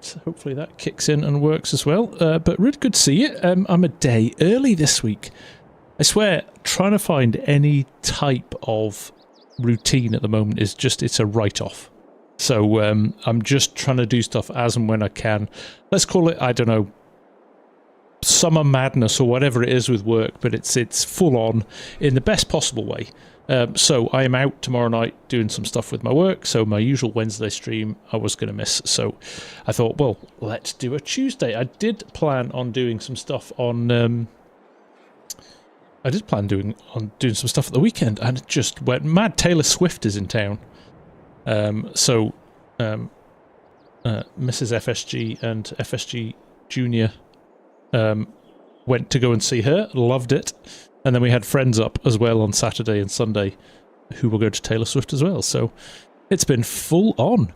that. Hopefully that kicks in and works as well. But really good to see you. I'm a day early this week. I swear, trying to find any type of routine at the moment is just, it's a write-off. So I'm just trying to do stuff as and when I can. Let's call it, I don't know, summer madness or whatever it is with work, but it's full on in the best possible way. So I am out tomorrow night doing some stuff with my work, so my usual Wednesday stream I was going to miss. So I thought, well, let's do a Tuesday. I did plan on doing some stuff on... I did plan on doing some stuff at the weekend, and it just went mad. Taylor Swift is in town. So Mrs. FSG and FSG Junior went to go and see her, loved it, and then we had friends up as well on Saturday and Sunday who will go to Taylor Swift as well. So it's been full on.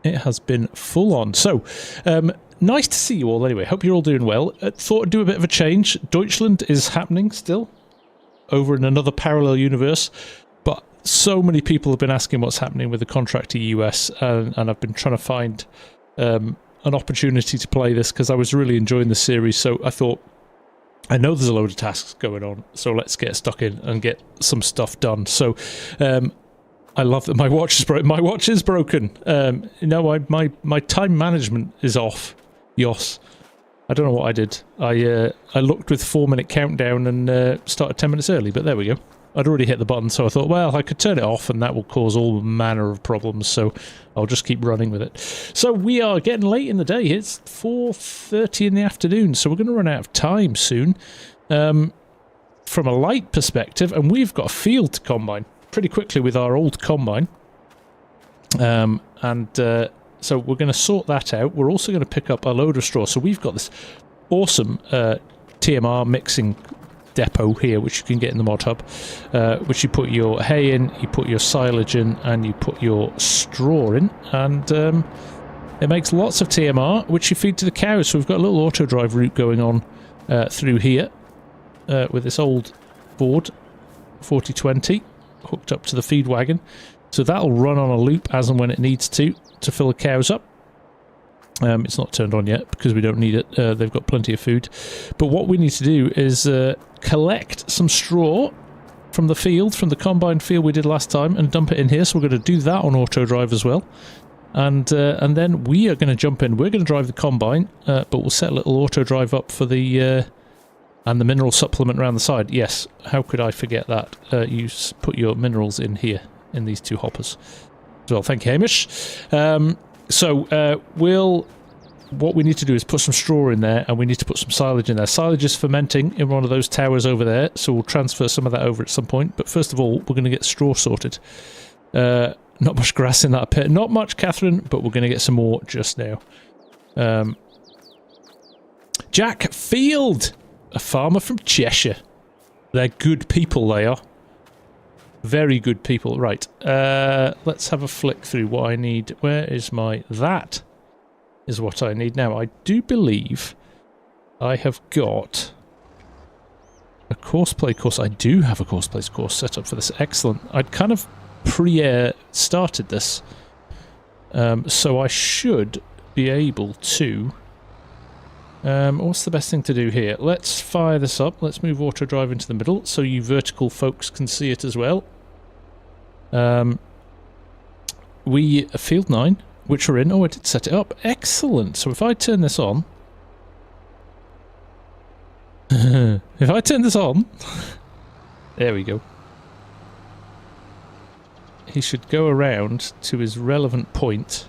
It has been full on. So nice to see you all anyway. Hope you're all doing well. Thought I'd do a bit of a change. Deutschland is happening still over in another parallel universe, but so many people have been asking what's happening with the Contractor US, and I've been trying to find an opportunity to play this because I was really enjoying the series. So I thought, I know there's a load of tasks going on, so let's get stuck in and get some stuff done. So I love that my watch is broken. My watch is broken. No, my time management is off. Yos. I don't know what I did. I looked with 4-minute countdown and started 10 minutes early, but there we go. I'd already hit the button, so I thought, well, I could turn it off and that will cause all manner of problems, so I'll just keep running with it. So we are getting late in the day. It's 4:30 in the afternoon, so we're going to run out of time soon from a light perspective, and we've got a field to combine pretty quickly with our old combine. So we're going to sort that out. We're also going to pick up a load of straw. So we've got this awesome TMR mixing depot here, which you can get in the mod hub, which you put your hay in, you put your silage in, and you put your straw in, and it makes lots of TMR, which you feed to the cows. So we've got a little auto drive route going on through here with this old Ford 4020 hooked up to the feed wagon. So that'll run on a loop as and when it needs to fill the cows up. It's not turned on yet because we don't need it. They've got plenty of food. But what we need to do is collect some straw from the field, from the combine field we did last time, and dump it in here. So we're going to do that on auto drive as well. And then we are going to jump in. We're going to drive the combine, but we'll set a little auto drive up for the... and the mineral supplement around the side. Yes, how could I forget that? You put your minerals in here, in these two hoppers. Well, thank you, Hamish. What we need to do is put some straw in there, and we need to put some silage in there. Silage is fermenting in one of those towers over there, so we'll transfer some of that over at some point. But first of all, we're going to get straw sorted. Not much grass in that pit. Not much, Catherine, but we're going to get some more just now. Jack Field! A farmer from Cheshire. They're good people, they are. Very good people. Right. Let's have a flick through what I need. Where is my... That is what I need now. I do believe I have got a courseplay course. I do have a courseplay course set up for this. Excellent. I'd kind of started this. So I should be able to... what's the best thing to do here? Let's fire this up. Let's move auto drive into the middle so you vertical folks can see it as well. Field 9, which we're in. Oh, I did set it up. Excellent. So if I turn this on... if I turn this on... there we go. He should go around to his relevant point.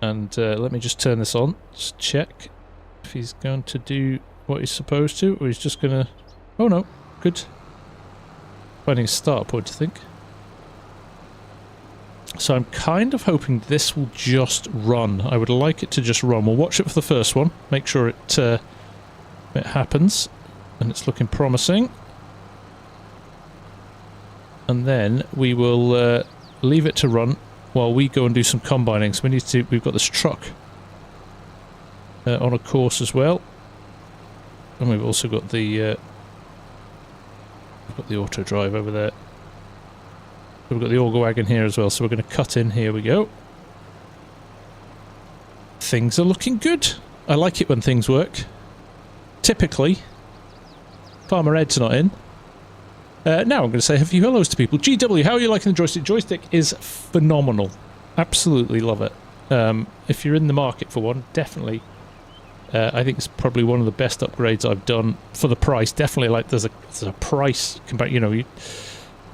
And let me just turn this on. Just check if he's going to do what he's supposed to, or he's just going to... Oh no, good. Finding a start point, I think. So I'm kind of hoping this will just run. I would like it to just run. We'll watch it for the first one. Make sure it happens. And it's looking promising. And then we will leave it to run while we go and do some combining. So we've got this truck on a course as well. And we've also got the auto drive over there. So we've got the auger wagon here as well, so we're going to cut in. Here we go. Things are looking good. I like it when things work. Typically, Farmer Ed's not in. Now I'm going to say a few hellos to people. GW, how are you liking the joystick? Joystick is phenomenal. Absolutely love it. If you're in the market for one, definitely. I think it's probably one of the best upgrades I've done for the price. Definitely, like there's a price. You know,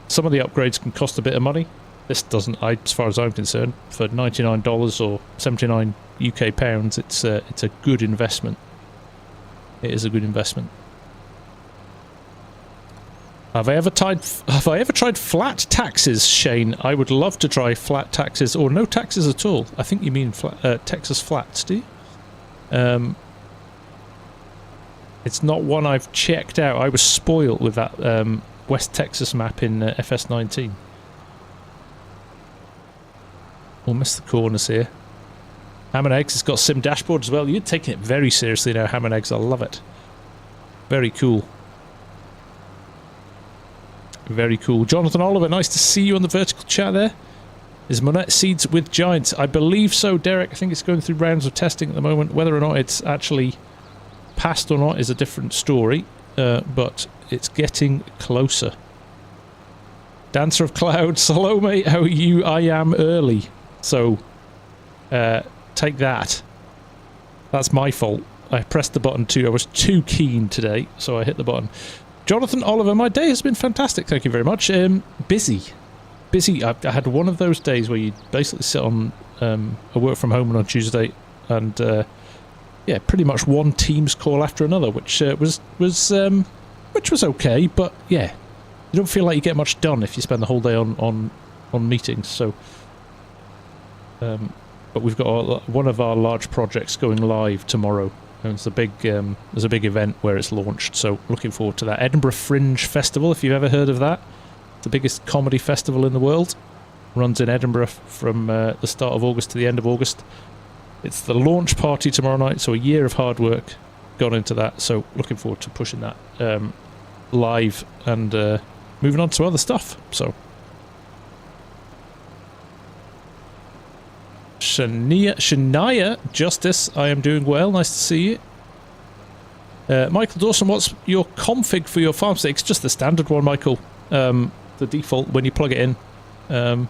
some of the upgrades can cost a bit of money. This doesn't. As far as I'm concerned, for $99 or 79 UK pounds, it's a good investment. It is a good investment. Have I ever tried flat taxes, Shane? I would love to try flat taxes or no taxes at all. I think you mean Texas flats, do you? It's not one I've checked out. I was spoiled with that West Texas map in FS19. We'll miss the corners here. Ham and Eggs has got sim dashboard as well. You're taking it very seriously now, Ham and Eggs. I love it. Very cool. Very cool. Jonathan Oliver, nice to see you on the vertical chat there. Is Monette Seeds with Giants? I believe so, Derek. I think it's going through rounds of testing at the moment. Whether or not it's actually passed or not is a different story, but it's getting closer. Dancer of Clouds, hello mate, how are you? I am early, so take that. That's my fault. I pressed the button too. I was too keen today, so I hit the button. Jonathan Oliver, my day has been fantastic, thank you very much. Busy. I had one of those days where you basically sit on a work from home on Tuesday, and yeah, pretty much one Teams call after another, which was okay, but yeah, you don't feel like you get much done if you spend the whole day on meetings. So, but we've got one of our large projects going live tomorrow. And there's a big event where it's launched, so looking forward to that. Edinburgh Fringe Festival, if you've ever heard of that. The biggest comedy festival in the world. Runs in Edinburgh from the start of August to the end of August. It's the launch party tomorrow night, so a year of hard work gone into that, so looking forward to pushing that live and moving on to other stuff. So Shania Justice, I am doing well, nice to see you. Michael Dawson, what's your config for your farm stakes? Just the standard one, Michael. The default when you plug it in.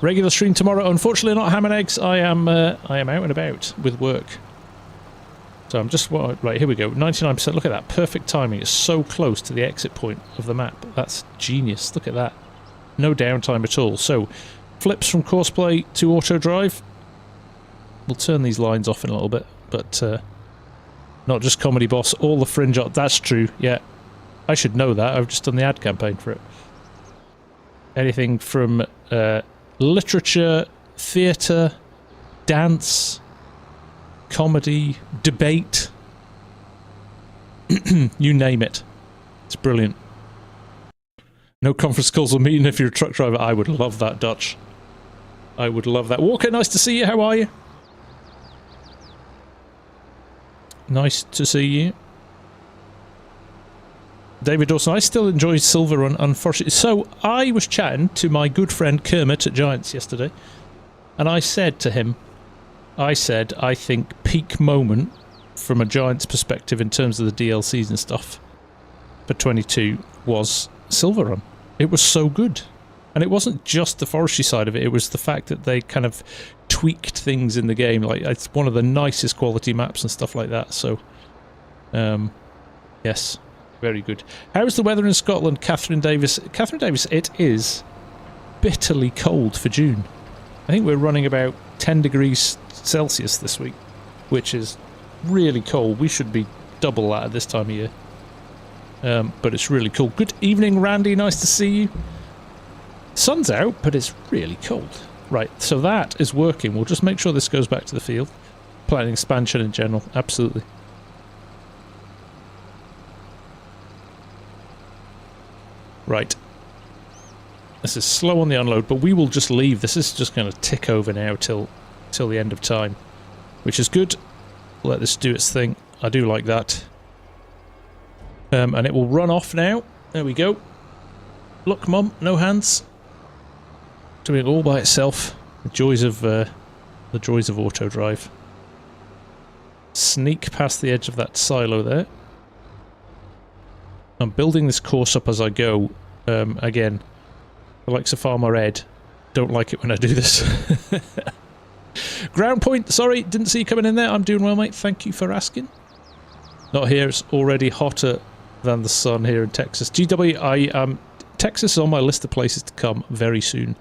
Regular stream tomorrow. Unfortunately, not ham and eggs. I am out and about with work. So I'm just right here. We go. 99%. Look at that. Perfect timing. It's so close to the exit point of the map. That's genius. Look at that. No downtime at all. So flips from courseplay to auto drive. We'll turn these lines off in a little bit, but not just Comedy Boss. All the fringe. That's true. Yeah. I should know that. I've just done the ad campaign for it. Anything from literature, theatre, dance, comedy, debate. You name it. It's brilliant. No conference calls or meeting if you're a truck driver. I would love that, Dutch. I would love that. Walker, nice to see you. How are you? Nice to see you. David Dawson, I still enjoy Silver Run, unfortunately. So, I was chatting to my good friend Kermit at Giants yesterday, and I said to him, I think peak moment from a Giants perspective in terms of the DLCs and stuff for 22 was Silver Run. It was so good. And it wasn't just the forestry side of it, it was the fact that they kind of tweaked things in the game. Like, it's one of the nicest quality maps and stuff like that, so yes. Very good. How's the weather in Scotland, Catherine Davis? Catherine Davis, it is bitterly cold for June. I think we're running about 10 degrees Celsius this week, which is really cold. We should be double that at this time of year. But it's really cool. Good evening, Randy. Nice to see you. Sun's out, but it's really cold. Right, so that is working. We'll just make sure this goes back to the field. Planning expansion in general, absolutely. Right. This is slow on the unload, but we will just leave. This is just going to tick over now till the end of time, which is good. Let this do its thing. I do like that. And it will run off now. There we go. Look, Mum, no hands. Doing it all by itself. The joys of auto drive. Sneak past the edge of that silo there. I'm building this course up as I go. Again, the likes of Farmer Ed don't like it when I do this. Ground point, sorry, didn't see you coming in there. I'm doing well, mate. Thank you for asking. Not here, it's already hotter than the sun here in Texas. GW, Texas is on my list of places to come very soon.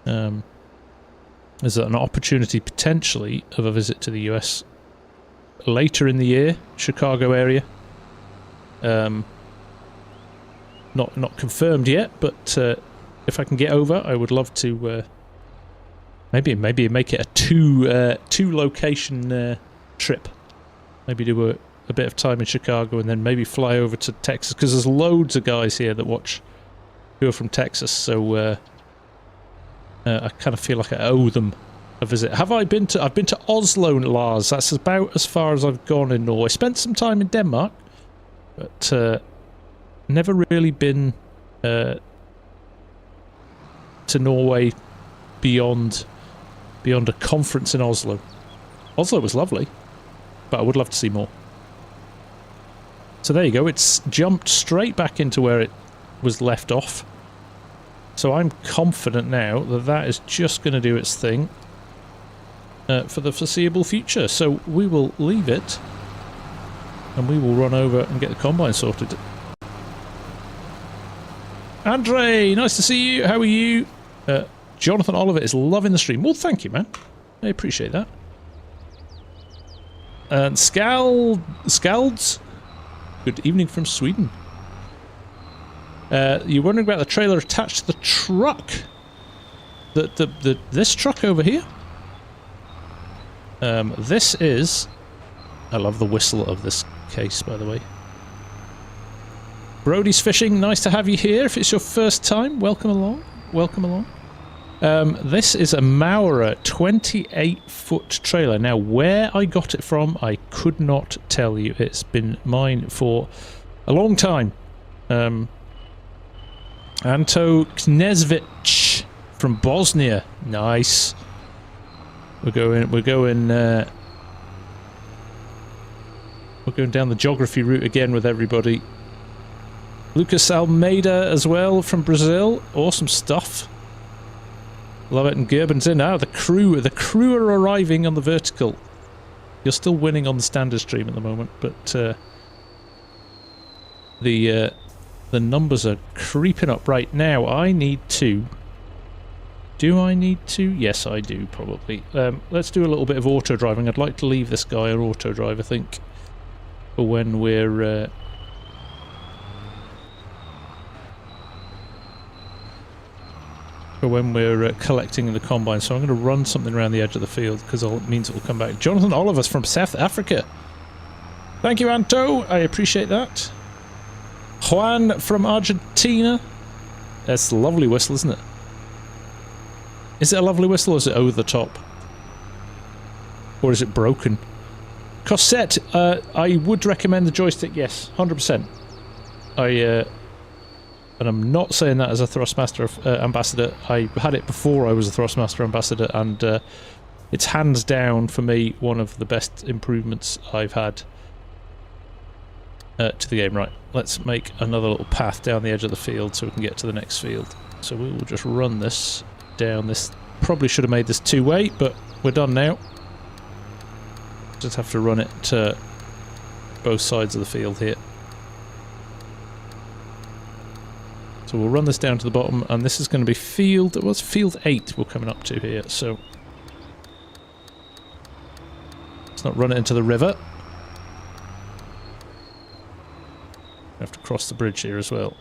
There's an opportunity potentially of a visit to the US later in the year, Chicago area. Not confirmed yet, but if I can get over, I would love to maybe make it a two location trip. Maybe do a bit of time in Chicago and then maybe fly over to Texas, because there's loads of guys here that watch who are from Texas, so I kind of feel like I owe them a visit. I've been to Oslo, Lars. That's about as far as I've gone in Norway. Spent some time in Denmark, but never really been to Norway beyond a conference in Oslo. Oslo was lovely, but I would love to see more. So there you go, it's jumped straight back into where it was left off. So I'm confident now that that is just going to do its thing for the foreseeable future. So we will leave it and we will run over and get the combine sorted. Andre, nice to see you. How are you? Jonathan Oliver is loving the stream. Well, thank you, man. I appreciate that. And Scalds, good evening from Sweden. You're wondering about the trailer attached to the truck. This truck over here? This is... I love the whistle of this case, by the way. Brody's Fishing, nice to have you here. If it's your first time, welcome along. Welcome along. This is a Maurer 28-foot trailer. Now, where I got it from, I could not tell you. It's been mine for a long time. Anto Knezvich from Bosnia. Nice. We're going down the geography route again with everybody. Lucas Almeida as well from Brazil. Awesome stuff. Love it. And Gerben's in now. The crew are arriving on the vertical. You're still winning on the standard stream at the moment, but the numbers are creeping up right now. I need to... Do I need to? Yes, I do, probably. Let's do a little bit of auto driving. I'd like to leave this guy an auto drive, I think, for when we're... collecting the combine. So I'm going to run something around the edge of the field, because it means it will come back. Jonathan Oliver's from South Africa. Thank you, Anto. I appreciate that. Juan from Argentina. That's a lovely whistle, isn't it? Is it a lovely whistle, or is it over the top? Or is it broken? Cossette, I would recommend the joystick, yes, 100%. And I'm not saying that as a Thrustmaster ambassador. I had it before I was a Thrustmaster ambassador, and it's hands down, for me, one of the best improvements I've had to the game. Right, let's make another little path down the edge of the field so we can get to the next field. So we will just run this down this. Probably should have made this two-way, but we're done now. Just have to run it to both sides of the field here. So we'll run this down to the bottom, and this is going to be field... What's field 8 we're coming up to here, so... Let's not run it into the river. We have to cross the bridge here as well.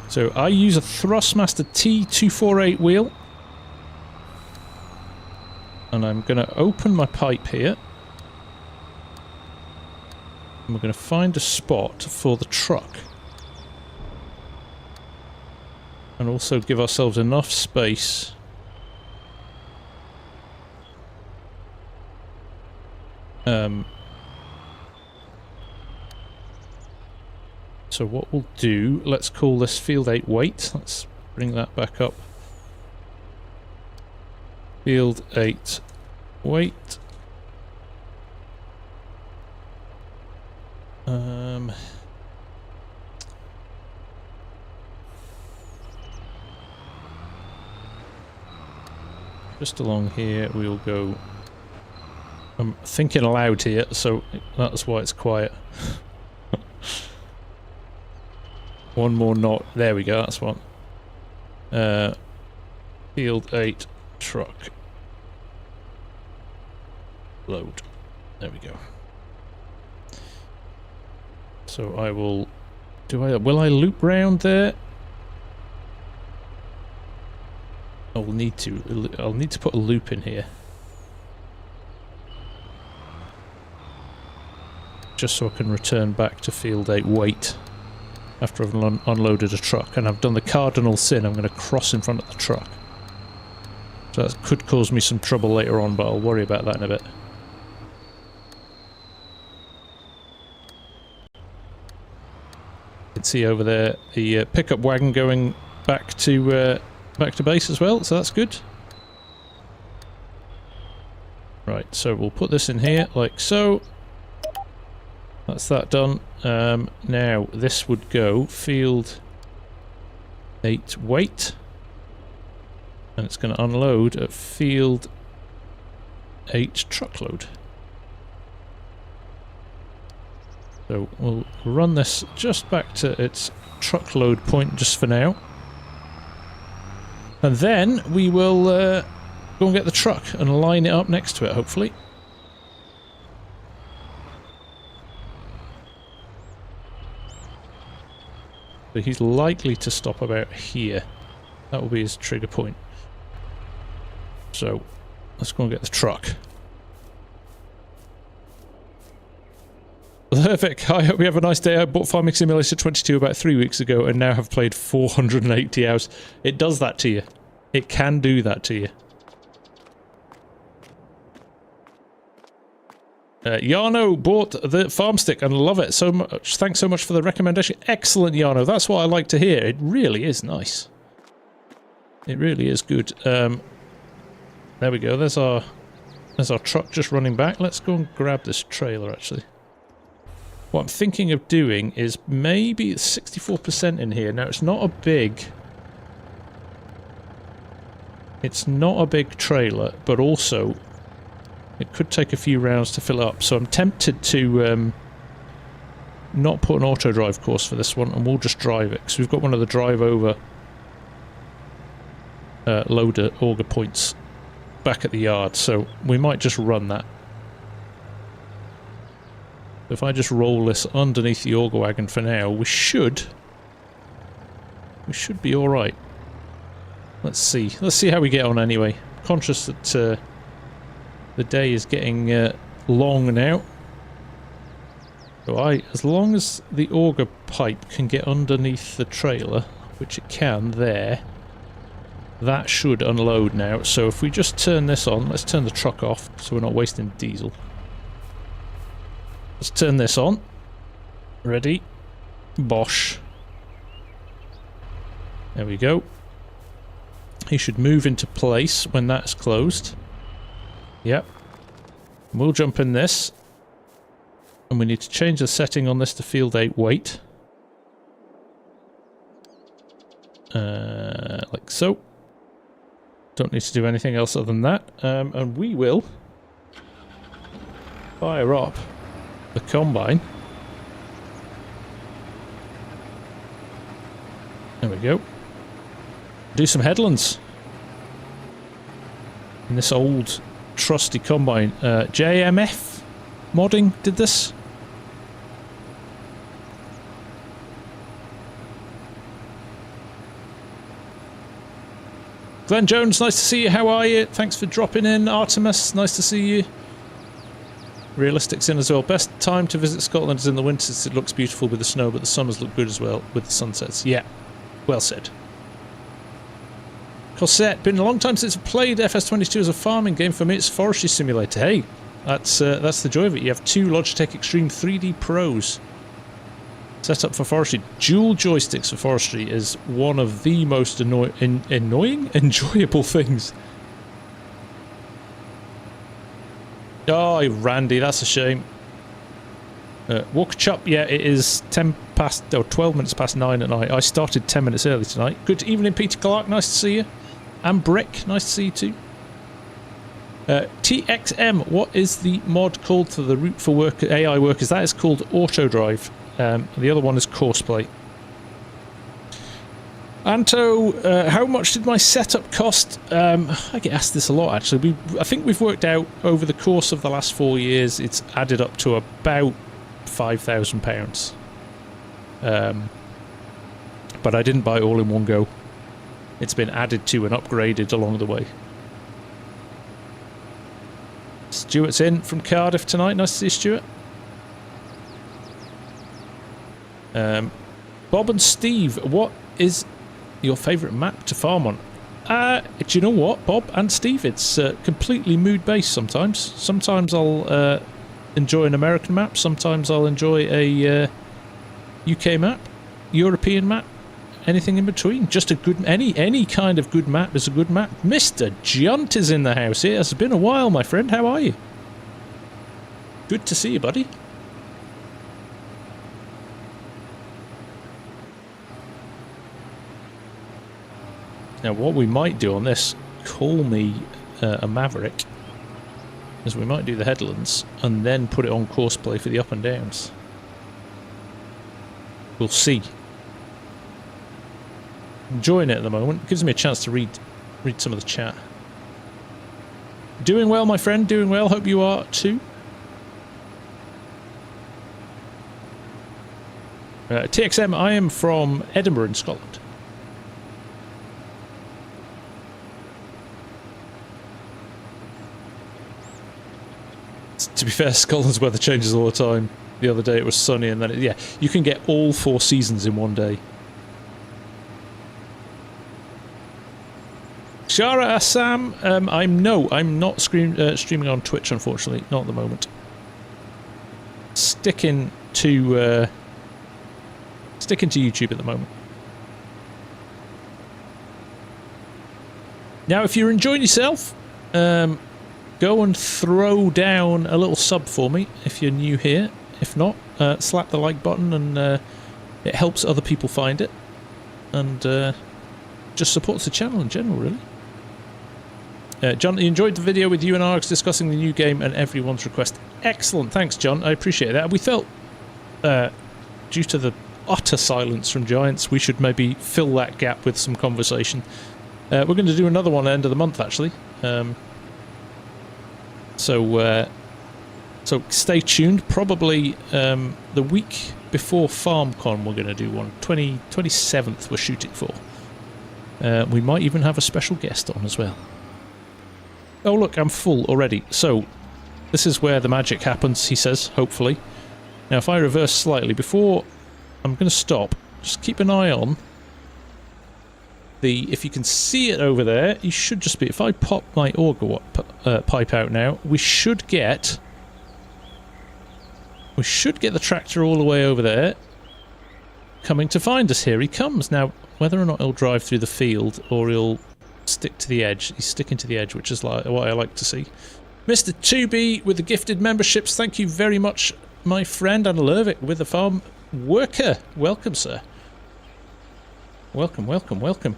So I use a Thrustmaster T248 wheel. And I'm going to open my pipe here. And we're going to find a spot for the truck. And also give ourselves enough space So what we'll do, let's call this field 8 wait. Let's bring that back up. Field 8 wait. Just along here we'll go. I'm thinking aloud here, so that's why it's quiet. One more knot. There we go, that's one. Field 8 truck. Load. There we go. So I will... will I loop round there? I'll need to put a loop in here. Just so I can return back to field 8 wait after I've unloaded a truck. And I've done the cardinal sin, I'm going to cross in front of the truck. So that could cause me some trouble later on, but I'll worry about that in a bit. You can see over there the pickup wagon going back to base as well, so that's good. Right, so we'll put this in here like so. That's that done. Now this would go field 8 wait, and it's going to unload at field 8 truckload. So we'll run this just back to its truckload point just for now. And then we will go and get the truck and line it up next to it, hopefully. But he's likely to stop about here. That will be his trigger point. So, let's go and get the truck. Perfect. I hope you have a nice day. I bought Farming Simulator 22 about 3 weeks ago and now have played 480 hours. It does that to you. It can do that to you. Yarno bought the farm stick and love it so much. Thanks so much for the recommendation. Excellent, Yarno. That's what I like to hear. It really is nice. It really is good. There we go. There's our truck just running back. Let's go and grab this trailer, actually. What I'm thinking of doing is maybe 64% in here. Now, it's not a big... It's not a big trailer, but also... It could take a few rounds to fill up, so I'm tempted to not put an auto drive course for this one, and we'll just drive it, because we've got one of the drive over loader auger points back at the yard, so we might just run that. If I just roll this underneath the auger wagon for now, we should be alright. Let's see how we get on anyway. Conscious that the day is getting long now. So as long as the auger pipe can get underneath the trailer, which it can there, that should unload now. So if we just turn this on, let's turn the truck off so we're not wasting diesel. Let's turn this on. Ready? Bosh. There we go. He should move into place when that's closed. Yep. We'll jump in this. And we need to change the setting on this to field 8 wait. Like so. Don't need to do anything else other than that. And we will fire up the combine. There we go. Do some headlands. In this old trusty combine. JMF modding did this. Glenn Jones, nice to see you. How are you? Thanks for dropping in. Artemis, nice to see you. Realistic's in as well. Best time to visit Scotland is in the winters. It looks beautiful with the snow, but the summers look good as well with the sunsets. Yeah, well said. Cosette, been a long time since I played FS22 as a farming game. For me, it's forestry simulator. Hey, That's the joy of it. You have two Logitech Extreme 3D Pros set up for forestry. Dual joysticks for forestry is one of the most enjoyable things. Oh, Randy, that's a shame. Walk Chop, yeah, it is 12 minutes past 9 at night. I started 10 minutes early tonight. Good evening, Peter Clark, nice to see you. And Brick, nice to see you too. TXM, what is the mod called for the route for work AI workers? That is called Auto Drive. The other one is Courseplay. Anto, how much did my setup cost? I get asked this a lot actually. I think we've worked out over the course of the last 4 years it's added up to about £5,000. But I didn't buy it all in one go. It's been added to and upgraded along the way. Stuart's in from Cardiff tonight. Nice to see you, Stuart. Bob and Steve, what is your favourite map to farm on? Do you know what, Bob and Steve? It's completely mood-based sometimes. Sometimes I'll enjoy an American map. Sometimes I'll enjoy a UK map, European map, anything in between. Just a good, any kind of good map is a good map. Mr. Junt is in the house here. It's been a while, my friend. How are you? Good to see you, buddy. Now, what we might do on this, call me a maverick, is we might do the headlands and then put it on Courseplay for the up and downs. We'll see. Enjoying it at the moment. Gives me a chance to read some of the chat. Doing well, my friend. Doing well. Hope you are too. TXM, I am from Edinburgh in Scotland. To be fair, Scotland's weather changes all the time. The other day it was sunny and then yeah, you can get all 4 seasons in one day. Shara Assam, I'm not streaming on Twitch, unfortunately, not at the moment. Sticking to YouTube at the moment. Now, if you're enjoying yourself, go and throw down a little sub for me if you're new here. If not, slap the like button and it helps other people find it. And just supports the channel in general, really. John, you enjoyed the video with you and Args discussing the new game and everyone's request. Excellent, thanks John, I appreciate that. We felt, due to the utter silence from Giants, we should maybe fill that gap with some conversation. We're going to do another one at the end of the month, actually. So stay tuned. Probably the week before FarmCon we're going to do one. 27th we're shooting for. We might even have a special guest on as well. Oh look, I'm full already. So this is where the magic happens, he says, hopefully. Now if I reverse slightly, before I'm going to stop, just keep an eye on if you can see it over there, you should just be, if I pop my auger pipe out now, we should get the tractor all the way over there, coming to find us. Here he comes. Now, whether or not he'll drive through the field or he'll stick to the edge, he's sticking to the edge, which is like what I like to see. Mr. 2B with the gifted memberships, thank you very much, my friend, and Lervik with the farm worker. Welcome, sir. Welcome, welcome, welcome.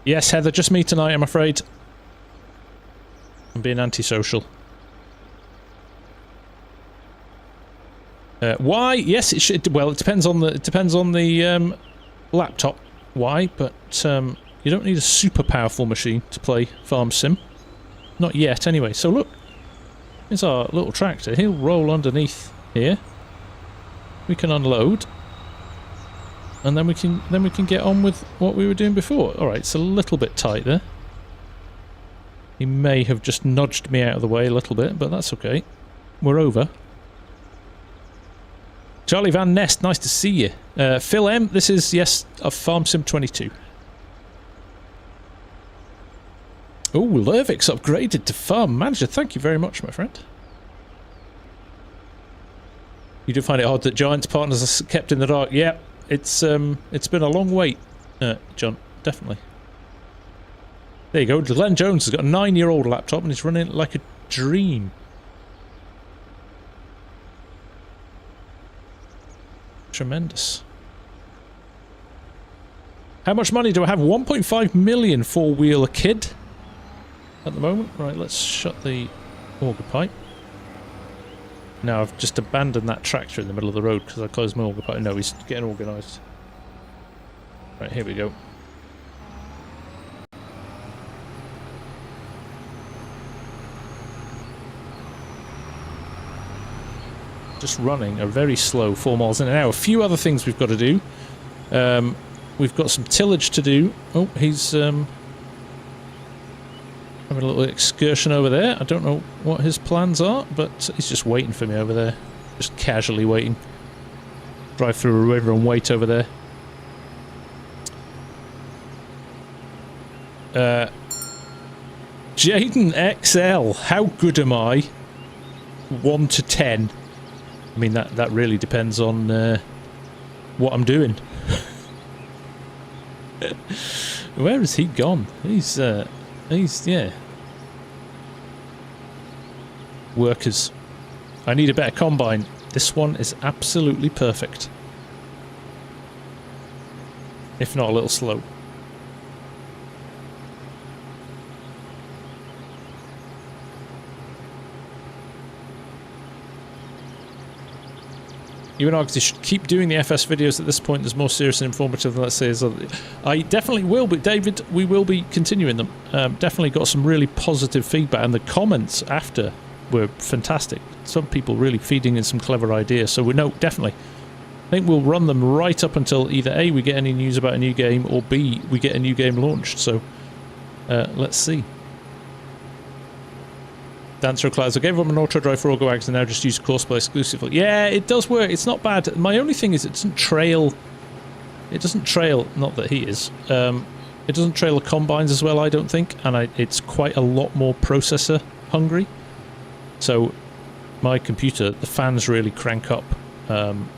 Yes, Heather, just me tonight, I'm afraid. I'm being antisocial. Why? Yes, it should. Well, it depends on the laptop. Why? But you don't need a super powerful machine to play FarmSim. Not yet, anyway. So look, here's our little tractor. He'll roll underneath here. We can unload. And then we can get on with what we were doing before. Alright, it's a little bit tight there. He may have just nudged me out of the way a little bit, but that's okay. We're over. Charlie Van Nest, nice to see you. Phil M, this is, yes, a FarmSim22. Oh, Lervik's upgraded to Farm Manager. Thank you very much, my friend. You do find it odd that Giants partners are kept in the dark. Yeah, it's been a long wait, John, definitely. There you go. Glenn Jones has got a 9-year-old laptop and he's running it like a dream. Tremendous. How much money do I have? 1.5 million four-wheeler kid at the moment. Right, let's shut the auger pipe. Now I've just abandoned that tractor in the middle of the road because I closed my auger pipe. No, he's getting organised. Right, here we go. Just running a very slow 4 miles in an hour. A few other things we've got to do. We've got some tillage to do. Oh, he's having a little excursion over there. I don't know what his plans are, but he's just waiting for me over there. Just casually waiting. Drive through a river and wait over there. Jaden XL, how good am I? 1 to 10. I mean, that really depends on what I'm doing. Where has he gone? He's yeah. Workers. I need a better combine. This one is absolutely perfect. If not a little slow. Even though you should keep doing the FS videos at this point, there's more serious and informative than, let's say, I definitely will, but David, we will be continuing them. Definitely got some really positive feedback, and the comments after were fantastic. Some people really feeding in some clever ideas, so we know, definitely. I think we'll run them right up until either A, we get any news about a new game, or B, we get a new game launched, so let's see. Dancer Clouds. I gave up an auto drive for Auger Wags and now just use Courseplay exclusively. Yeah, it does work. It's not bad. My only thing is it doesn't trail. It doesn't trail. Not that he is. It doesn't trail the combines as well, I don't think, and it's quite a lot more processor hungry. So my computer, the fans really crank up, and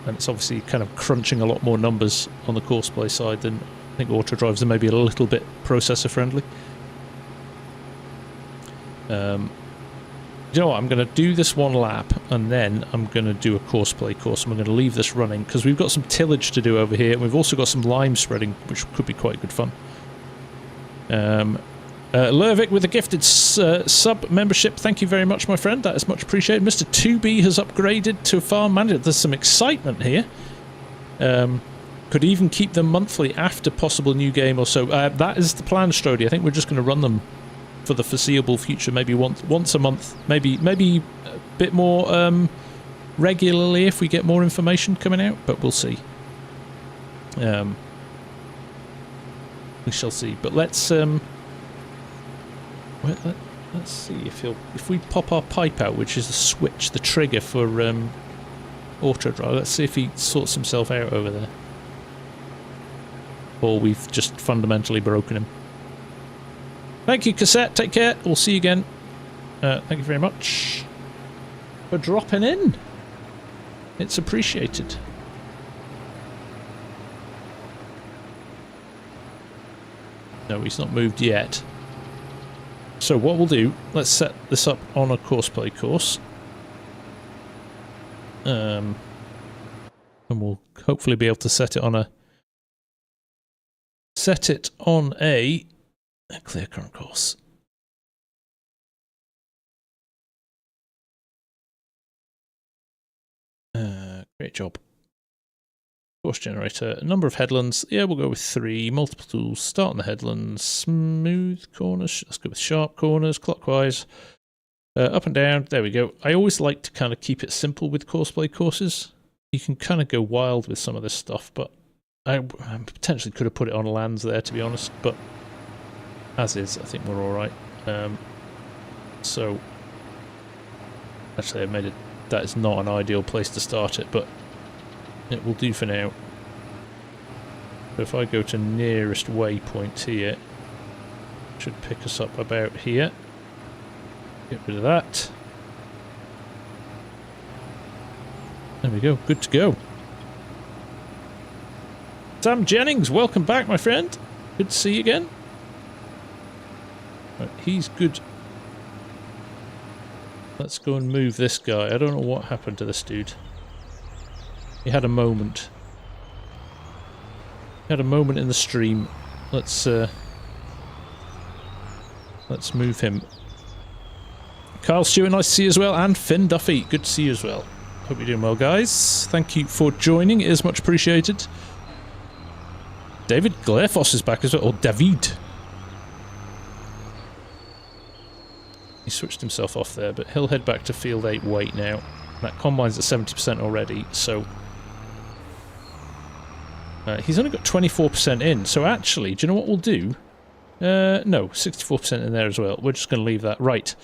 it's obviously kind of crunching a lot more numbers on the Courseplay side than I think auto drives are maybe a little bit processor friendly. You know what, I'm going to do this one lap and then I'm going to do a Courseplay course and we're going to leave this running because we've got some tillage to do over here and we've also got some lime spreading which could be quite good fun. Lervik with a gifted sub membership, thank you very much my friend, that is much appreciated. Mr. 2B has upgraded to Farm Manager. There's some excitement here. Could even keep them monthly after possible new game or so. That is the plan, Strody. I think we're just going to run them for the foreseeable future, maybe once a month, maybe a bit more regularly if we get more information coming out, but we'll see. We shall see. But let's see if we pop our pipe out, which is the switch, the trigger for auto drive. Let's see if he sorts himself out over there, or we've just fundamentally broken him. Thank you, Cassette. Take care. We'll see you again. Thank you very much for dropping in. It's appreciated. No, he's not moved yet. So what we'll do, let's set this up on a Courseplay course. And we'll hopefully be able to set it on a clear current course. Great job. Course generator. A number of headlands. Yeah, we'll go with 3. Multiple tools. Start on the headlands. Smooth corners. Let's go with sharp corners. Clockwise. Up and down. There we go. I always like to kind of keep it simple with Courseplay courses. You can kind of go wild with some of this stuff, but I potentially could have put it on lands there, to be honest, but as is, I think we're alright. So, actually I made a that is not an ideal place to start it, but it will do for now. So if I go to nearest waypoint here, it should pick us up about here. Get rid of that. There we go, good to go. Sam Jennings, welcome back, my friend. Good to see you again. Right, he's good. Let's go and move this guy. I don't know what happened to this dude. He had a moment. He had a moment in the stream. Let's move him. Carl Stewart, nice to see you as well, and Finn Duffy, good to see you as well. Hope you're doing well, guys. Thank you for joining. It is much appreciated. David Glerfoss is back as well, or David. He switched himself off there, but he'll head back to Field 8 wait now. That combine's at 70% already, so... he's only got 24% in, so actually, do you know what we'll do? No, 64% in there as well. We're just going to leave that. Right.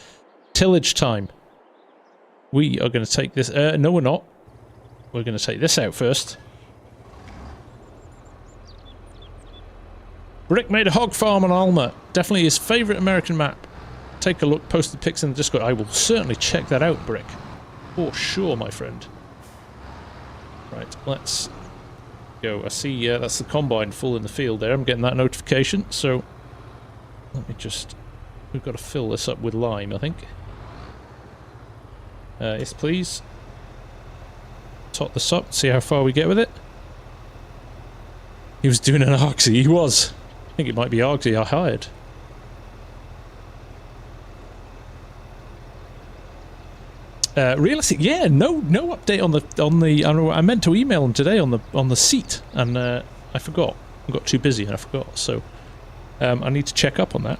Tillage time. We are going to take this... no, we're not. We're going to take this out first. Brick made a hog farm on Alma. Definitely his favourite American map. Take a look, post the pics in the Discord. I will certainly check that out, Brick. For sure, my friend. Right, let's go. I see that's the combine full in the field there. I'm getting that notification, so let me just... We've got to fill this up with lime, I think. Yes, please. Tot this up, see how far we get with it. He was doing an Argsy, he was. I think it might be Argsy I hired. Realistic, yeah. No update on the. I meant to email him today on the seat, and I forgot. I got too busy and I forgot. So I need to check up on that.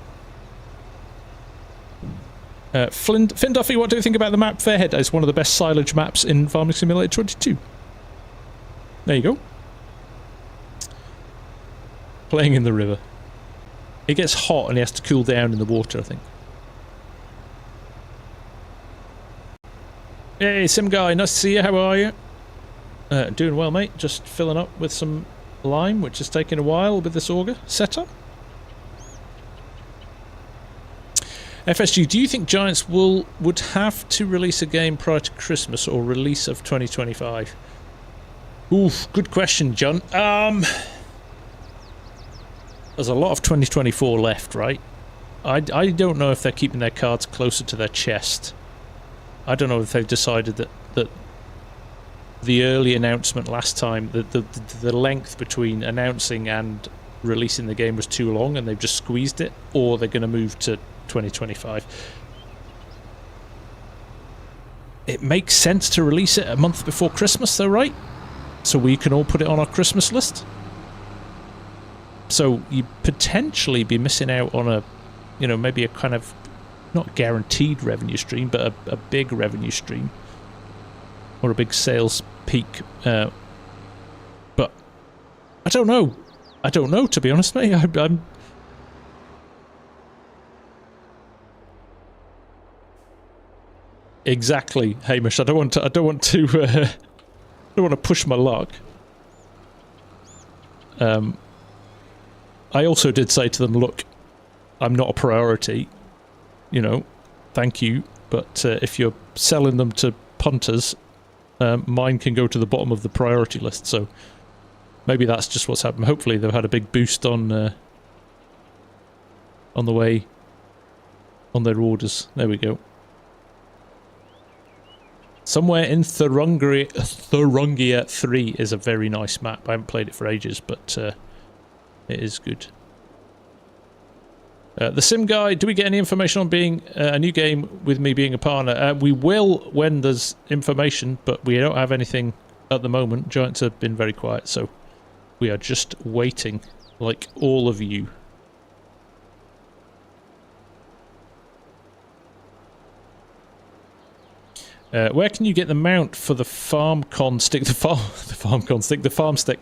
Finn Duffy, what do you think about the map Fairhead? It's one of the best silage maps in Farming Simulator 22. There you go. Playing in the river. It gets hot and he has to cool down in the water, I think. Hey, Sim Guy, nice to see you. How are you? Doing well, mate. Just filling up with some lime, which is taking a while with this auger setup. FSG, do you think Giants would have to release a game prior to Christmas or release of 2025? Oof, good question, John. There's a lot of 2024 left, right? I don't know if they're keeping their cards closer to their chest. I don't know if they've decided that the early announcement last time, the length between announcing and releasing the game was too long and they've just squeezed it, or they're going to move to 2025. It makes sense to release it a month before Christmas though, right? So we can all put it on our Christmas list. So you potentially be missing out on a, you know, maybe a kind of not guaranteed revenue stream, but a big revenue stream or a big sales peak. But I don't know. I don't know, to be honest, mate. I'm exactly, Hamish. I don't want to push my luck. I also did say to them, look, I'm not a priority. You know, thank you, but if you're selling them to punters, mine can go to the bottom of the priority list. So maybe that's just what's happened. Hopefully they've had a big boost on the way on their orders. There we go. Somewhere in Thurungia 3 is a very nice map. I haven't played it for ages, but it is good. The Sim Guy, do we get any information on being a new game with me being a partner? We will when there's information, but we don't have anything at the moment. Giants have been very quiet, so we are just waiting, like all of you. Where can you get the mount for the FarmCon stick? The FarmCon stick, the farm stick.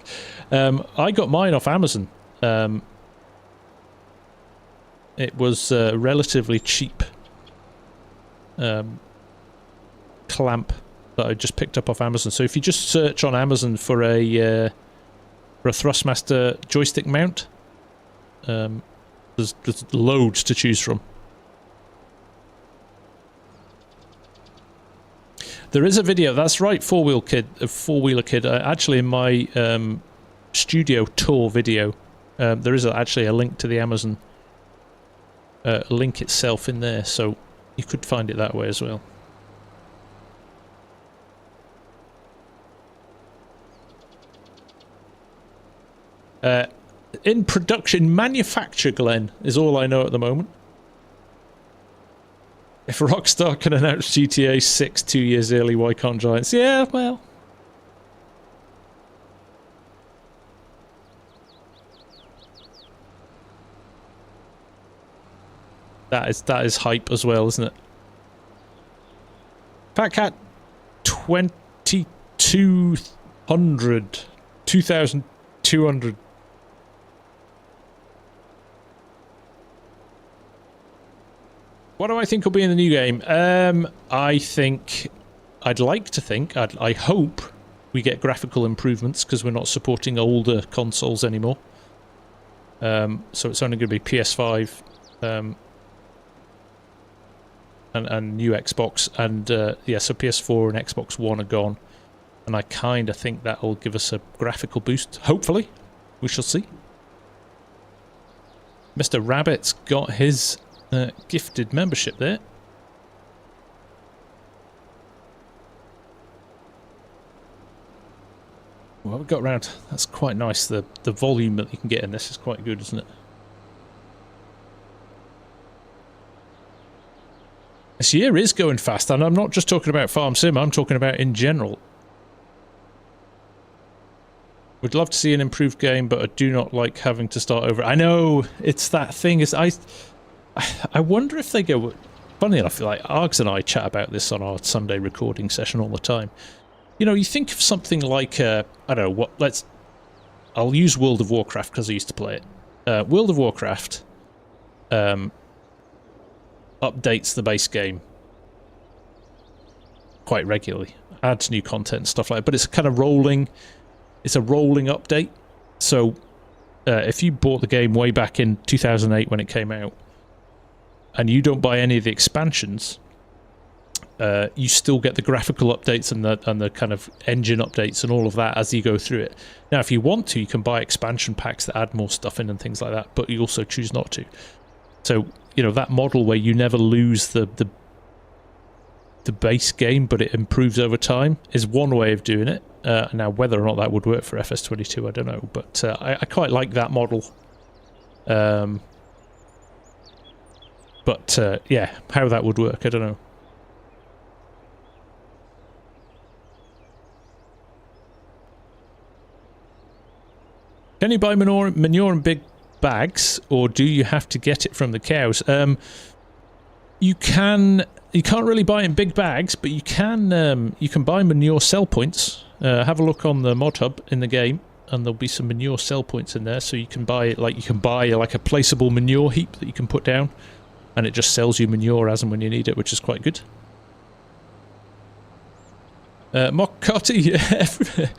I got mine off Amazon. It was relatively cheap clamp that I just picked up off Amazon. So if you just search on Amazon for a Thrustmaster joystick mount, there's loads to choose from. There is a video, that's right, Four-Wheeler Kid. Actually, in my studio tour video, there is actually a link to the Amazon link itself in there, so you could find it that way as well. In production, manufacture, Glenn, is all I know at the moment. If Rockstar can announce GTA 6 2 years early, why can't Giants? Yeah, well. That is hype as well, isn't it? Fat Cat 2200. 2200. What do I think will be in the new game? I think, I'd like to think, I hope we get graphical improvements because we're not supporting older consoles anymore. So it's only going to be PS5 and new Xbox, and yeah, so PS4 and Xbox One are gone. And I kind of think that will give us a graphical boost. Hopefully. We shall see. Mr. Rabbit's got his gifted membership there. Well, we got around. That's quite nice. The volume that you can get in this is quite good, isn't it? This year is going fast, and I'm not just talking about FarmSim, I'm talking about in general. Would love to see an improved game, but I do not like having to start over. I know, it's that thing, is I wonder if they go... Funny enough, like, Args and I chat about this on our Sunday recording session all the time. You know, you think of something like, I don't know, what, I'll use World of Warcraft because I used to play it. World of Warcraft updates the base game quite regularly. Adds new content and stuff like that, but it's kind of rolling... It's a rolling update. So, if you bought the game way back in 2008 when it came out, and you don't buy any of the expansions, you still get the graphical updates and the kind of engine updates and all of that as you go through it. Now, if you want to, you can buy expansion packs that add more stuff in and things like that, but you also choose not to. So, you know, that model where you never lose the base game, but it improves over time, is one way of doing it. Now, whether or not that would work for FS22, I don't know, but I quite like that model. But yeah, how that would work, I don't know. Can you buy manure in big bags, or do you have to get it from the cows? You can't really buy it in big bags, but you can buy manure sell points. Have a look on the mod hub in the game, and there'll be some manure sell points in there. So you can buy like a placeable manure heap that you can put down, and it just sells you manure as and when you need it, which is quite good. Mock Cotty,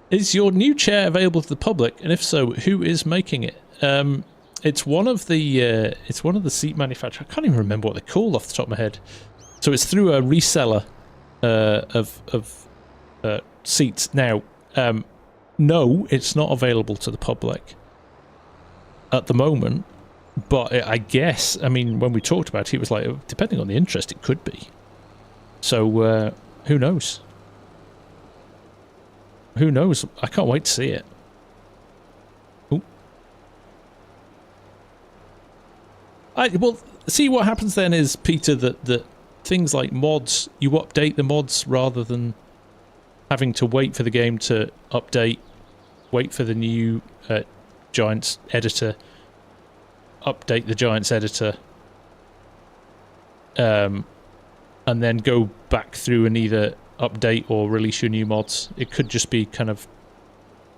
is your new chair available to the public? And if so, who is making it? It's one of the seat manufacturers. I can't even remember what they're called off the top of my head. So it's through a reseller of seats. Now, no, it's not available to the public at the moment. But I guess, I mean, when we talked about it, it was like, depending on the interest, it could be. So who knows? Who knows? I can't wait to see it. Well, see what happens then is, Peter, that things like mods, you update the mods rather than having to wait for the game to update, wait for the new Giants editor, update the Giants editor, and then go back through and either update or release your new mods. It could just be kind of,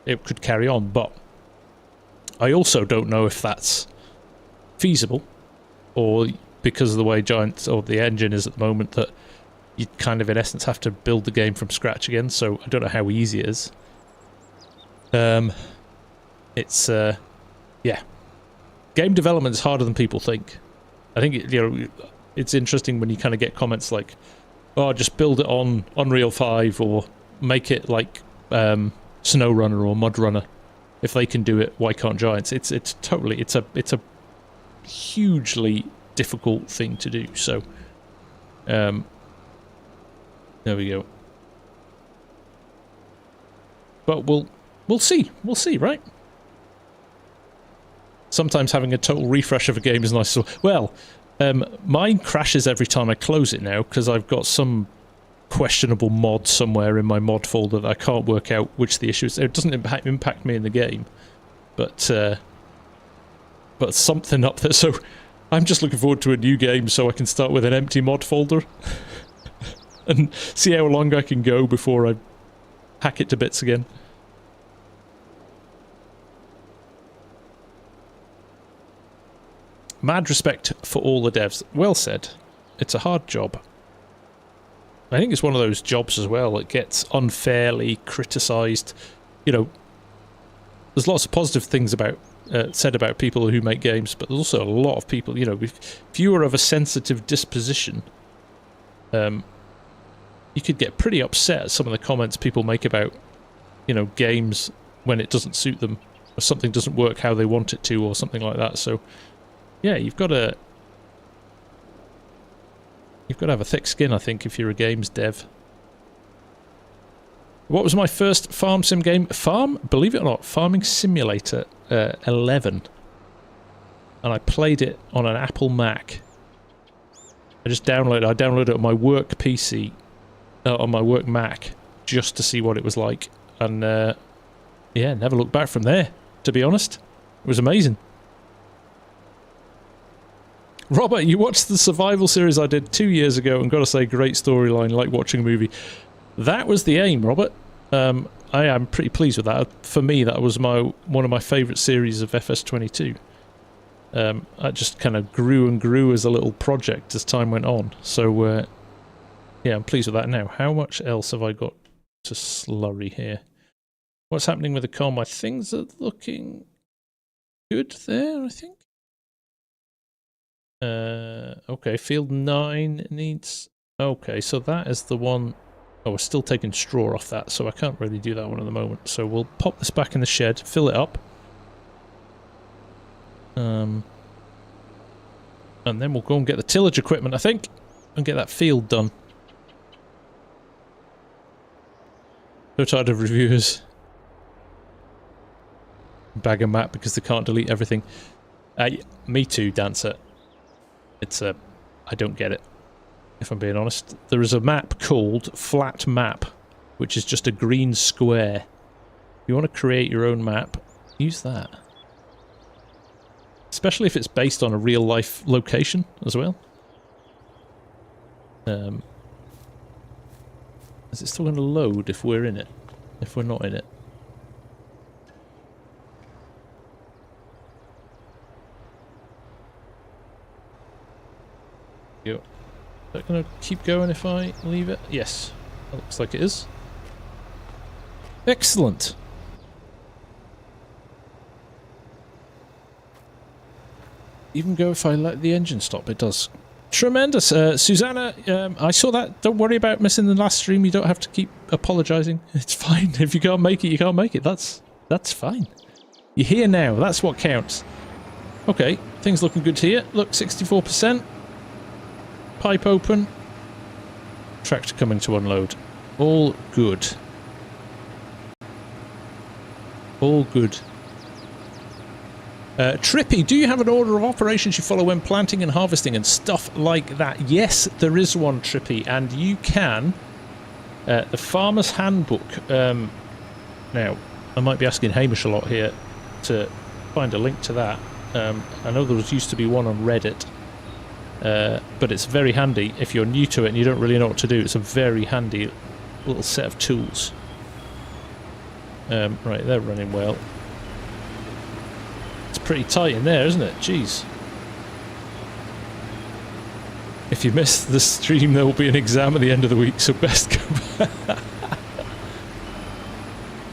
it could carry on, but I also don't know if that's feasible, or because of the way Giants or the engine is at the moment, that you kind of in essence have to build the game from scratch again, so I don't know how easy it is. It's yeah, game development is harder than people think. I think it's interesting when you kind of get comments like, oh, just build it on Unreal 5 or make it like SnowRunner or MudRunner. If they can do it, why can't Giants? It's a hugely difficult thing to do. So there we go. But we'll see, right? Sometimes having a total refresh of a game is nice. Well, mine crashes every time I close it now because I've got some questionable mod somewhere in my mod folder that I can't work out which the issue is. It doesn't impact me in the game, but something up there. So I'm just looking forward to a new game so I can start with an empty mod folder and see how long I can go before I hack it to bits again. Mad respect for all the devs. Well said. It's a hard job. I think it's one of those jobs as well that gets unfairly criticised. You know, there's lots of positive things about said about people who make games, but there's also a lot of people, you know, if you are of a sensitive disposition, you could get pretty upset at some of the comments people make about, you know, games when it doesn't suit them, or something doesn't work how they want it to, or something like that. So yeah, you've got to have a thick skin, I think, if you're a games dev. What was my first farm sim game? Believe it or not, Farming Simulator 11. And I played it on an Apple Mac. I downloaded it on my work PC, on my work Mac, just to see what it was like. And yeah, never looked back from there, to be honest. It was amazing. Robert, you watched the survival series I did 2 years ago and got to say, great storyline, like watching a movie. That was the aim, Robert. I am pretty pleased with that. For me, that was one of my favourite series of FS22. I just kind of grew and grew as a little project as time went on. So, yeah, I'm pleased with that now. How much else have I got to slurry here? What's happening with the comm? Things are looking good there, I think. Okay, field 9 needs... Okay, so that is the one... Oh, we're still taking straw off that, so I can't really do that one at the moment. So we'll pop this back in the shed, fill it up. And then we'll go and get the tillage equipment, I think, and get that field done. So tired of reviewers. Bag a map because they can't delete everything. Me too, Dancer. It's a... I don't get it, if I'm being honest. There is a map called Flat Map, which is just a green square. If you want to create your own map, use that. Especially if it's based on a real-life location as well. Is it still going to load if we're in it? If we're not in it? Go. Is that going to keep going if I leave it? Yes. That looks like it is. Excellent. Even go if I let the engine stop, it does. Tremendous. Susanna, I saw that. Don't worry about missing the last stream. You don't have to keep apologising. It's fine. If you can't make it, you can't make it. That's fine. You're here now. That's what counts. Okay. Things looking good here. Look, 64%. Pipe open. Tractor coming to unload. All good. All good. Trippy, do you have an order of operations you follow when planting and harvesting and stuff like that? Yes, there is one, Trippy, and you can. The Farmer's Handbook. Now, I might be asking Hamish a lot here to find a link to that. I know there used to be one on Reddit, but it's very handy if you're new to it and you don't really know what to do. It's a very handy little set of tools. Right, they're running well. It's pretty tight in there, isn't it? Jeez. If you miss the stream, there will be an exam at the end of the week, so best go back.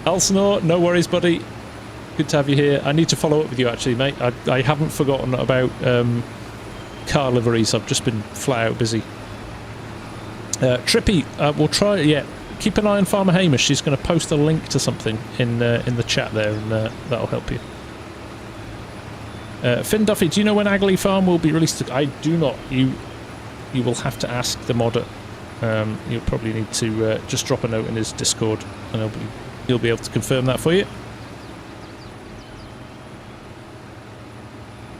Alsnor, no worries, buddy. Good to have you here. I need to follow up with you, actually, mate. I haven't forgotten about car liveries. I've just been flat out busy. Trippy, we'll try. Yeah, keep an eye on Farmer Hamish. She's going to post a link to something in the chat there, and that'll help you. Finn Duffy, do you know when Agley Farm will be released? I do not. You will have to ask the modder. You'll probably need to just drop a note in his Discord, and he'll be able to confirm that for you.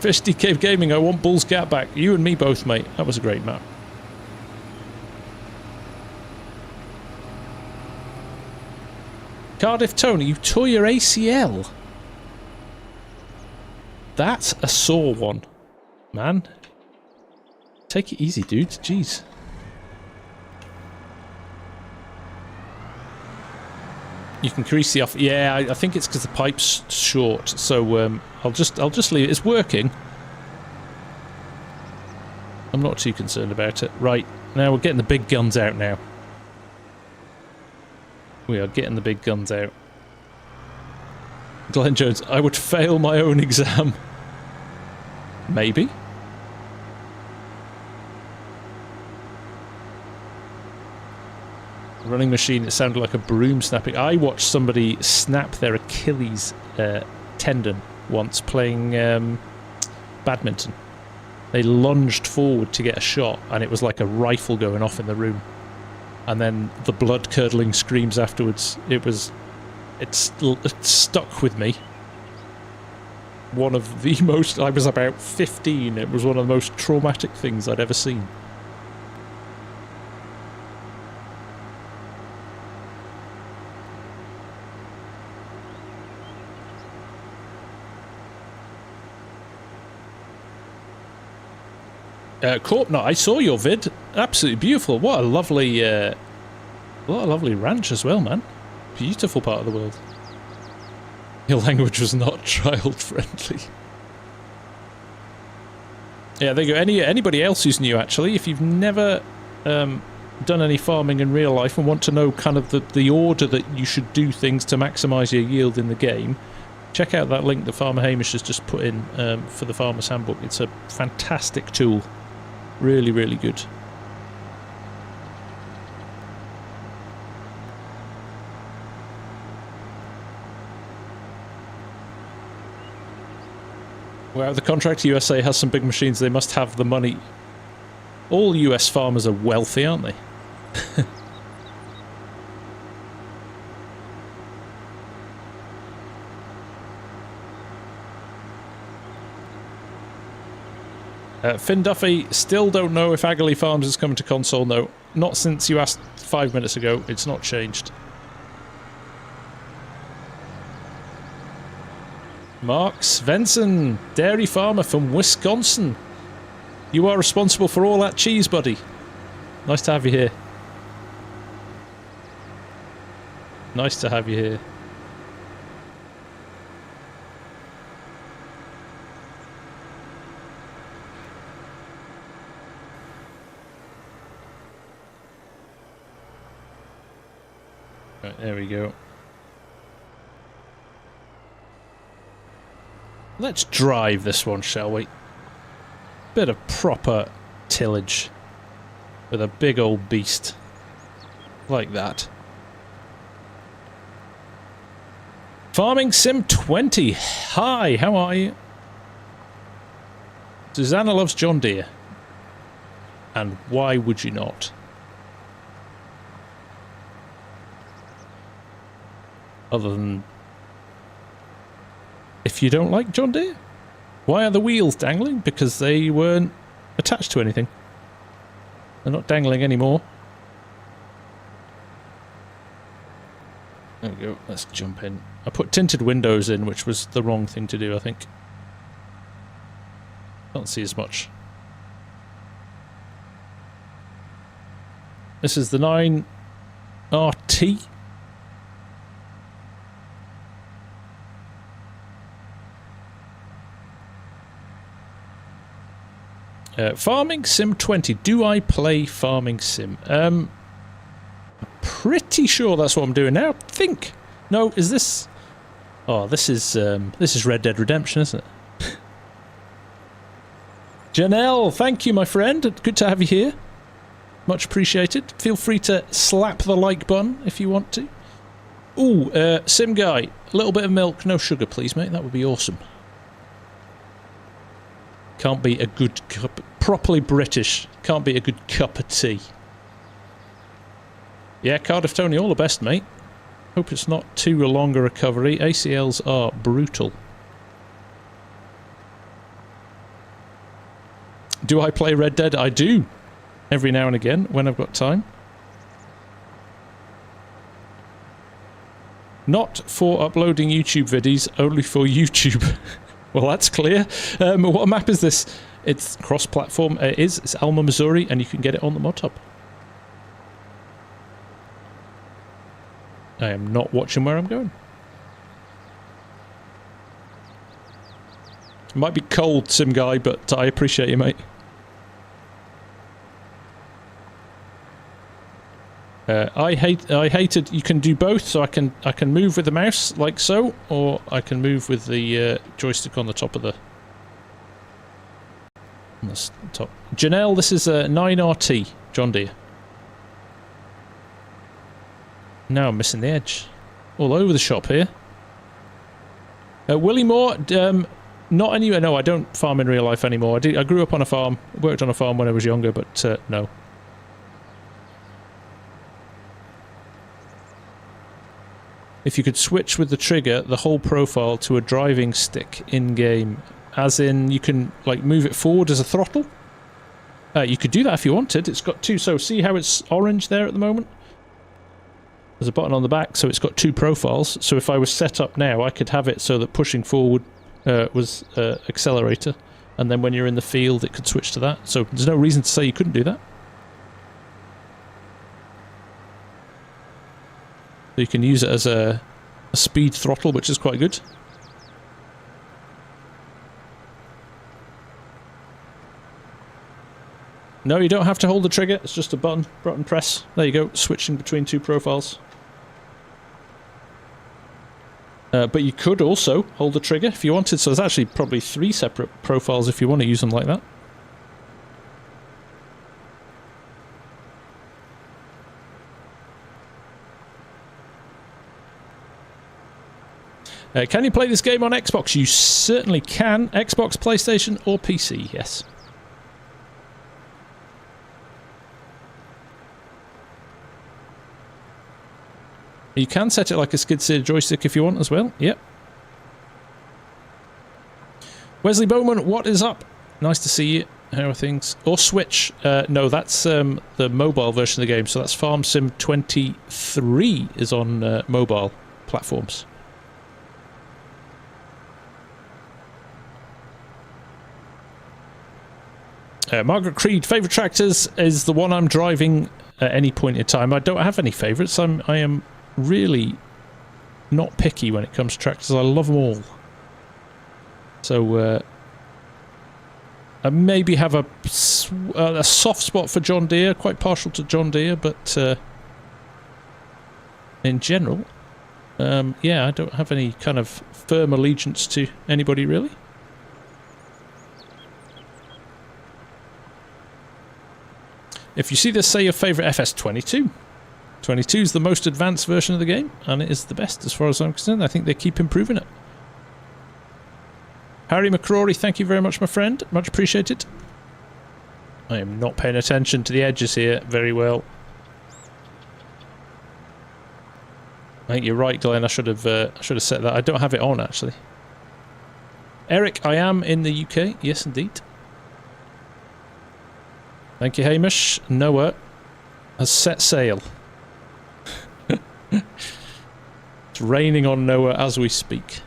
Fisty Cave Gaming, I want Bull's Gap back. You and me both, mate. That was a great map. Cardiff Tony, you tore your ACL. That's a sore one, man. Take it easy, dude. Jeez. You can crease the off. Yeah, I think it's because the pipe's short. So I'll just leave it. It's working. I'm not too concerned about it. Right, now we're getting the big guns out now. We are getting the big guns out. Glenn Jones, I would fail my own exam. Maybe. Running machine, it sounded like a broom snapping. I watched somebody snap their Achilles tendon once playing badminton. They lunged forward to get a shot, and it was like a rifle going off in the room. And then the blood-curdling screams afterwards. It stuck with me. One of the most... I was about 15. It was one of the most traumatic things I'd ever seen. Corpnut, I saw your vid. Absolutely beautiful. What a lovely ranch as well, man. Beautiful part of the world. Your language was not child-friendly. Yeah, there you go. Anybody else who's new, actually, if you've never done any farming in real life and want to know kind of the order that you should do things to maximise your yield in the game, check out that link that Farmer Hamish has just put in for the Farmer's Handbook. It's a fantastic tool. Really, really good. Wow, the Contractor USA has some big machines. They must have the money. All US farmers are wealthy, aren't they? Finn Duffy, still don't know if Agley Farms is coming to console. No, not since you asked 5 minutes ago. It's not changed. Mark Svensson, dairy farmer from Wisconsin. You are responsible for all that cheese, buddy. Nice to have you here. Nice to have you here. Right, there we go. Let's drive this one, shall we? Bit of proper tillage with a big old beast like that. Farming Sim 20. Hi, how are you? Susanna loves John Deere. And why would you not? Other than... if you don't like John Deere. Why are the wheels dangling? Because they weren't attached to anything. They're not dangling anymore. There we go. Let's jump in. I put tinted windows in, which was the wrong thing to do, I think. Can't see as much. This is the 9RT. Farming Sim 20. Do I play Farming Sim? I'm pretty sure that's what I'm doing now. I think. No, is this... Oh, this is Red Dead Redemption, isn't it? Janelle, thank you, my friend. Good to have you here. Much appreciated. Feel free to slap the like button if you want to. Ooh, Sim Guy. A little bit of milk, no sugar, please, mate. That would be awesome. Can't be a good cup... Properly British. Can't be a good cup of tea. Yeah, Cardiff Tony, all the best, mate. Hope it's not too long a recovery. ACLs are brutal. Do I play Red Dead? I do. Every now and again, when I've got time. Not for uploading YouTube videos, only for YouTube. Well, that's clear. What map is this? It's cross-platform. It's Alma, Missouri, and you can get it on the mod hub. I am not watching where I'm going. It might be cold, Sim Guy, but I appreciate you, mate. I hated. You can do both, so I can move with the mouse like so, or I can move with the joystick on the top of the. On the top. Janelle, this is a 9RT John Deere. Now I'm missing the edge. All over the shop here. Willie Moore, not anywhere. No, I don't farm in real life anymore. I grew up on a farm, worked on a farm when I was younger, but no. If you could switch with the trigger, the whole profile to a driving stick in-game, as in you can like move it forward as a throttle. You could do that if you wanted. It's got two. So see how it's orange there at the moment? There's a button on the back, so it's got two profiles. So if I was set up now, I could have it so that pushing forward was accelerator, and then when you're in the field, it could switch to that. So there's no reason to say you couldn't do that. So you can use it as a speed throttle, which is quite good. No, you don't have to hold the trigger. It's just a button press. There you go, switching between two profiles. But you could also hold the trigger if you wanted. So there's actually probably 3 separate profiles if you want to use them like that. Can you play this game on Xbox? You certainly can. Xbox, PlayStation, or PC, yes. You can set it like a skid steer joystick if you want as well. Yep. Wesley Bowman, what is up? Nice to see you. How are things? Or Switch. No, that's the mobile version of the game. So that's FarmSim 23 is on mobile platforms. Margaret Creed, favourite tractors is the one I'm driving at any point in time. I don't have any favourites. I am really not picky when it comes to tractors. I love them all. So I maybe have a soft spot for John Deere, quite partial to John Deere, but in general, yeah, I don't have any kind of firm allegiance to anybody really. If you see this, say your favourite FS22. 22 is the most advanced version of the game, and it is the best as far as I'm concerned. I think they keep improving it. Harry McCrory, thank you very much, my friend. Much appreciated. I am not paying attention to the edges here very well. I think you're right, Glenn. I should have set that. I don't have it on, actually. Eric, I am in the UK. Yes, indeed. Thank you, Hamish. Noah has set sail. It's raining on Noah as we speak.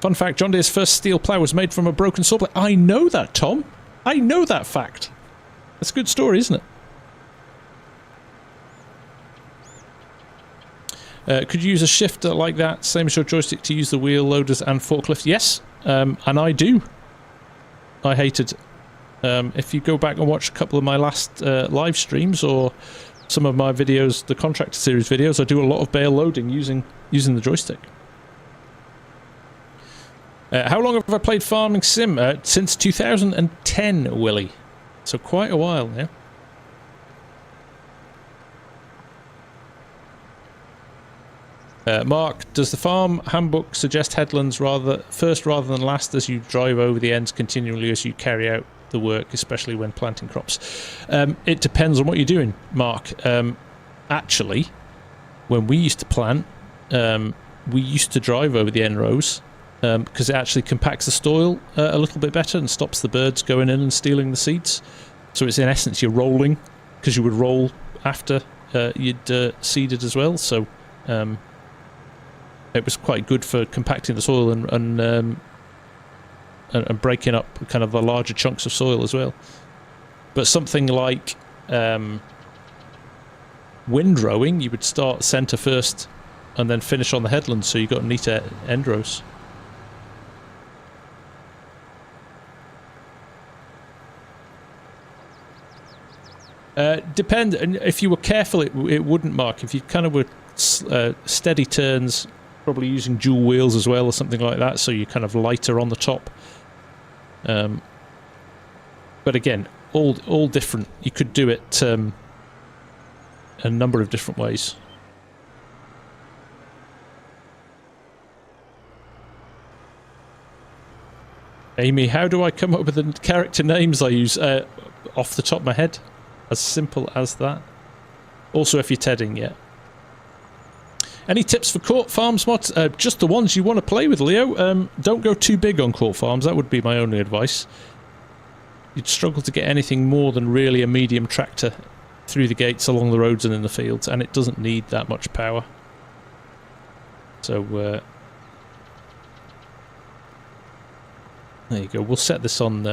Fun fact, John Deere's first steel plough was made from a broken saw blade. I know that, Tom. I know that fact. That's a good story, isn't it? Could you use a shifter like that, same as your joystick, to use the wheel loaders and forklift? Yes, and I do. I hate it. If you go back and watch a couple of my last live streams or some of my videos, the Contractor series videos, I do a lot of bale loading using the joystick. How long have I played Farming Sim? Since 2010, Willie. So quite a while now. Mark, does the farm handbook suggest headlands first rather than last, as you drive over the ends continually as you carry out the work, especially when planting crops? It depends on what you're doing, Mark. Actually, when we used to plant, we used to drive over the end rows because it actually compacts the soil a little bit better and stops the birds going in and stealing the seeds. So it's in essence you're rolling, because you would roll after you'd seeded as well. So it was quite good for compacting the soil and breaking up kind of the larger chunks of soil as well. But something like windrowing, you would start centre first and then finish on the headland, so you got neater end rows. Depend, and if you were careful, it wouldn't, Mark. If you kind of were steady turns, probably using dual wheels as well or something like that, so you're kind of lighter on the top. But again, all different. You could do it a number of different ways. Amy, how do I come up with the character names I use? Off the top of my head. As simple as that. Also, if you're tedding, yeah. Any tips for court farms mods? Just the ones you want to play with, Leo. Don't go too big on court farms. That would be my only advice. You'd struggle to get anything more than really a medium tractor through the gates, along the roads and in the fields, and it doesn't need that much power. So, there you go. We'll set this on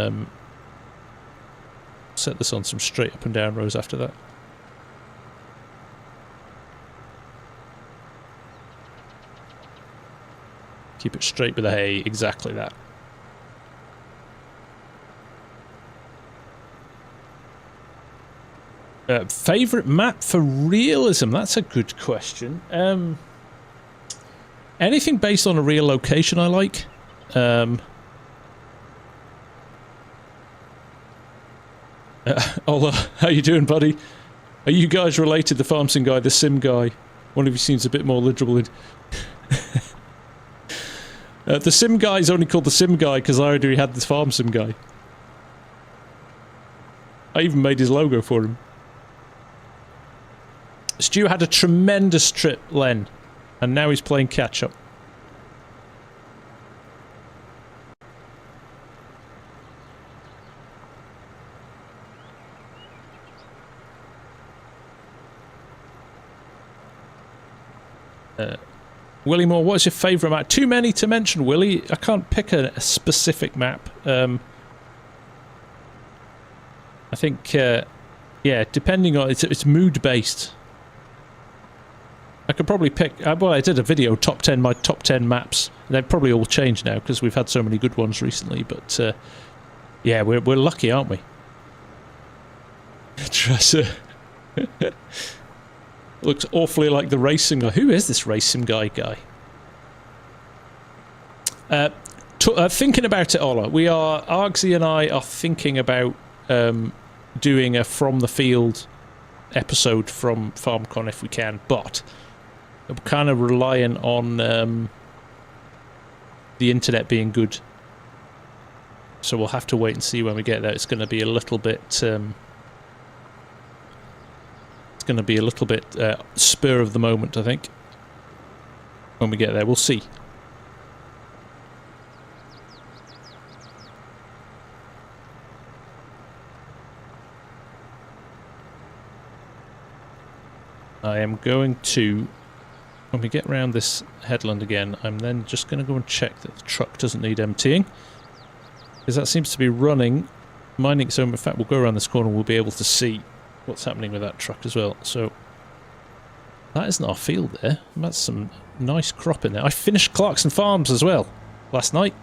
some straight up and down rows after that. Keep it straight with the hay, exactly that. Favourite map for realism? That's a good question. Anything based on a real location I like. Ola, how you doing, buddy? Are you guys related, the FarmSim guy, the Sim guy? One of you seems a bit more literal. The Sim guy is only called the Sim guy because I already had this FarmSim guy. I even made his logo for him. Stu had a tremendous trip, Len, and now he's playing catch-up. Willie Moore, what's your favourite map? Too many to mention, Willie. I can't pick a specific map. I think, yeah, depending on... It's mood-based. I could probably pick... well, I did a video, my top 10 maps. They've probably all changed now, because we've had so many good ones recently, but... yeah, we're lucky, aren't we? Tressa. Looks awfully like the racing guy. Who is this racing guy? Thinking about it, Ola. Argsy and I are thinking about doing a From the Field episode from FarmCon if we can, but we're kind of relying on the internet being good. So we'll have to wait and see when we get there. It's going to be a little bit... It's going to be a little bit spur of the moment, I think. When we get there, we'll see. I am going to, when we get around this headland again, I'm then just going to go and check that the truck doesn't need emptying. Because that seems to be running, minding its own. In fact, we'll go around this corner and we'll be able to see what's happening with that truck as well. So That isn't our field there. That's some nice crop in there. I finished Clarkson Farms as well last night.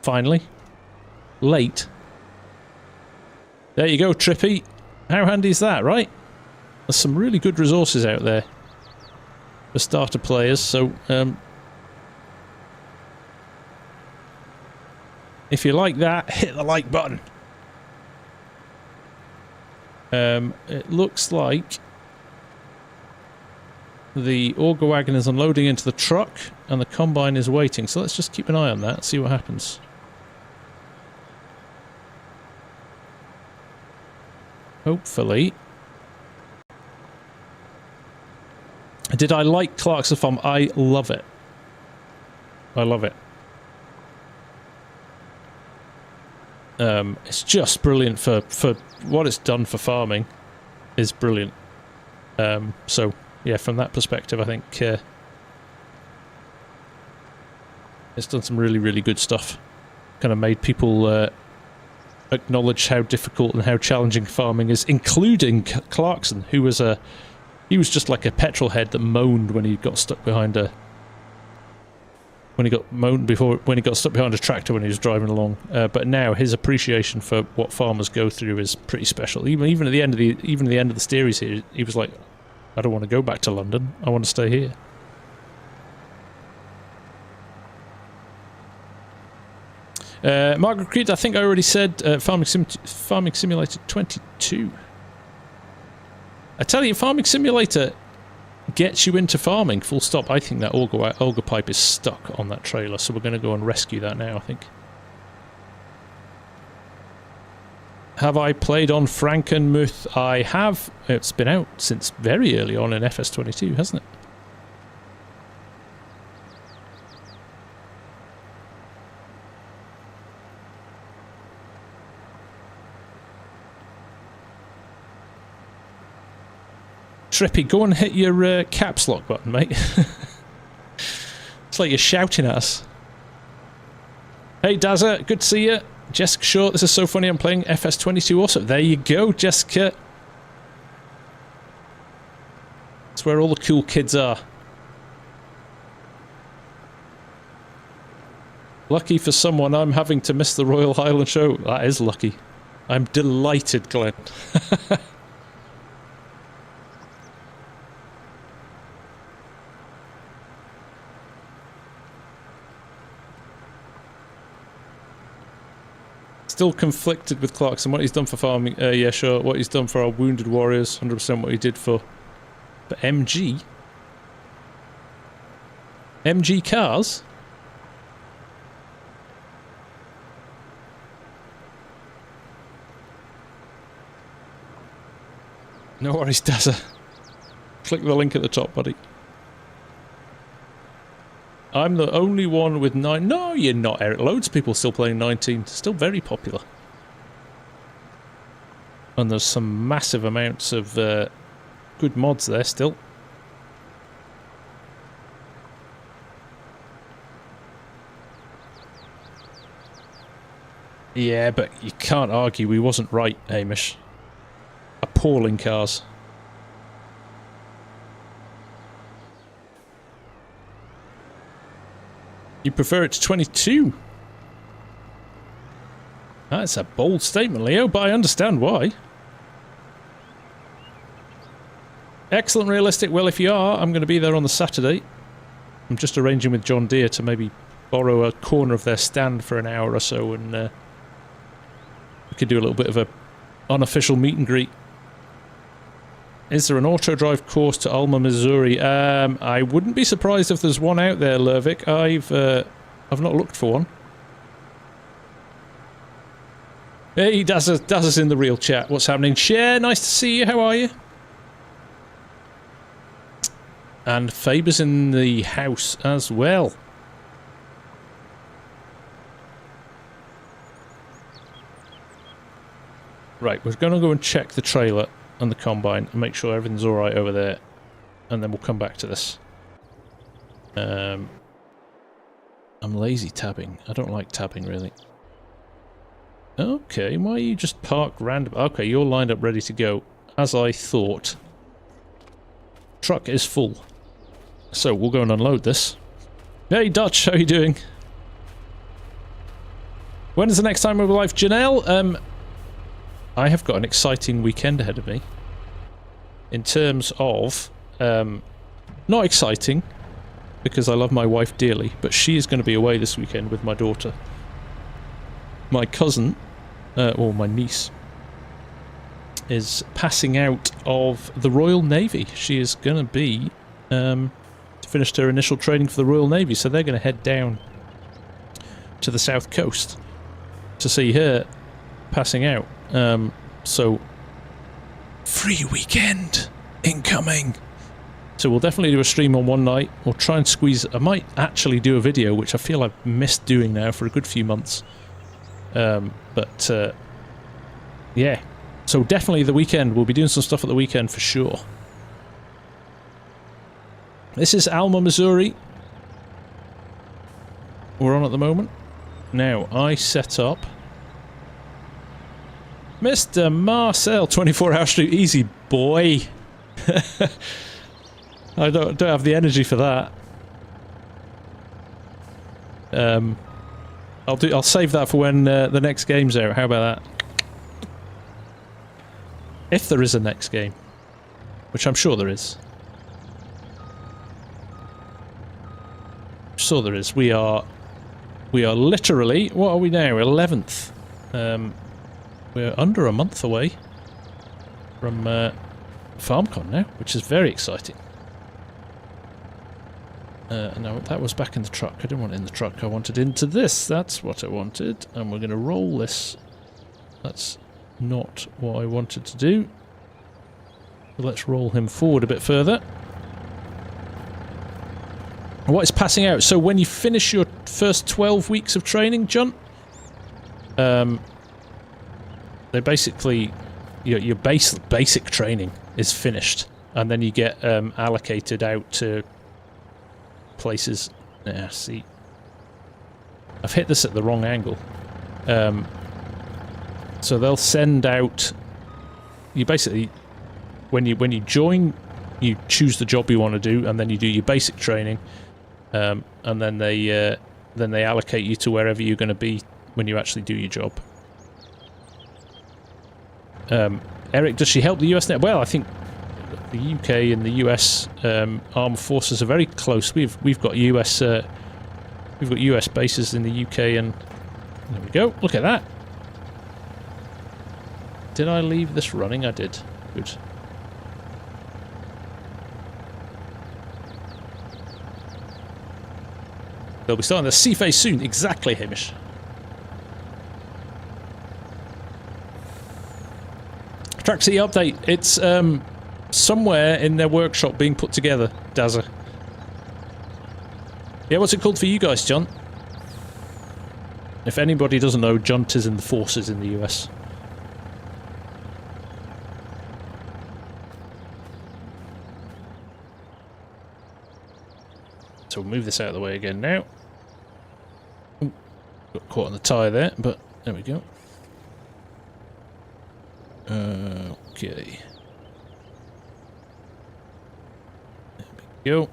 Finally. Late. There you go, Trippy. How handy is that, right? There's some really good resources out there for starter players, so if you like that, hit the like button. It looks like the auger wagon is unloading into the truck and the combine is waiting, so let's just keep an eye on that, see what happens. Hopefully. Did I like Clarkson Farm? I love it. I love it. It's just brilliant for what it's done for farming. Is brilliant. So yeah, from that perspective, I think it's done some really good stuff. Kind of made people acknowledge how difficult and how challenging farming is, including Clarkson, who was he was just like a petrol head that moaned when he got stuck behind a when he got stuck behind a tractor when he was driving along. But now his appreciation for what farmers go through is pretty special. Even at the end of the series here, he was like, I don't want to go back to London. I want to stay here. Margaret Creed, I think I already said Farming Simulator 22. I tell you, Farming Simulator gets you into farming, full stop. I think that auger pipe is stuck on that trailer, so we're going to go and rescue that now, I think. Have I played on Frankenmuth? I have. It's been out since very early on in FS22, hasn't it? Trippy, go and hit your caps lock button, mate. It's like you're shouting at us. Hey, Dazza, good to see you. Jessica Short, this is so funny, I'm playing FS22 also. There you go, Jessica. That's where all the cool kids are. Lucky for someone, I'm having to miss the Royal Highland show. That is lucky. I'm delighted, Glenn. Still conflicted with Clarkson, what he's done for farming, yeah sure, what he's done for our wounded warriors, 100% what he did for MG? MG cars? No worries, Dazza. Click the link at the top, buddy. I'm the only one with 9. No, you're not, Eric. Loads of people still playing 19. Still very popular. And there's some massive amounts of good mods there still. Yeah, but you can't argue we wasn't right, Hamish. Appalling cars. You prefer it to 22? That's a bold statement, Leo, but I understand why. Excellent realistic. Well, if you are, I'm going to be there on the Saturday. I'm just arranging with John Deere to maybe borrow a corner of their stand for an hour or so, and we could do a little bit of a unofficial meet and greet. Is there an auto drive course to Alma, Missouri? I wouldn't be surprised if there's one out there, Lervik. I've not looked for one. Hey, Dazza's in the real chat. What's happening? Cher, nice to see you. How are you? And Faber's in the house as well. Right, we're going to go and check the trailer and the combine and make sure everything's alright over there, and then we'll come back to this. I'm lazy tabbing. I don't like tabbing really. Okay, why are you just parked random? Okay, you're lined up ready to go, as I thought. truck is full. So we'll go and unload this. Hey Dutch, how are you doing? When is the next time we'll be live? Janelle, I have got an exciting weekend ahead of me. In terms of, not exciting, because I love my wife dearly, but she is going to be away this weekend with my daughter. My cousin, or my niece, is passing out of the Royal Navy. She is going to be, finished her initial training for the Royal Navy, so they're going to head down to the south coast to see her passing out. So, free weekend incoming. So we'll definitely do a stream on one night. We'll try and squeeze... I might actually do a video, which I feel I've missed doing now for a good few months. Yeah. So definitely the weekend. We'll be doing some stuff at the weekend for sure. This is Alma, Missouri. We're on at the moment. Now, I set up... Mr. Marcel, 24-hour stream. Easy, boy. I don't have the energy for that. I'll save that for when the next game's out. How about that? If there is a next game, which I'm sure there is. So there is. We are literally. What are we now? 11th. We're under a month away from FarmCon now, which is very exciting. No, that was back in the truck. I didn't want it in the truck. I wanted into this. That's what I wanted. And we're going to roll this. That's not what I wanted to do. So let's roll him forward a bit further. What is passing out? So when you finish your first 12 weeks of training, John, they basically... Your basic training is finished. And then you get allocated out to... places. Yeah, see, I've hit this at the wrong angle. So they'll send out. You basically, when you join, you choose the job you want to do, and then you do your basic training, and then they allocate you to wherever you're going to be when you actually do your job. Eric, does she help the US net? Well, I think the UK and the US armed forces are very close. We've got US bases in the UK, and there we go. Look at that. Did I leave this running? I did. Good. They'll be starting the sea phase soon. Exactly, Hamish. Track C update. It's somewhere in their workshop being put together, Dazza. Yeah, what's it called for you guys, John? If anybody doesn't know, Junt is in the forces in the US. So we'll move this out of the way again now. Ooh, got caught on the tyre there, but there we go. Okay. Go.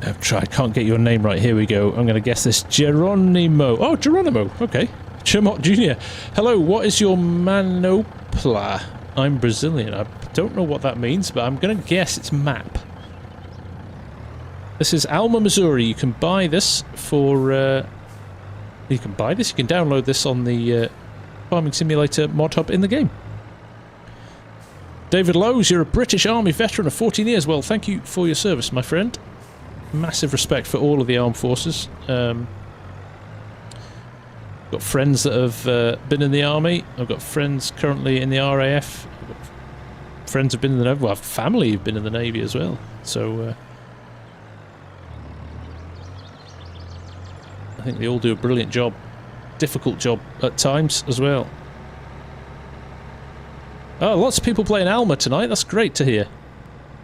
I've tried. Can't get your name right. Here we go. I'm going to guess this. Geronimo. Oh, Geronimo. Okay. Chimot Jr. Hello. What is your manopla? I'm Brazilian. I don't know what that means, but I'm going to guess it's map. This is Alma, Missouri. You can buy this for... You can buy this. You can download this on the Farming Simulator mod hub in the game. David Lowes, you're a British Army veteran of 14 years. Well, thank you for your service, my friend. Massive respect for all of the armed forces. Got friends that have been in the army. I've got friends currently in the RAF. I've got friends who've been in the Navy. Well, I've family who've been in the Navy as well. So... I think they all do a brilliant job. Difficult job at times as well. Oh, lots of people playing Alma tonight. That's great to hear.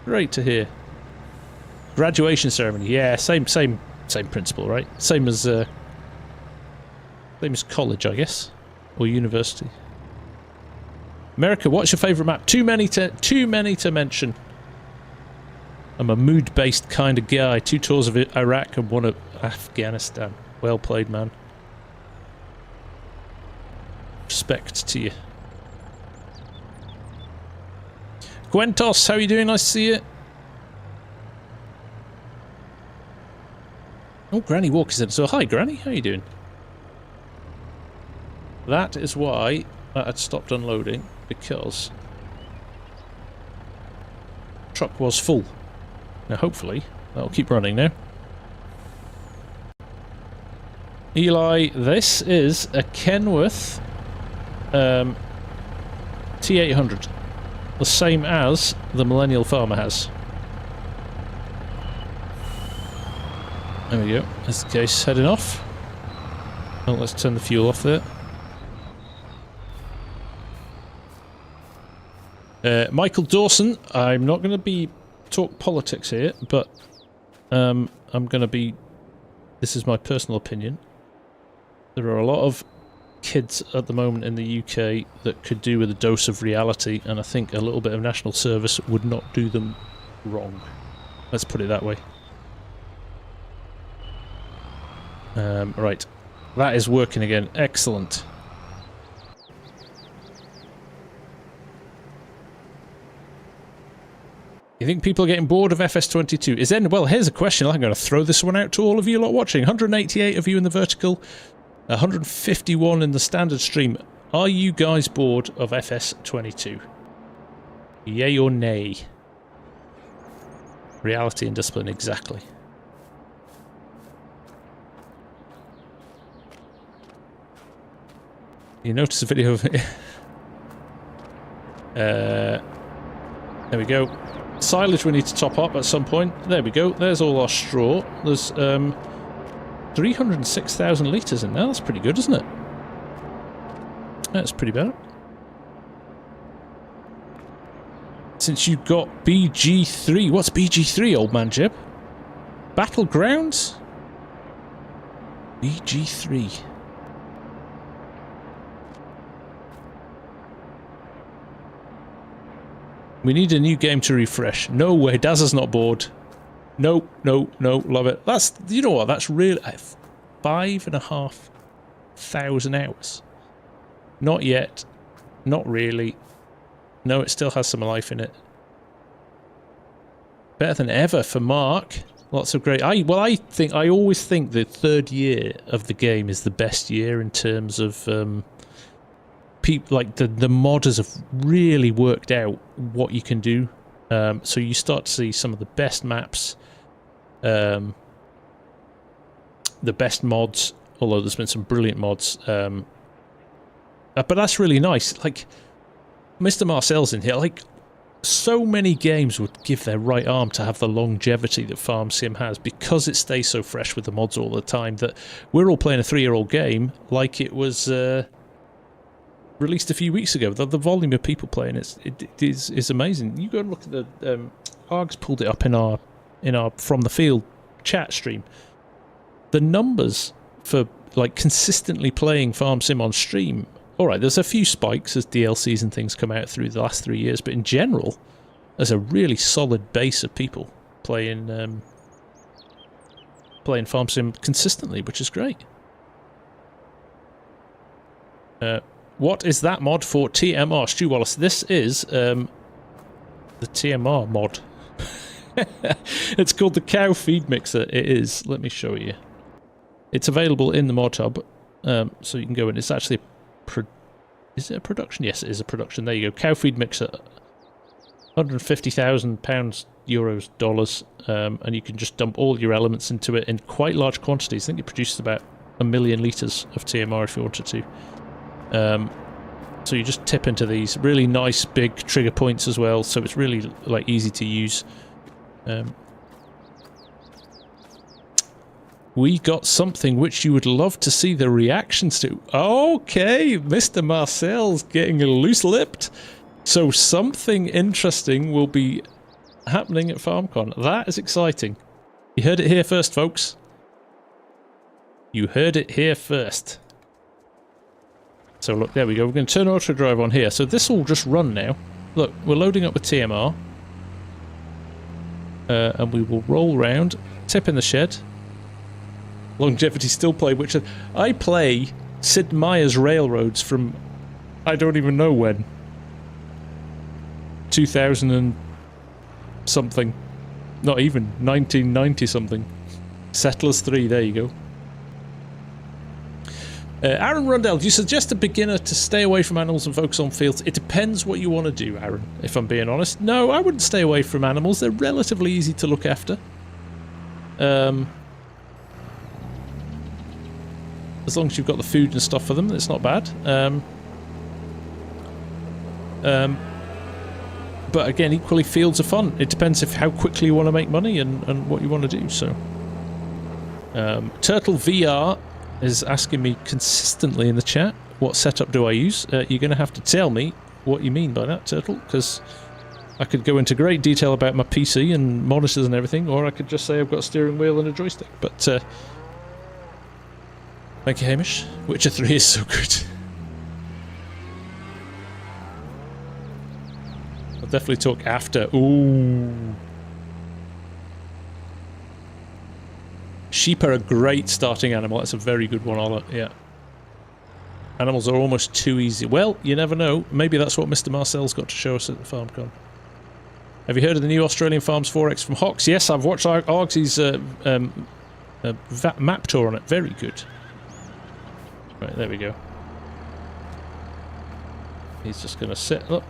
Great to hear. Graduation ceremony. Yeah, same principle, right? Same as Same as college, I guess. Or university. America, what's your favourite map? Too many to mention. I'm a mood-based kind of guy. 2 tours of Iraq and 1 of Afghanistan. Well played, man. Respect to you. Gwentos, how are you doing? Nice to see you. Oh, Granny Walker's in. So, hi, Granny. How are you doing? That is why that had stopped unloading, because the truck was full. Now, hopefully, that'll keep running now. Eli, this is a Kenworth T800. The same as the Millennial Farmer has. There we go. That's the case heading off. Oh, let's turn the fuel off there. Michael Dawson, I'm not going to talk politics here, but I'm going to be... This is my personal opinion. There are a lot of kids at the moment in the UK that could do with a dose of reality, and I think a little bit of national service would not do them wrong. Let's put it that way. Right. That is working again. Excellent. You think people are getting bored of FS22? Is then, well, here's a question. I'm going to throw this one out to all of you lot watching. 188 of you in the vertical, 151 in the standard stream. Are you guys bored of FS22? Yay or nay? Reality and discipline, exactly. You notice a video of it. There we go. Silage we need to top up at some point. There we go. There's all our straw. There's 306,000 litres in there. That's pretty good, isn't it? That's pretty better. Since you got BG3. What's BG3, old man Jib? Battlegrounds? BG3. We need a new game to refresh. No way, Daz is not bored. No, no, no, love it. That's, you know what, that's really 5,500 hours. Not yet. Not really. No, it still has some life in it. Better than ever for Mark. Lots of great... I always think the 3rd year of the game is the best year in terms of... people like the modders have really worked out what you can do, so you start to see some of the best maps, the best mods, although there's been some brilliant mods, but that's really nice. Like Mr. Marcel's in here, like so many games would give their right arm to have the longevity that FarmSim has, because it stays so fresh with the mods all the time, that we're all playing a 3-year-old game like it was released a few weeks ago. The volume of people playing it is amazing. You go and look at the Arg's pulled it up in our From the Field chat stream. The numbers for like consistently playing FarmSim on stream. All right, there's a few spikes as DLCs and things come out through the last 3 years, but in general, there's a really solid base of people playing FarmSim consistently, which is great. What is that mod for TMR? Stu Wallace, this is the TMR mod. It's called the Cow Feed Mixer. It is. Let me show you. It's available in the mod hub, so you can go in. It's actually is it a production? Yes, it is a production. There you go. Cow Feed Mixer. £150,000, euros, dollars, and you can just dump all your elements into it in quite large quantities. I think it produces about 1 million litres of TMR if you wanted to. So you just tip into these really nice big trigger points as well, so it's really like easy to use. We got something which you would love to see the reactions to. Okay, Mr. Marcel's getting loose-lipped. So something interesting will be happening at FarmCon. That is exciting. You heard it here first, folks. You heard it here first. So look, there we go. We're going to turn auto drive on here. So this will just run now. Look, we're loading up with TMR. And we will roll round, tip in the shed. Longevity still play, which I play Sid Meier's Railroads from I don't even know when. 2000 and something. Not even 1990 something. Settlers 3, there you go. Aaron Rundell, do you suggest a beginner to stay away from animals and focus on fields? It depends what you want to do, Aaron, if I'm being honest. No, I wouldn't stay away from animals. They're relatively easy to look after. As long as you've got the food and stuff for them, it's not bad. But again, equally, fields are fun. It depends how quickly you want to make money and what you want to do, so... Turtle VR is asking me consistently in the chat, what setup do I use? You're going to have to tell me what you mean by that, Turtle, because I could go into great detail about my PC and monitors and everything, or I could just say I've got a steering wheel and a joystick, but thank you, Hamish. Witcher 3 is so good. I'll definitely talk after. Ooh. Sheep are a great starting animal. That's a very good one, yeah. Animals are almost too easy. Well, you never know. Maybe that's what Mr. Marcel's got to show us at the FarmCon. Have you heard of the new Australian Farms 4X from Hox? Yes, I've watched Argsy's map tour on it. Very good. Right, there we go. He's just going to sit up.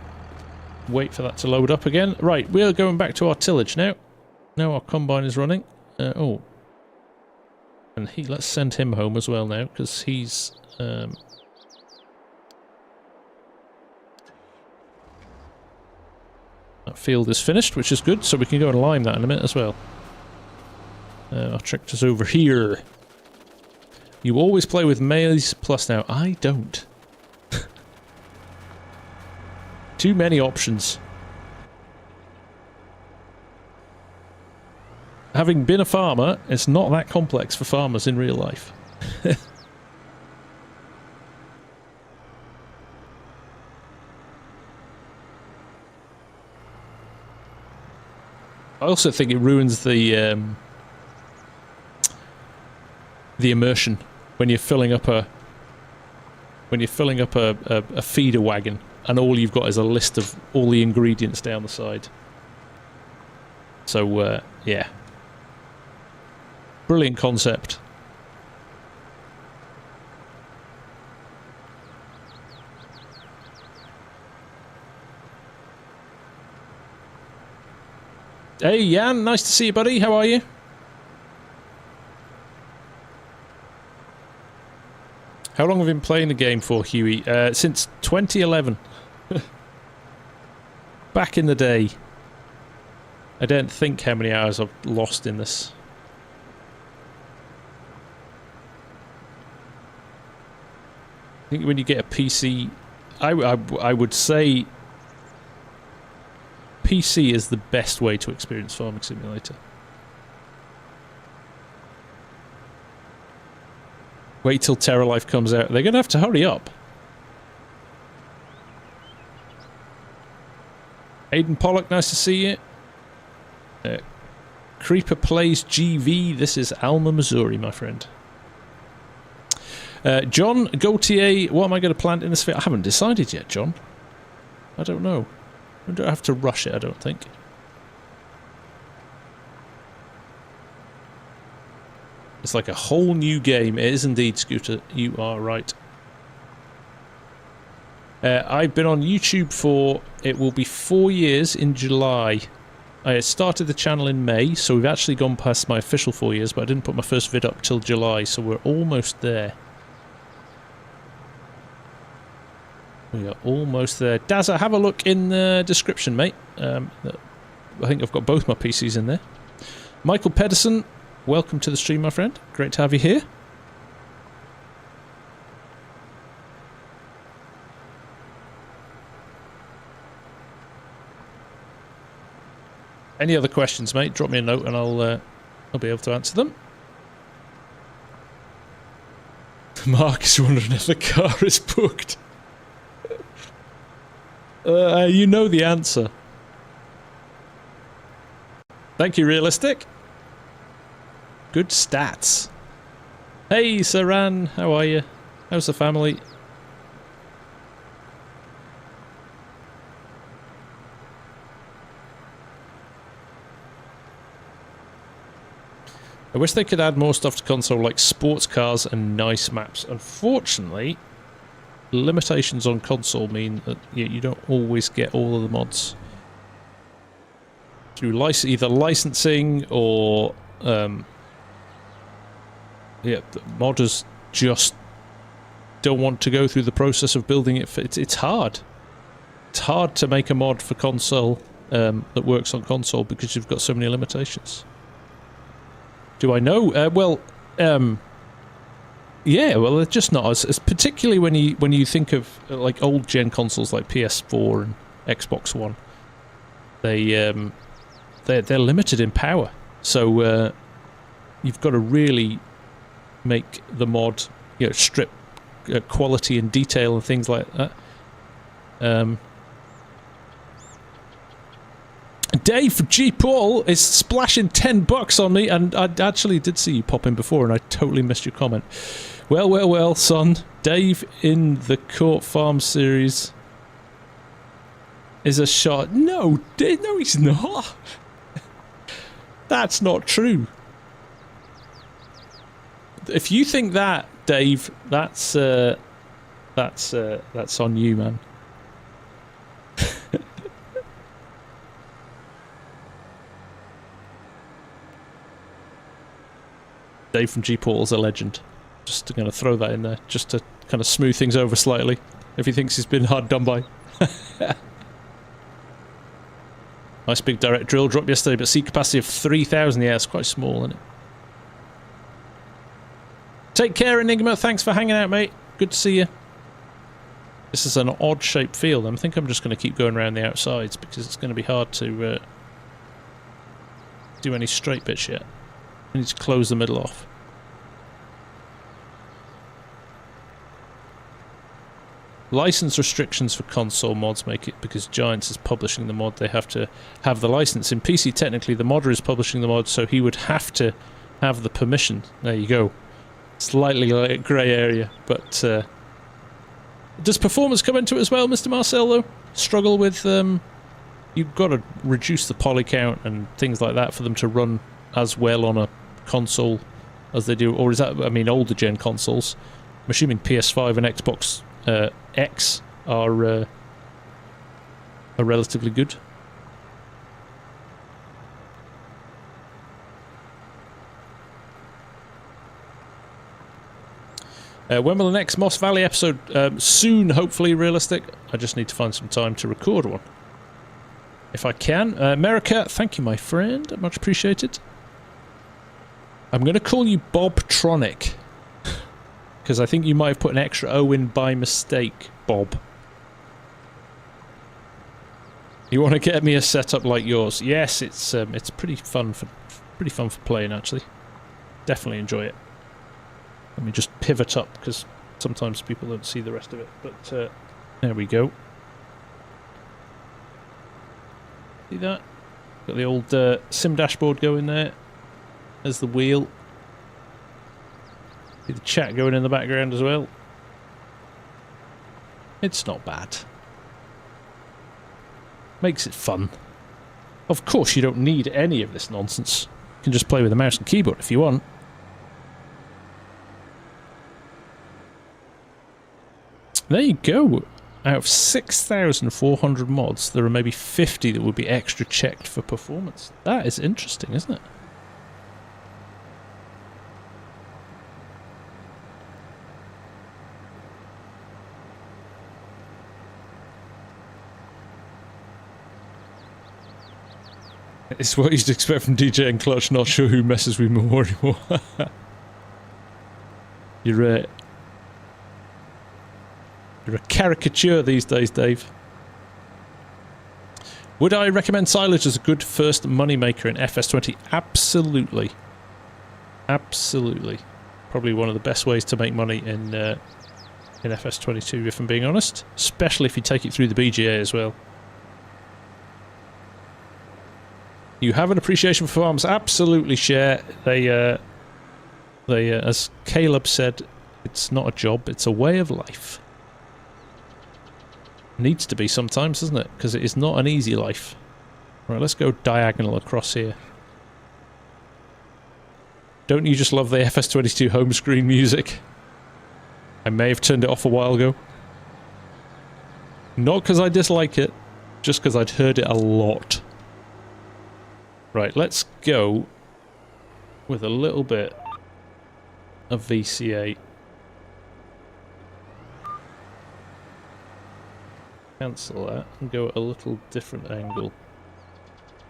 Wait for that to load up again. Right, we're going back to our tillage now. Now our combine is running. Oh. And let's send him home as well now, because he's... that field is finished, which is good, so we can go and lime that in a minute as well. Our tractor's over here. You always play with Maize Plus now. I don't. Too many options. Having been a farmer, it's not that complex for farmers in real life. I also think it ruins the immersion when you're filling up a feeder wagon and all you've got is a list of all the ingredients down the side. So yeah. Brilliant concept. Hey Jan, nice to see you, buddy. How are you? How long have you been playing the game for, Huey? Since 2011. Back in the day. I don't think how many hours I've lost in this. I think when you get a PC, I would say PC is the best way to experience Farming Simulator. Wait till Terra Life comes out. They're going to have to hurry up. Aidan Pollock, nice to see you. Creeper Plays GV. This is Alma, Missouri, my friend. John Gautier, what am I going to plant in this field? I haven't decided yet, John. I don't know. I don't have to rush it, I don't think. It's like a whole new game. It is indeed, Scooter. You are right. I've been on YouTube for, it will be 4 years in July. I started the channel in May, so we've actually gone past my official 4 years, but I didn't put my first vid up till July, so we're almost there. We are almost there. Dazza, have a look in the description, mate. I think I've got both my PCs in there. Michael Pedersen, welcome to the stream, my friend. Great to have you here. Any other questions, mate? Drop me a note and I'll be able to answer them. Mark is wondering if the car is booked. You know the answer. Thank you, Realistic. Good stats. Hey, Saran, how are you? How's the family? I wish they could add more stuff to console like sports cars and nice maps. Unfortunately, limitations on console mean that you don't always get all of the mods. Through either licensing or... yeah, the modders just don't want to go through the process of building it. It's hard. It's hard to make a mod for console that works on console because you've got so many limitations. Do I know? Yeah, well, they're just not as particularly when you think of like old gen consoles like PS4 and Xbox One. They're limited in power, so you've got to really make the mod, strip quality and detail and things like that. Dave from G Paul is splashing $10 on me, and I actually did see you pop in before, and I totally missed your comment. Well, son. Dave in the Court Farm series is a shot. No, he's not. That's not true. If you think that, Dave, that's on you, man. Dave from G Portal's a legend. Just going to throw that in there, just to kind of smooth things over slightly, if he thinks he's been hard done by. Nice big direct drill drop yesterday, but seat capacity of 3,000. Yeah, it's quite small, isn't it? Take care, Enigma. Thanks for hanging out, mate. Good to see you. This is an odd-shaped field. I think I'm just going to keep going around the outsides because it's going to be hard to do any straight bits yet. I need to close the middle off. License restrictions for console mods make it because Giants is publishing the mod. They have to have the license. In PC, technically, the modder is publishing the mod, so he would have to have the permission. There you go. Slightly like a grey area, but does performance come into it as well, Mr. Marcel, though? Struggle with... you've got to reduce the poly count and things like that for them to run as well on a console as they do, or is that, I mean, older gen consoles. I'm assuming PS5 and Xbox X are relatively good. When will the next Moss Valley episode? Soon, hopefully. Realistic. I just need to find some time to record one. If I can. America, thank you, my friend. Much appreciated. I'm going to call you Bobtronic. Because I think you might have put an extra O in by mistake, Bob. You want to get me a setup like yours? Yes, it's pretty fun for playing, actually. Definitely enjoy it. Let me just pivot up because sometimes people don't see the rest of it. But there we go. See that? Got the old sim dashboard going there. There's the wheel. See the chat going in the background as well. It's not bad. Makes it fun. Of course, you don't need any of this nonsense. You can just play with a mouse and keyboard if you want. There you go. Out of 6,400 mods, there are maybe 50 that would be extra checked for performance. That is interesting, isn't it? It's what you'd expect from DJ and Clutch, not sure who messes with me more anymore. You're a caricature these days, Dave. Would I recommend silage as a good first moneymaker in FS20? Absolutely. Absolutely. Probably one of the best ways to make money in FS22, if I'm being honest. Especially if you take it through the BGA as well. You have an appreciation for farms? Absolutely, share. They as Caleb said, it's not a job, it's a way of life. Needs to be sometimes, doesn't it? Because it is not an easy life. Right, let's go diagonal across here. Don't you just love the FS22 home screen music? I may have turned it off a while ago. Not because I dislike it, just because I'd heard it a lot. Right, let's go with a little bit of VCA. Cancel that and go at a little different angle.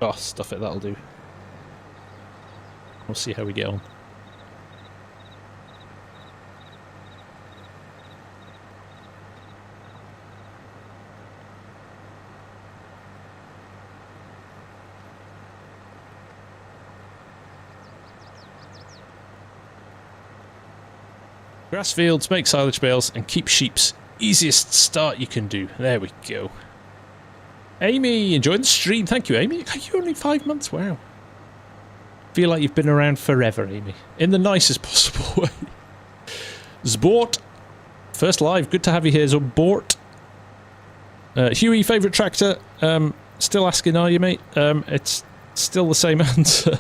Oh, stuff it, that'll do. We'll see how we get on. Grass fields, make silage bales, and keep sheeps. Easiest start you can do. There we go. Amy, enjoy the stream. Thank you, Amy. You're only 5 months. Wow. Feel like you've been around forever, Amy. In the nicest possible way. Zbort. First live. Good to have you here, Zbort. Huey, favourite tractor? Still asking, are you, mate? It's still the same answer.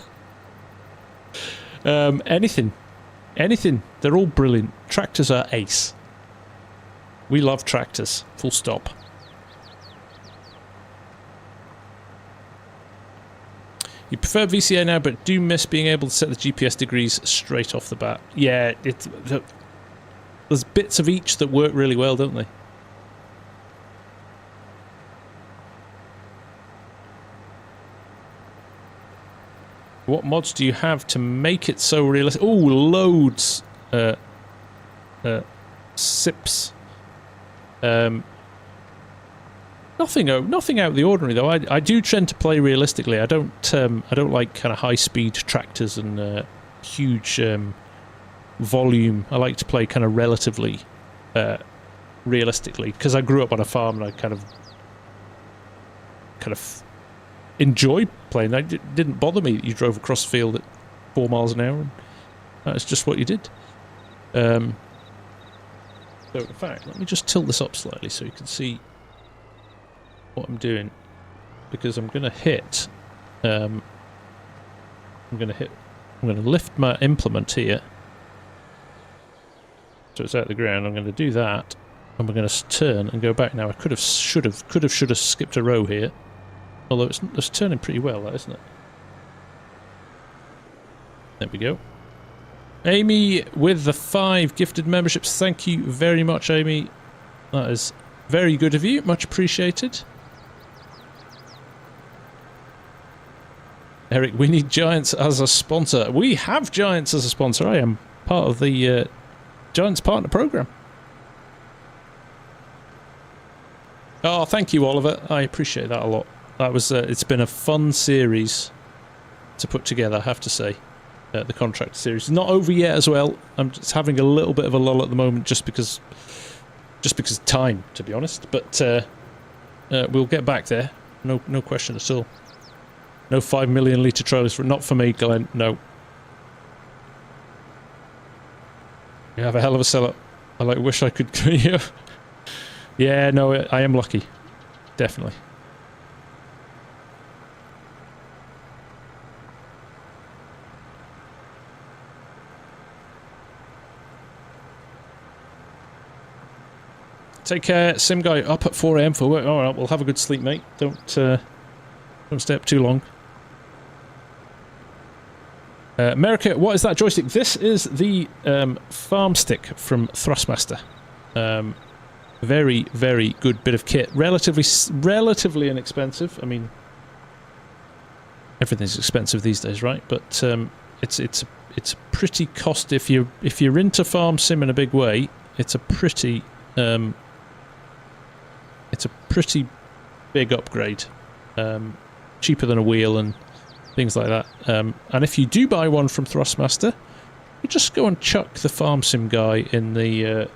Anything. Anything. They're all brilliant. Tractors are ace. We love tractors. Full stop. You prefer VCA now, but do miss being able to set the GPS degrees straight off the bat. Yeah, there's bits of each that work really well, don't they? What mods do you have to make it so realistic? Oh, loads. Sips. Nothing out of the ordinary though. I do tend to play realistically. I don't like kind of high speed tractors and huge volume. I like to play kind of relatively realistically because I grew up on a farm and I kind of enjoyed playing. It didn't bother me that you drove across the field at 4 miles an hour. And that's just what you did. So in fact, let me just tilt this up slightly so you can see what I'm doing, because I'm going to hit. I'm going to lift my implement here, so it's out of the ground. I'm going to do that, and we're going to turn and go back. Now I should have skipped a row here, although it's turning pretty well, that isn't it? There we go. Amy with the 5 gifted memberships. Thank you very much, Amy. That is very good of you. Much appreciated. Eric, we need Giants as a sponsor. We have Giants as a sponsor. I am part of the Giants partner program. Oh, thank you, Oliver. I appreciate that a lot. That was it's been a fun series to put together, I have to say. The Contractor series. Not over yet as well. I'm just having a little bit of a lull at the moment just because of time, to be honest. But we'll get back there. No question at all. No 5 million litre trailers, not for me, Glenn. No. You have a hell of a setup. I wish I could. Yeah, no, I am lucky. Definitely. Take care, Sim Guy. Up at 4 AM for work. All right, we'll have a good sleep, mate. Don't stay up too long. America, what is that joystick? This is the farm stick from Thrustmaster. Very, very good bit of kit. Relatively inexpensive. I mean, everything's expensive these days, right? But it's pretty cost. If you're into FarmSim in a big way, it's a pretty big upgrade. Cheaper than a wheel and things like that. And if you do buy one from Thrustmaster, You just go and chuck the FarmSim guy in the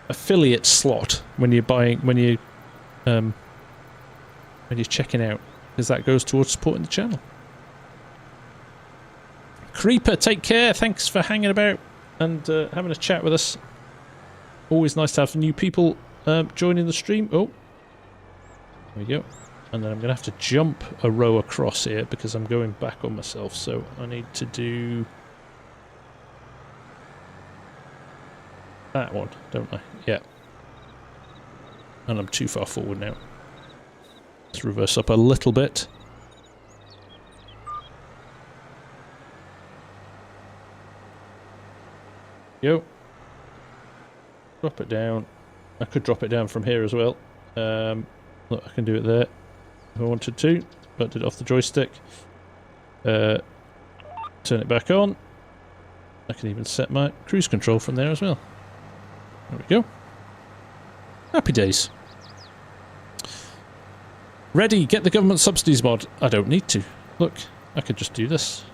affiliate slot when you're checking out, because that goes towards supporting the channel. Creeper, take care. Thanks for hanging about and having a chat with us. Always nice to have new people joining the stream. Oh, there we go. And then I'm going to have to jump a row across here because I'm going back on myself. So I need to do that one, don't I? Yeah. And I'm too far forward now. Let's reverse up a little bit. Go. Drop it down. I could drop it down from here as well. Look, I can do it there if I wanted to, but did it off the joystick. Turn it back on. I can even set my cruise control from there as well. There we go. Happy days. Ready, get the government subsidies mod. I don't need to. Look, I could just do this.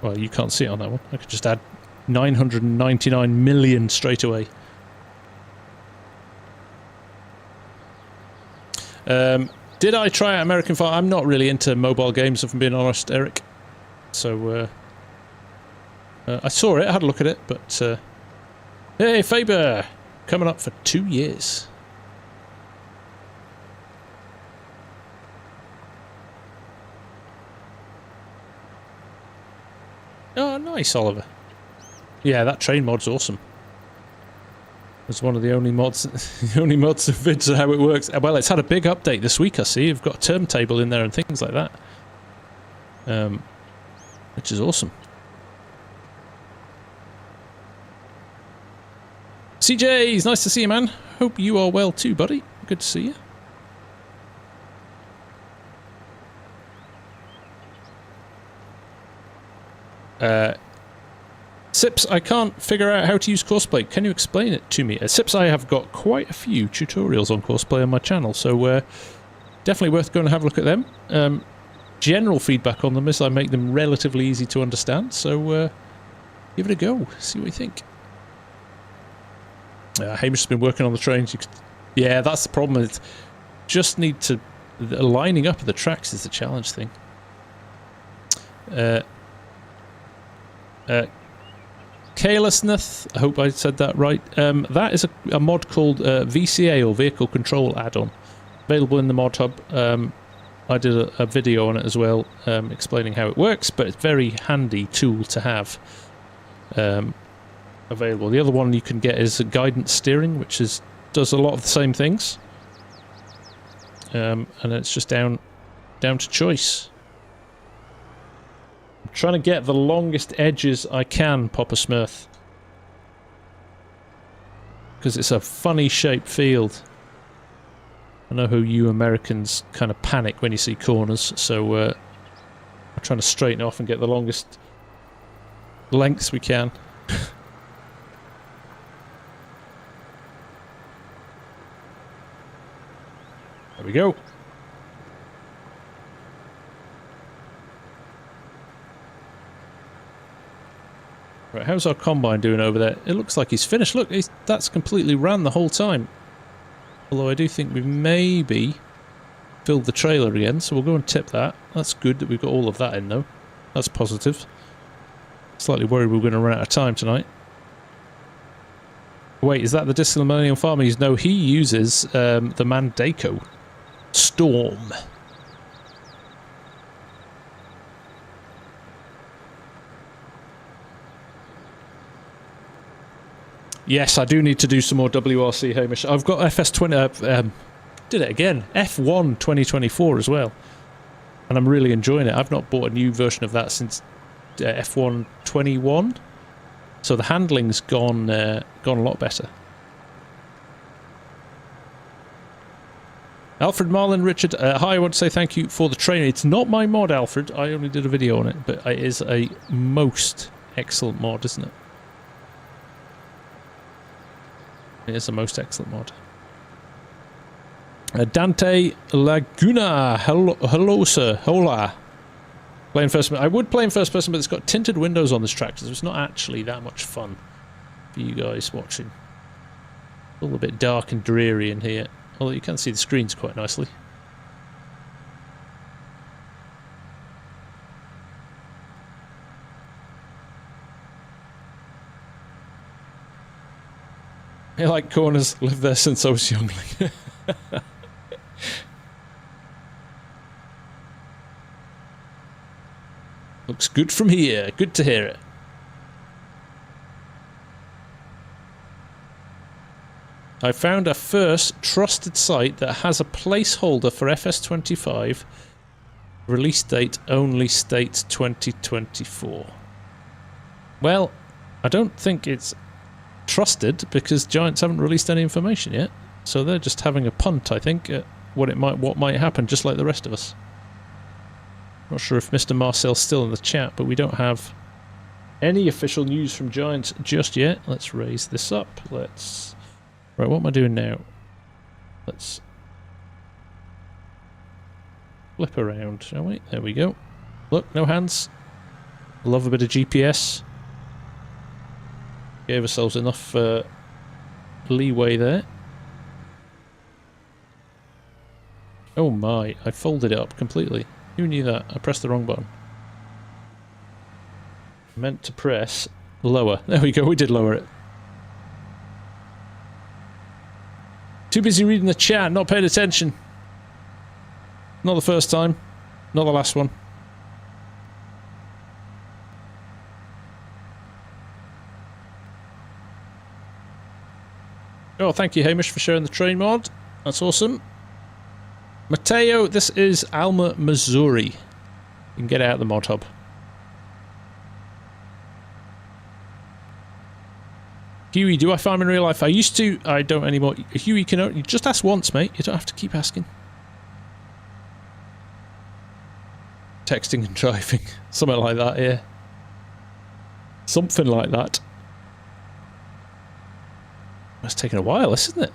Well, you can't see it on that one. I could just add 999 million straight away. Did I try out American Farm? I'm not really into mobile games, if I'm being honest, Eric. So, I saw it, I had a look at it, but, hey, Faber! Coming up for 2 years. Oh, nice, Oliver. Yeah, that train mod's awesome. It's one of the only mods, the only mods of vids of how it works. Well, it's had a big update this week, I see. You've got a turntable in there and things like that. Which is awesome. CJ, it's nice to see you, man. Hope you are well too, buddy. Good to see you. Sips, I can't figure out how to use Courseplay. Can you explain it to me? Sips, I have got quite a few tutorials on Courseplay on my channel, so definitely worth going to have a look at them. General feedback on them is I make them relatively easy to understand, so give it a go. See what you think. Hamish has been working on the trains. Yeah, that's the problem. It's just need to... The lining up of the tracks is the challenge thing. Carelessness, I hope I said that right. That is a mod called VCA, or Vehicle Control Add-on. Available in the mod hub. I did a video on it as well, explaining how it works, but it's a very handy tool to have available. The other one you can get is a guidance steering, which does a lot of the same things. And it's just down to choice. I'm trying to get the longest edges I can, Papa Smurf. Because it's a funny shaped field. I know how you Americans kind of panic when you see corners, so I'm trying to straighten it off and get the longest lengths we can. There we go. Right, how's our combine doing over there? It looks like he's finished. Look, that's completely ran the whole time. Although I do think we've maybe filled the trailer again, so we'll go and tip that. That's good that we've got all of that in, though. That's positive. Slightly worried we're going to run out of time tonight. Wait, is that the Distant Millennium Farmer? No, he uses the Mandako Storm. Yes, I do need to do some more WRC, Hamish. I've got FS20... did it again. F1 2024 as well. And I'm really enjoying it. I've not bought a new version of that since F1 21. So the handling's gone a lot better. Alfred, Marlin, Richard, hi, I want to say thank you for the training. It's not my mod, Alfred. I only did a video on it, but it is a most excellent mod, isn't it? It is a most excellent mod. Dante Laguna, hello sir, hola. Play in first person. I would play in first person, but it's got tinted windows on this tractor, so it's not actually that much fun for you guys watching. It's all a bit dark and dreary in here, although you can see the screens quite nicely. I like corners, lived there since I was young. Looks good from here. Good to hear it. I found a first trusted site that has a placeholder for FS22. Release date only states 2024. Well, I don't think it's trusted because Giants haven't released any information yet. So they're just having a punt, I think, at what might happen, just like the rest of us. Not sure if Mr. Marcel's still in the chat, but we don't have any official news from Giants just yet. Let's raise this up. Let's... Right, what am I doing now? Let's flip around, shall we? There we go. Look, no hands. Love a bit of GPS. Gave ourselves enough leeway there. Oh my, I folded it up completely. Who knew that? I pressed the wrong button. Meant to press lower. There we go, we did lower it. Too busy reading the chat, not paying attention. Not the first time. Not the last one. Oh, thank you, Hamish, for sharing the train mod. That's awesome. Mateo, this is Alma, Missouri. You can get out of the mod hub. Huey, do I farm in real life? I used to. I don't anymore. Huey, you just ask once, mate. You don't have to keep asking. Texting and driving. Something like that, yeah. Something like that. It's taken a while, isn't it?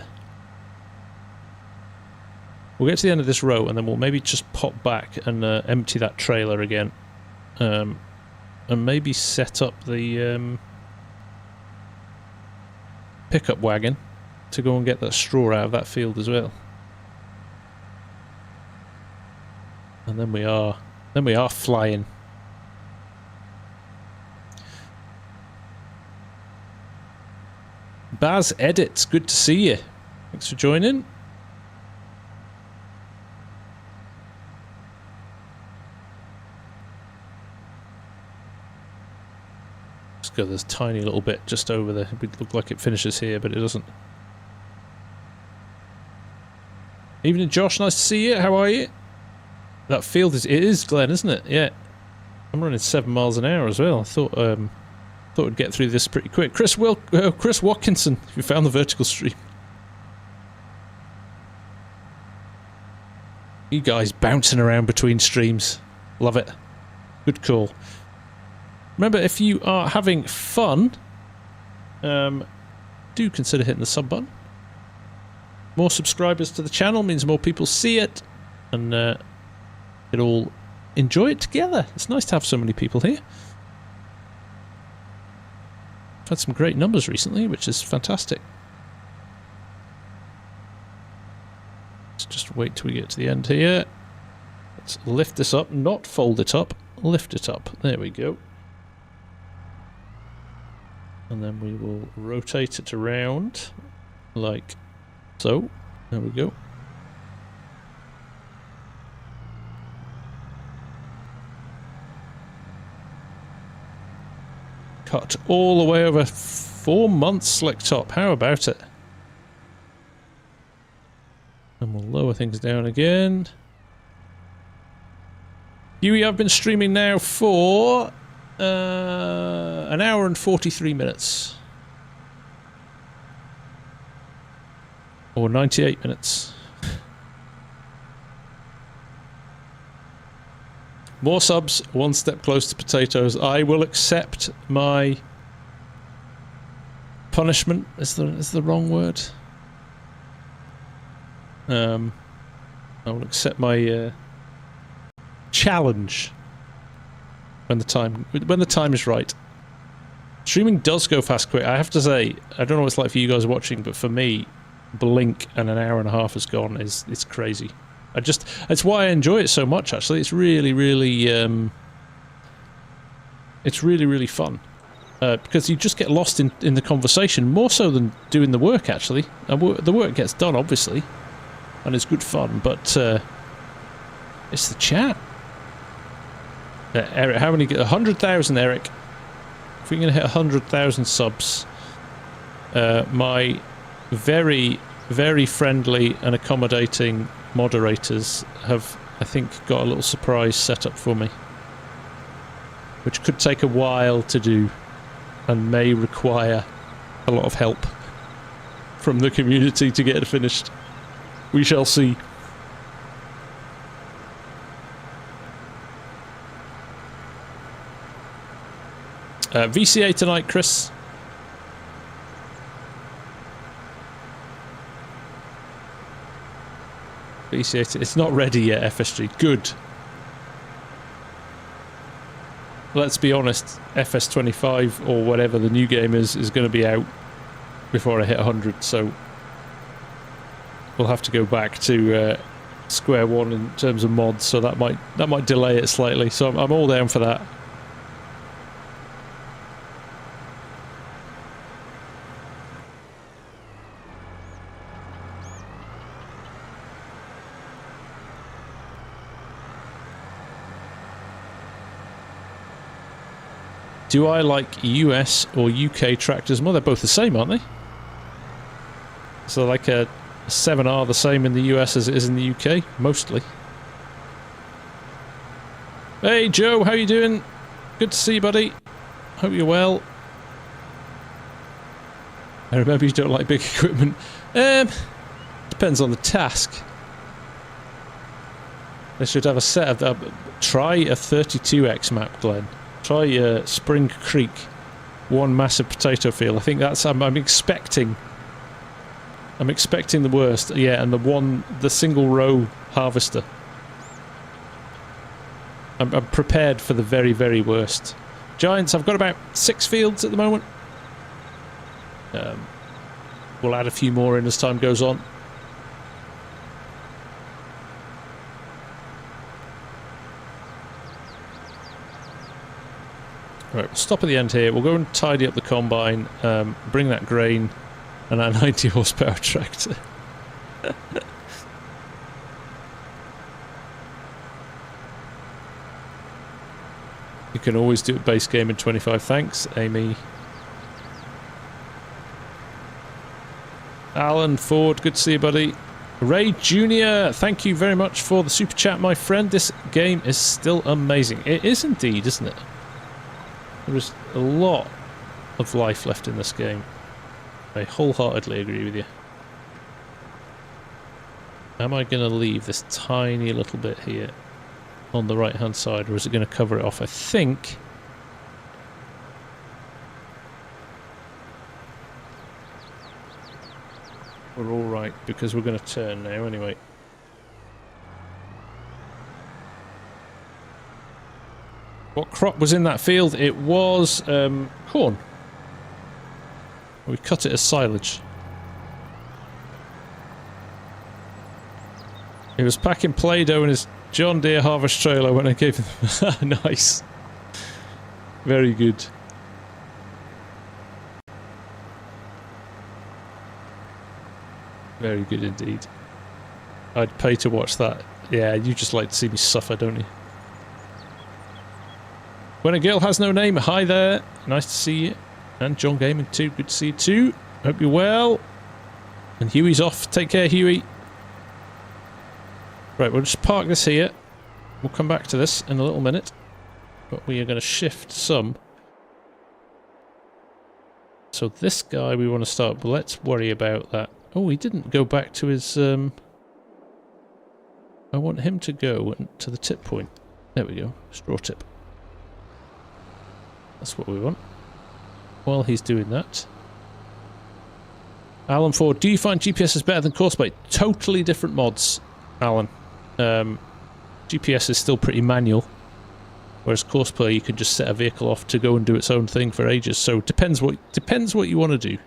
We'll get to the end of this row and then we'll maybe just pop back and empty that trailer again. And maybe set up the pickup wagon to go and get that straw out of that field as well. And then we are flying. Baz Edits, good to see you. Thanks for joining. Just got this tiny little bit just over there. It would look like it finishes here, but it doesn't. Evening, Josh. Nice to see you. How are you? That field it is Glenn, isn't it? Yeah. I'm running 7 miles an hour as well. I thought we'd get through this pretty quick. Chris Watkinson, if you found the vertical stream. You guys bouncing around between streams. Love it. Good call. Remember, if you are having fun, do consider hitting the sub button. More subscribers to the channel means more people see it, and it all enjoy it together. It's nice to have so many people here. I've had some great numbers recently, which is fantastic. Let's just wait till we get to the end here. Let's lift this up, not fold it up, lift it up. There we go. And then we will rotate it around like so. There we go. Cut all the way over 4 months slick top. How about it? And we'll lower things down again. Huey, I've been streaming now for an hour and 43 minutes. Or 98 minutes. More subs, one step close to potatoes. I will accept my punishment. Is the wrong word? I will accept my challenge when the time is right. Streaming does go fast quick. I have to say, I don't know what it's like for you guys watching, but for me, blink and an hour and a half has gone. It's crazy. It's why I enjoy it so much. Actually, it's really, really, really fun. Because you just get lost in the conversation, more so than doing the work, actually. And the work gets done, obviously, and it's good fun, but it's the chat. Eric, how many? 100,000, Eric. If we're going to hit 100,000 subs, my very, very friendly and accommodating moderators have, I think, got a little surprise set up for me, which could take a while to do. And may require a lot of help from the community to get it finished. We shall see. VCA tonight, Chris. VCA, it's not ready yet, FSG. Good. Let's be honest, FS22 or whatever the new game is going to be out before I hit 100, so we'll have to go back to square one in terms of mods, so that might delay it slightly, so I'm all down for that. Do I like US or UK tractors more? They're both the same, aren't they? So like a 7R the same in the US as it is in the UK? Mostly. Hey Joe, how you doing? Good to see you, buddy. Hope you're well. I remember you don't like big equipment. Depends on the task. They should have a set of... try a 32X map, Glenn. Try Spring Creek, one massive potato field. I think that's... I'm expecting the worst. Yeah, and the single row harvester. I'm prepared for the very, very worst. Giants, I've got about 6 fields at the moment. We'll add a few more in as time goes on. Right, we'll stop at the end here. We'll go and tidy up the combine, bring that grain, and that 90 horsepower tractor. You can always do a base game in 25. Thanks, Amy. Alan Ford, good to see you, buddy. Ray Jr., thank you very much for the super chat, my friend. This game is still amazing. It is indeed, isn't it? There is a lot of life left in this game. I wholeheartedly agree with you. Am I going to leave this tiny little bit here on the right hand side, or is it going to cover it off? I think we're all right, because we're going to turn now anyway. What crop was in that field? It was corn. We cut it as silage. He was packing Play-Doh in his John Deere harvest trailer when I gave him... Nice. Very good. Very good indeed. I'd pay to watch that. Yeah, you just like to see me suffer, don't you? When a girl has no name, hi there. Nice to see you. And John Gaming too, good to see you too. Hope you're well. And Huey's off. Take care, Huey. Right, we'll just park this here. We'll come back to this in a little minute. But we are going to shift some. So this guy we want to start, but let's worry about that. Oh, he didn't go back to his... I want him to go to the tip point. There we go. Straw tip. That's what we want. While he's doing that. Alan Ford, do you find GPS is better than Courseplay? Totally different mods, Alan. GPS is still pretty manual. Whereas Courseplay, you can just set a vehicle off to go and do its own thing for ages. So it depends what you want to do.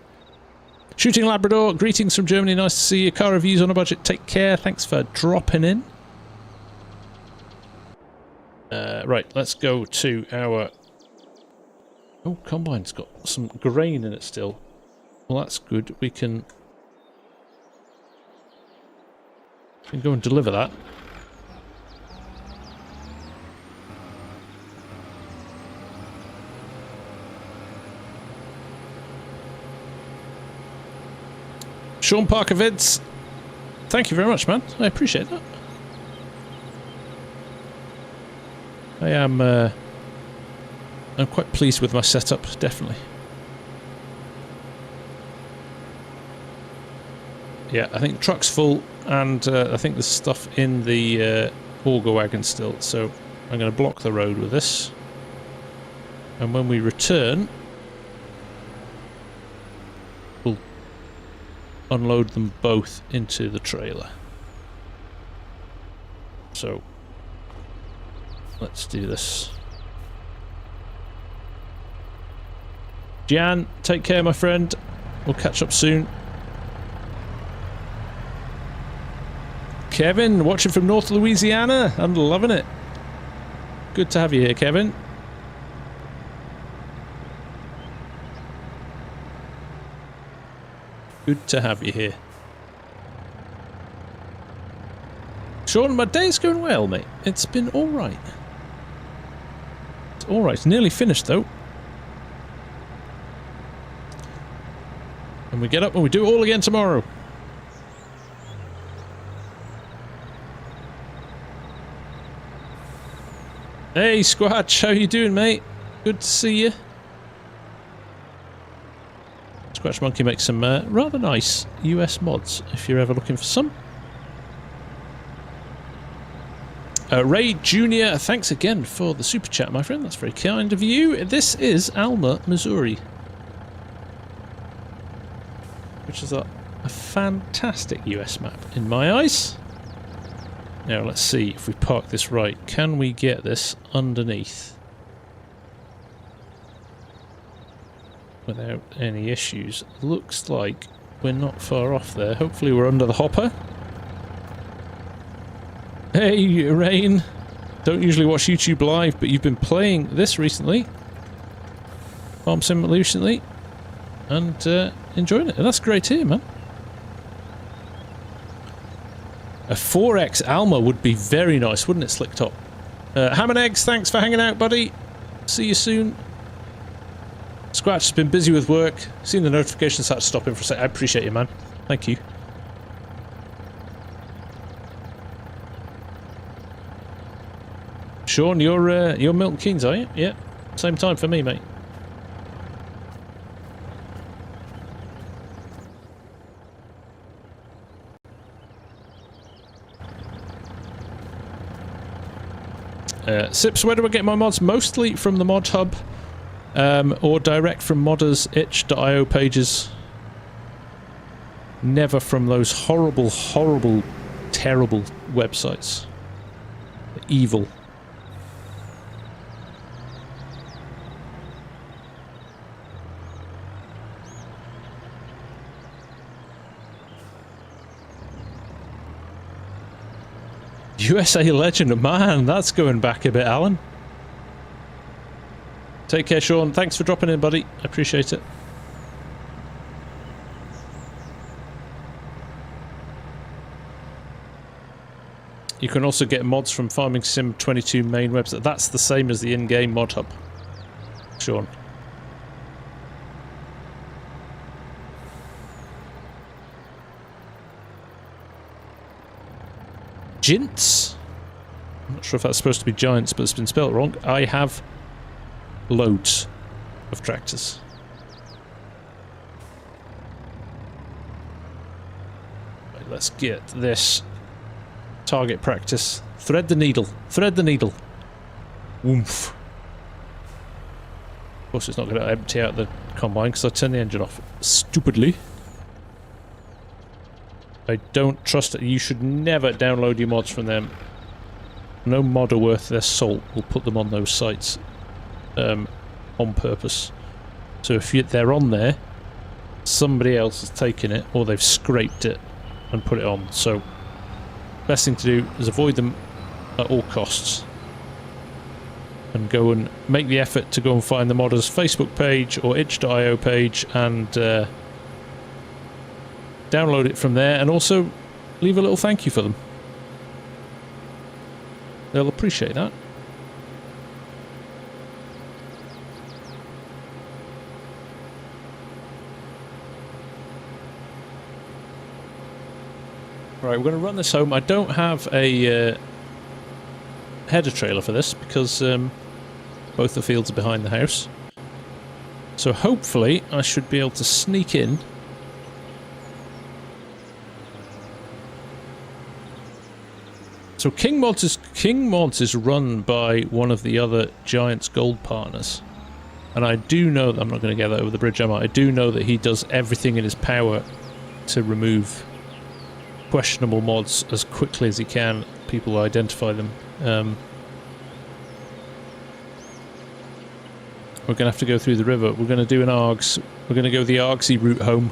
Shooting Labrador, greetings from Germany. Nice to see you. Car reviews on a budget. Take care. Thanks for dropping in. Right, let's go to our... Oh, Combine's got some grain in it still. Well, that's good. We can go and deliver that. Sean Parker Vids, thank you very much, man. I appreciate that. I'm quite pleased with my setup, definitely. Yeah, I think the truck's full, and I think there's stuff in the auger wagon still, so I'm going to block the road with this. And when we return, we'll unload them both into the trailer. So, let's do this. Jan, take care, my friend. We'll catch up soon. Kevin, watching from North Louisiana. I'm loving it. Good to have you here, Kevin. Good to have you here. Sean, my day's going well, mate. It's been alright. It's alright. It's nearly finished, though. And we get up and we do it all again tomorrow. Hey, Squatch, how you doing, mate? Good to see you. Squatch Monkey makes some rather nice US mods, if you're ever looking for some. Ray Jr., thanks again for the super chat, my friend. That's very kind of you. This is Alma, Missouri. Which is a fantastic US map in my eyes. Now let's see if we park this right. Can we get this underneath without any issues? Looks like we're not far off there. Hopefully we're under the hopper. Hey Rain, don't usually watch YouTube live, but you've been playing this recently, FarmSim recently, and enjoying it. And that's great to hear, man. A 4X Alma would be very nice, wouldn't it, Slick Top? Ham and Eggs, thanks for hanging out, buddy. See you soon. Scratch has been busy with work. Seen the notifications, had to stop him for a sec. I appreciate you, man. Thank you. Sean, you're Milton Keynes, are you? Yeah. Same time for me, mate. Sips, where do I get my mods? Mostly from the mod hub, or direct from modders itch.io pages. Never from those horrible, horrible, terrible websites. Evil. USA Legend, man, that's going back a bit, Alan. Take care, Sean. Thanks for dropping in, buddy. I appreciate it. You can also get mods from FarmSim22 main website. That's the same as the in-game mod hub, Sean. Jints? I'm not sure if that's supposed to be giants, but it's been spelled wrong. I have loads of tractors. Right, let's get this target practice. Thread the needle. Thread the needle. Woomph. Of course it's not going to empty out the combine because I turned the engine off stupidly. I don't trust it. You should never download your mods from them. No modder worth their salt will put them on those sites on purpose. So if they're on there, somebody else has taken it, or they've scraped it and put it on. So best thing to do is avoid them at all costs. And go and make the effort to go and find the modders' Facebook page or itch.io page and download it from there, and also leave a little thank you for them. They'll appreciate that. Right, we're going to run this home. I don't have a header trailer for this because both the fields are behind the house. So hopefully I should be able to sneak in. So King Mods is run by one of the other Giants Gold partners. And I do know that I'm not going to get that over the bridge, am I? I do know that he does everything in his power to remove questionable mods as quickly as he can. People identify them. We're going to have to go through the river. We're going to do an ARGS. We're going to go the ARGSy route home.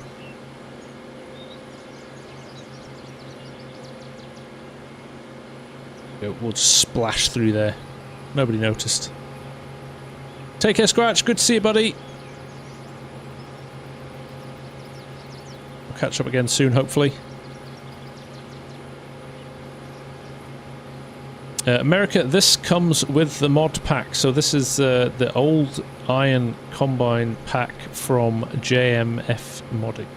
We'll just splash through there. Nobody noticed. Take care, Scratch. Good to see you, buddy. We'll catch up again soon, hopefully. America, this comes with the mod pack. So this is the old Iron Combine pack from JMF Modding.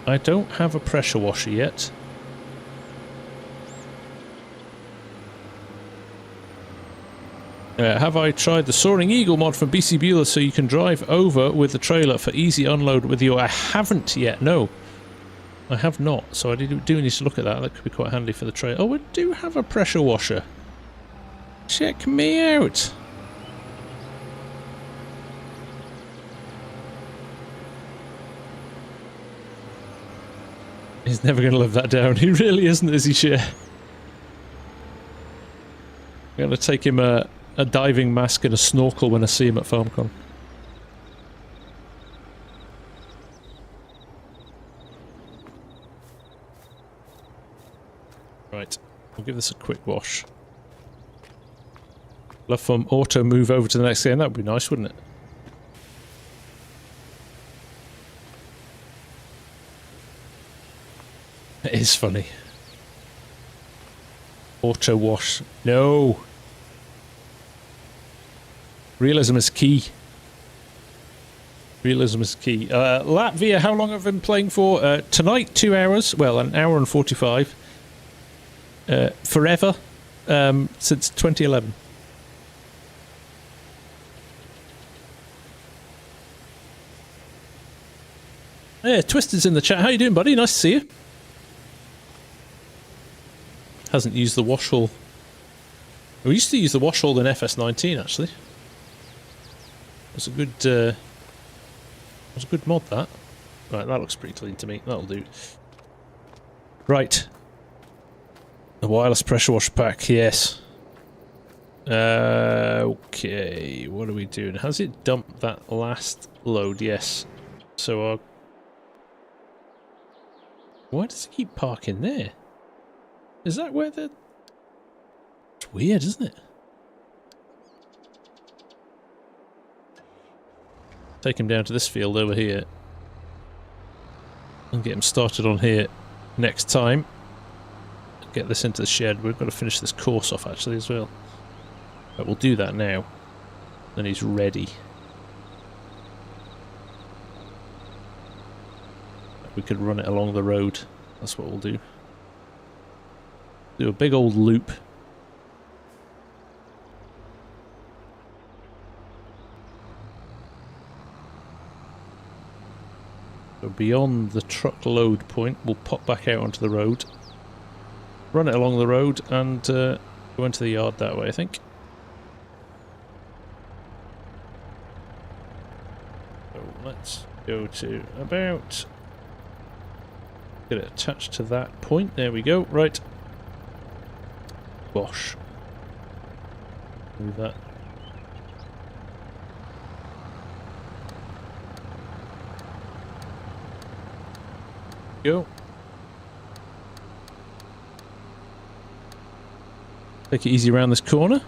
I don't have a pressure washer yet. Have I tried the Soaring Eagle mod from BC Bueller so you can drive over with the trailer for easy unload with you? I haven't yet, no. I have not, so I do need to look at that. That could be quite handy for the trailer. Oh, we do have a pressure washer. Check me out. He's never going to live that down. He really isn't, is he, Shea? I'm going to take him a diving mask and a snorkel when I see him at FarmCon. Right, I'll give this a quick wash. Love from auto move over to the next game. That would be nice, wouldn't it? It is funny. Auto wash. No! Realism is key. Realism is key. Latvia, how long have I been playing for? Tonight, 2 hours. Well, an hour and 45. Forever. Since 2011. Yeah, Twisted's in the chat. How you doing, buddy? Nice to see you. Hasn't used the wash hole. We used to use the wash hole in FS19, actually. It was a good mod, that. Right, that looks pretty clean to me. That'll do. Right. The wireless pressure wash pack, yes. Okay, what are we doing? Has it dumped that last load? Yes. So why does it keep parking there? Is that where the... It's weird, isn't it? Take him down to this field over here. And get him started on here next time. Get this into the shed. We've got to finish this course off, actually, as well. But we'll do that now. Then he's ready. We could run it along the road. That's what we'll do. Do a big old loop. So beyond the truck load point, we'll pop back out onto the road. Run it along the road and go into the yard that way, I think. So let's go to about Get it attached to that point. There we go. Right. Bosh. Move that. Go. Take it easy around this corner.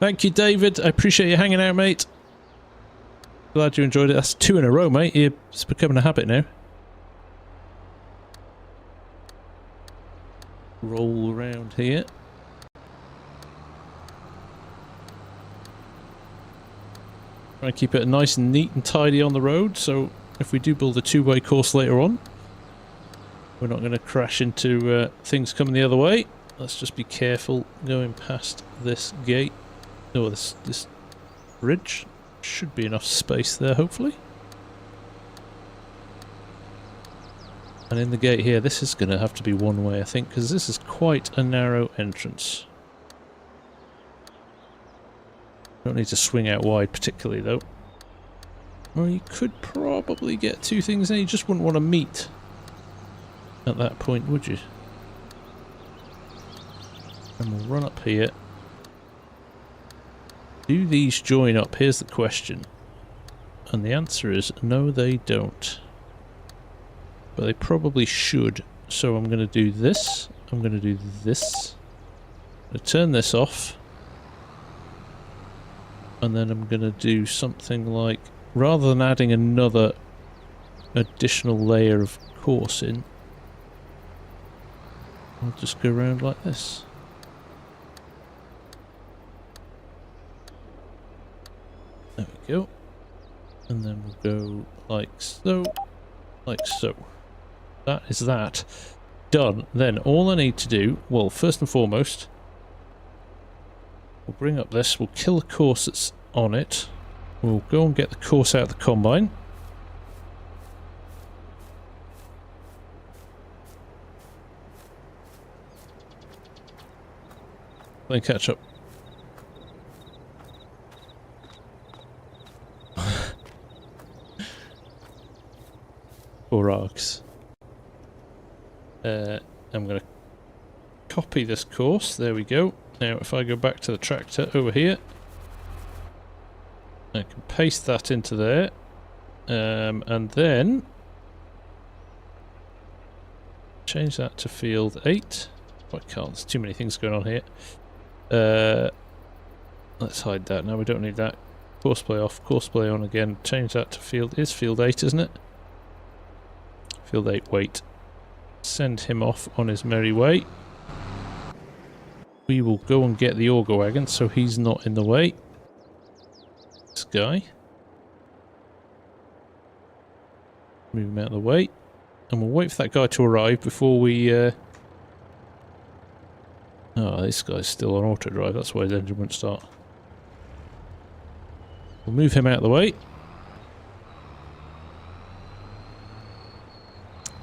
Thank you, David. I appreciate you hanging out, mate. Glad you enjoyed it. That's 2 in a row, mate. It's becoming a habit now. Roll around here. Try and keep it nice and neat and tidy on the road, so if we do build a two-way course later on, we're not going to crash into things coming the other way. Let's just be careful going past this gate. Oh, this bridge. Should be enough space there, hopefully. And in the gate here, this is going to have to be one way, I think, because this is quite a narrow entrance. Don't need to swing out wide particularly, though. Well, you could probably get two things in. You just wouldn't want to meet at that point, would you? And we'll run up here. Do these join up? Here's the question. And the answer is no, they don't. But they probably should. So I'm going to do this. I'm going to do this. I'm going to turn this off. And then I'm going to do something like, rather than adding another additional layer of course in, I'll just go around like this. There we go. And then we'll go like so, like so. That is that. Done. Then all I need to do, well, first and foremost, we'll bring up this, we'll kill the course that's on it. We'll go and get the course out of the combine. Then catch up. Poor Args. I'm going to copy this course. There we go. Now if I go back to the tractor over here, I can paste that into there, and then change that to field 8. Oh, I can't, there's too many things going on here. Let's hide that now, we don't need that. Course play off, course play on again, change that to field 8, isn't it? Field 8, wait. Send him off on his merry way. We will go and get the auger wagon so he's not in the way. This guy. Move him out of the way. And we'll wait for that guy to arrive before we... Oh, this guy's still on auto drive, that's why his engine won't start. We'll move him out of the way.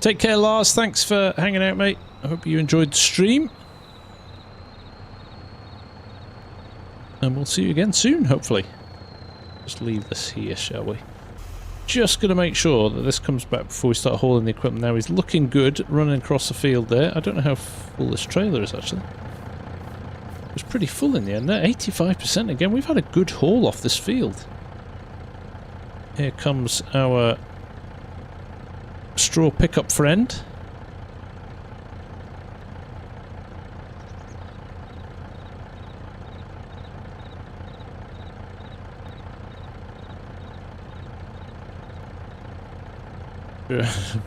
Take care, Lars. Thanks for hanging out, mate. I hope you enjoyed the stream. And we'll see you again soon, hopefully. Just leave this here, shall we? Just going to make sure that this comes back before we start hauling the equipment. Now he's looking good, running across the field there. I don't know how full this trailer is, actually. It was pretty full in the end there. 85% again. We've had a good haul off this field. Here comes our straw pickup friend.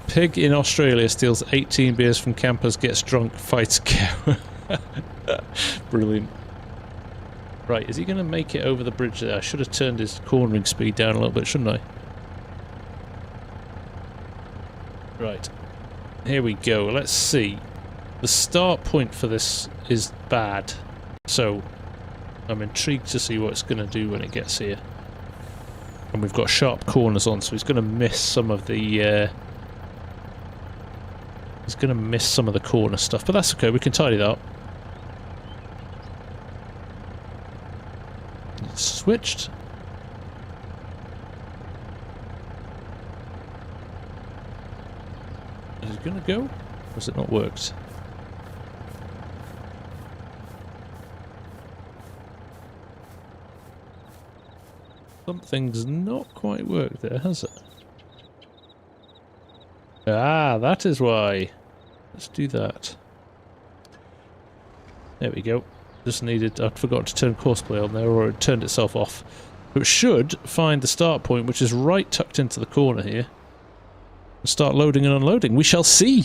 Pig in Australia steals 18 beers from campers, gets drunk, fights cow. Brilliant. Right, is he going to make it over the bridge there? I should have turned his cornering speed down a little bit, shouldn't I? Right, here we go. Let's see. The start point for this is bad, so I'm intrigued to see what it's going to do when it gets here. And we've got sharp corners on, so he's going to miss some of the corner stuff, but that's okay. We can tidy that up. It's switched. Is it going to go? Or has it not worked? Something's not quite worked there, has it? Ah, that is why. Let's do that. There we go. Just needed... I forgot to turn courseplay on there, or it turned itself off. It should find the start point, which is right tucked into the corner here. And start loading and unloading. We shall see.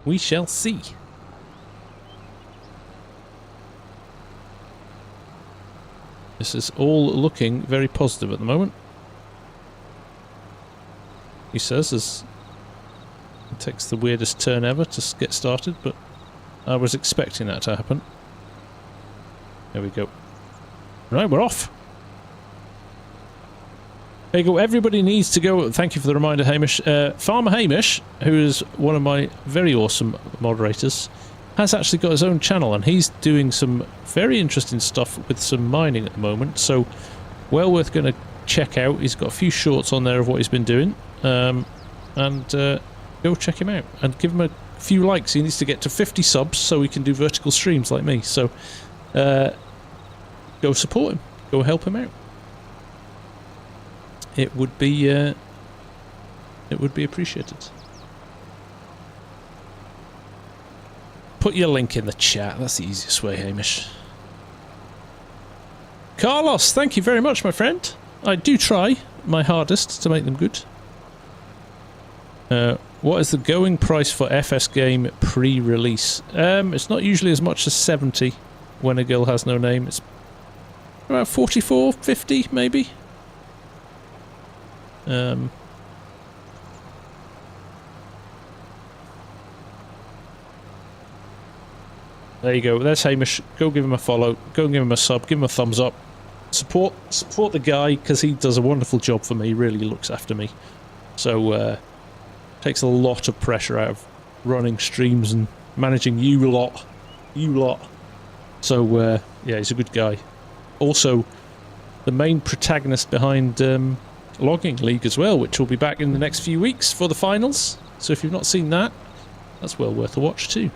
We shall see. This is all looking very positive at the moment. He says as it takes the weirdest turn ever to get started, but I was expecting that to happen. There we go. Right, we're off. There you go. Everybody needs to go. Thank you for the reminder, Hamish. Farmer Hamish, who is one of my very awesome moderators, has actually got his own channel, and he's doing some very interesting stuff with some mining at the moment, so well worth going to check out. He's got a few shorts on there of what he's been doing, and go check him out and give him a few likes. He needs to get to 50 subs so he can do vertical streams like me, so go support him, go help him out. It would be appreciated. Put your link in the chat. That's the easiest way, Hamish. Carlos, thank you very much, my friend. I do try my hardest to make them good. What is the going price for FS game pre-release? It's not usually as much as 70 when a girl has no name. It's about 44, 50 maybe. There you go. There's Hamish. Go give him a follow. Go and give him a sub. Give him a thumbs up. Support the guy, because he does a wonderful job for me. He really looks after me. So takes a lot of pressure out of running streams and managing you lot. So yeah, he's a good guy. Also, the main protagonist behind Logging League as well, which will be back in the next few weeks for the finals. So if you've not seen that, that's well worth a watch too.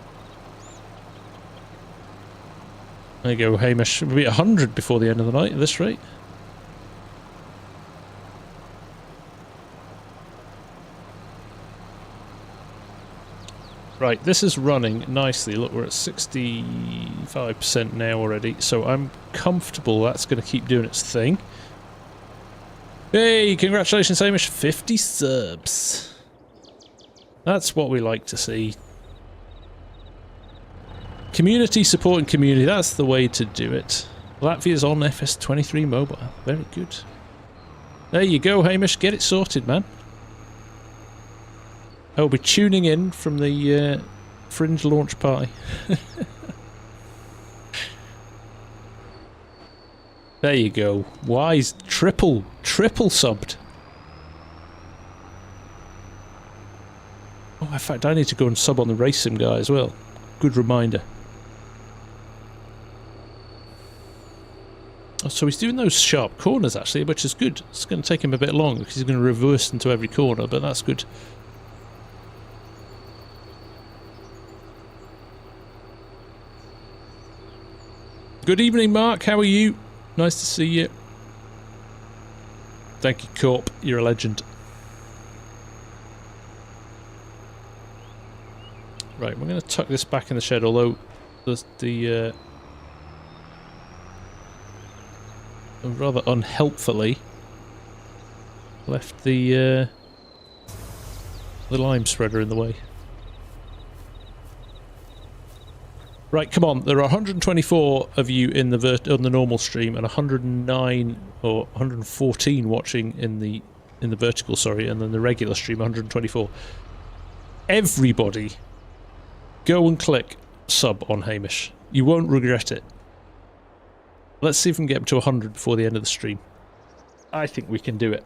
There you go, Hamish. We'll be at 100 before the end of the night at this rate. Right, this is running nicely. Look, we're at 65% now already, so I'm comfortable that's going to keep doing its thing. Hey, congratulations, Hamish. 50 subs. That's what we like to see. Community supporting community, that's the way to do it. Latvia's on FS23 mobile. Very good. There you go, Hamish. Get it sorted, man. I'll be tuning in from the Fringe launch party. There you go. Wise triple subbed. Oh, in fact, I need to go and sub on the FarmSim guy as well. Good reminder. Oh, so he's doing those sharp corners actually, which is good. It's going to take him a bit longer because he's going to reverse into every corner, but that's good. Good evening, Mark. How are you? Nice to see you. Thank you, Corp. You're a legend. Right, we're going to tuck this back in the shed, although the rather unhelpfully left the lime spreader in the way. Right, come on. There are 124 of you in on the normal stream, and 109 or 114 watching in the vertical. Sorry, and then the regular stream 124. Everybody, go and click sub on Hamish. You won't regret it. Let's see if we can get up to 100 before the end of the stream. I think we can do it.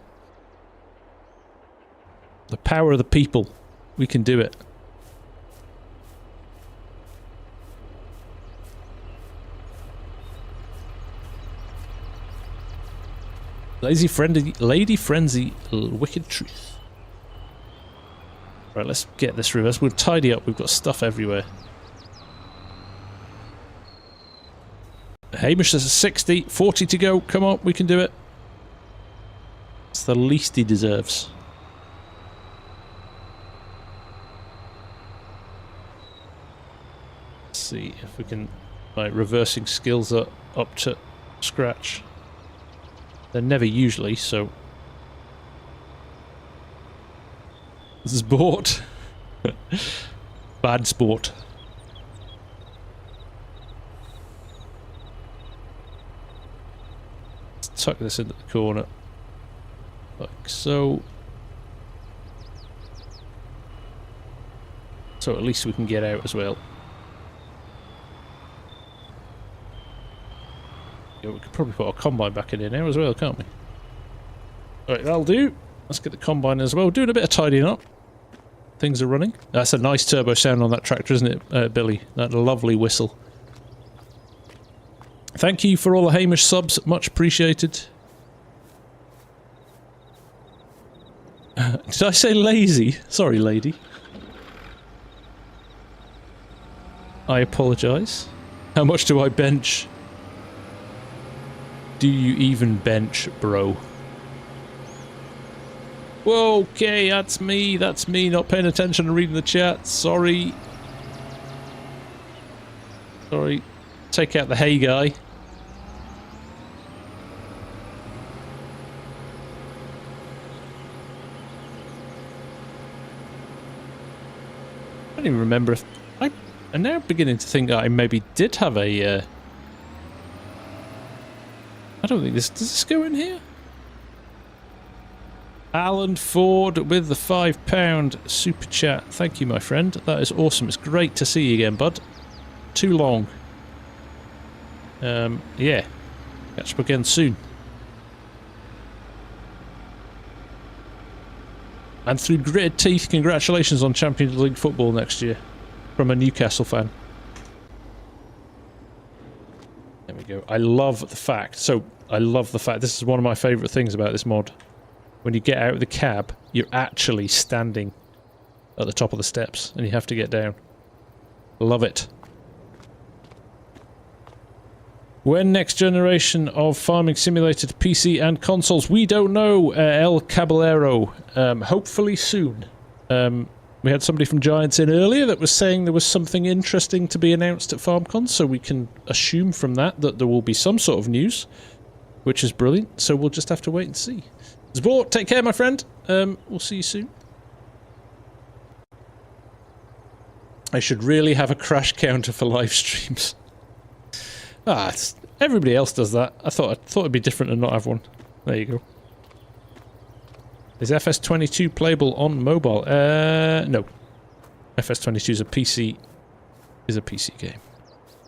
The power of the people. We can do it. Lady Frenzy, Wicked Truth. Right, let's get this reversed. We'll tidy up. We've got stuff everywhere. Hamish says 60. 40 to go. Come on, we can do it. It's the least he deserves. Let's see if we can... Right, reversing skills are up to scratch. They're never usually, so... This is sport. Bad sport. Let's tuck this into the corner. Like so. So at least we can get out as well. Yeah, we could probably put our combine back in here now as well, can't we? Alright, that'll do. Let's get the combine as well. Doing a bit of tidying up. Things are running. That's a nice turbo sound on that tractor, isn't it, Billy? That lovely whistle. Thank you for all the Hamish subs. Much appreciated. Did I say lazy? Sorry, lady. I apologise. How much do I bench? Do you even bench, bro? Whoa, okay, that's me not paying attention and reading the chat. Sorry. Sorry. Take out the hey guy. I don't even remember if... I'm now beginning to think that I maybe did have a... I don't think this... Does this go in here? Alan Ford with the £5 super chat. Thank you, my friend. That is awesome. It's great to see you again, bud. Too long. Yeah. Catch up again soon. And through gritted teeth, congratulations on Champions League football next year. From a Newcastle fan. There we go. I love the fact. This is one of my favourite things about this mod. When you get out of the cab, you're actually standing at the top of the steps, and you have to get down. Love it. When next generation of farming simulator to PC and consoles? We don't know, El Caballero. Hopefully soon. We had somebody from Giants in earlier that was saying there was something interesting to be announced at FarmCon, so we can assume from that there will be some sort of news, which is brilliant, so we'll just have to wait and see. Zbor, take care, my friend. We'll see you soon. I should really have a crash counter for live streams. Everybody else does that. I thought it'd be different and not have one. There you go. Is FS22 playable on mobile? No. FS22 is a PC game.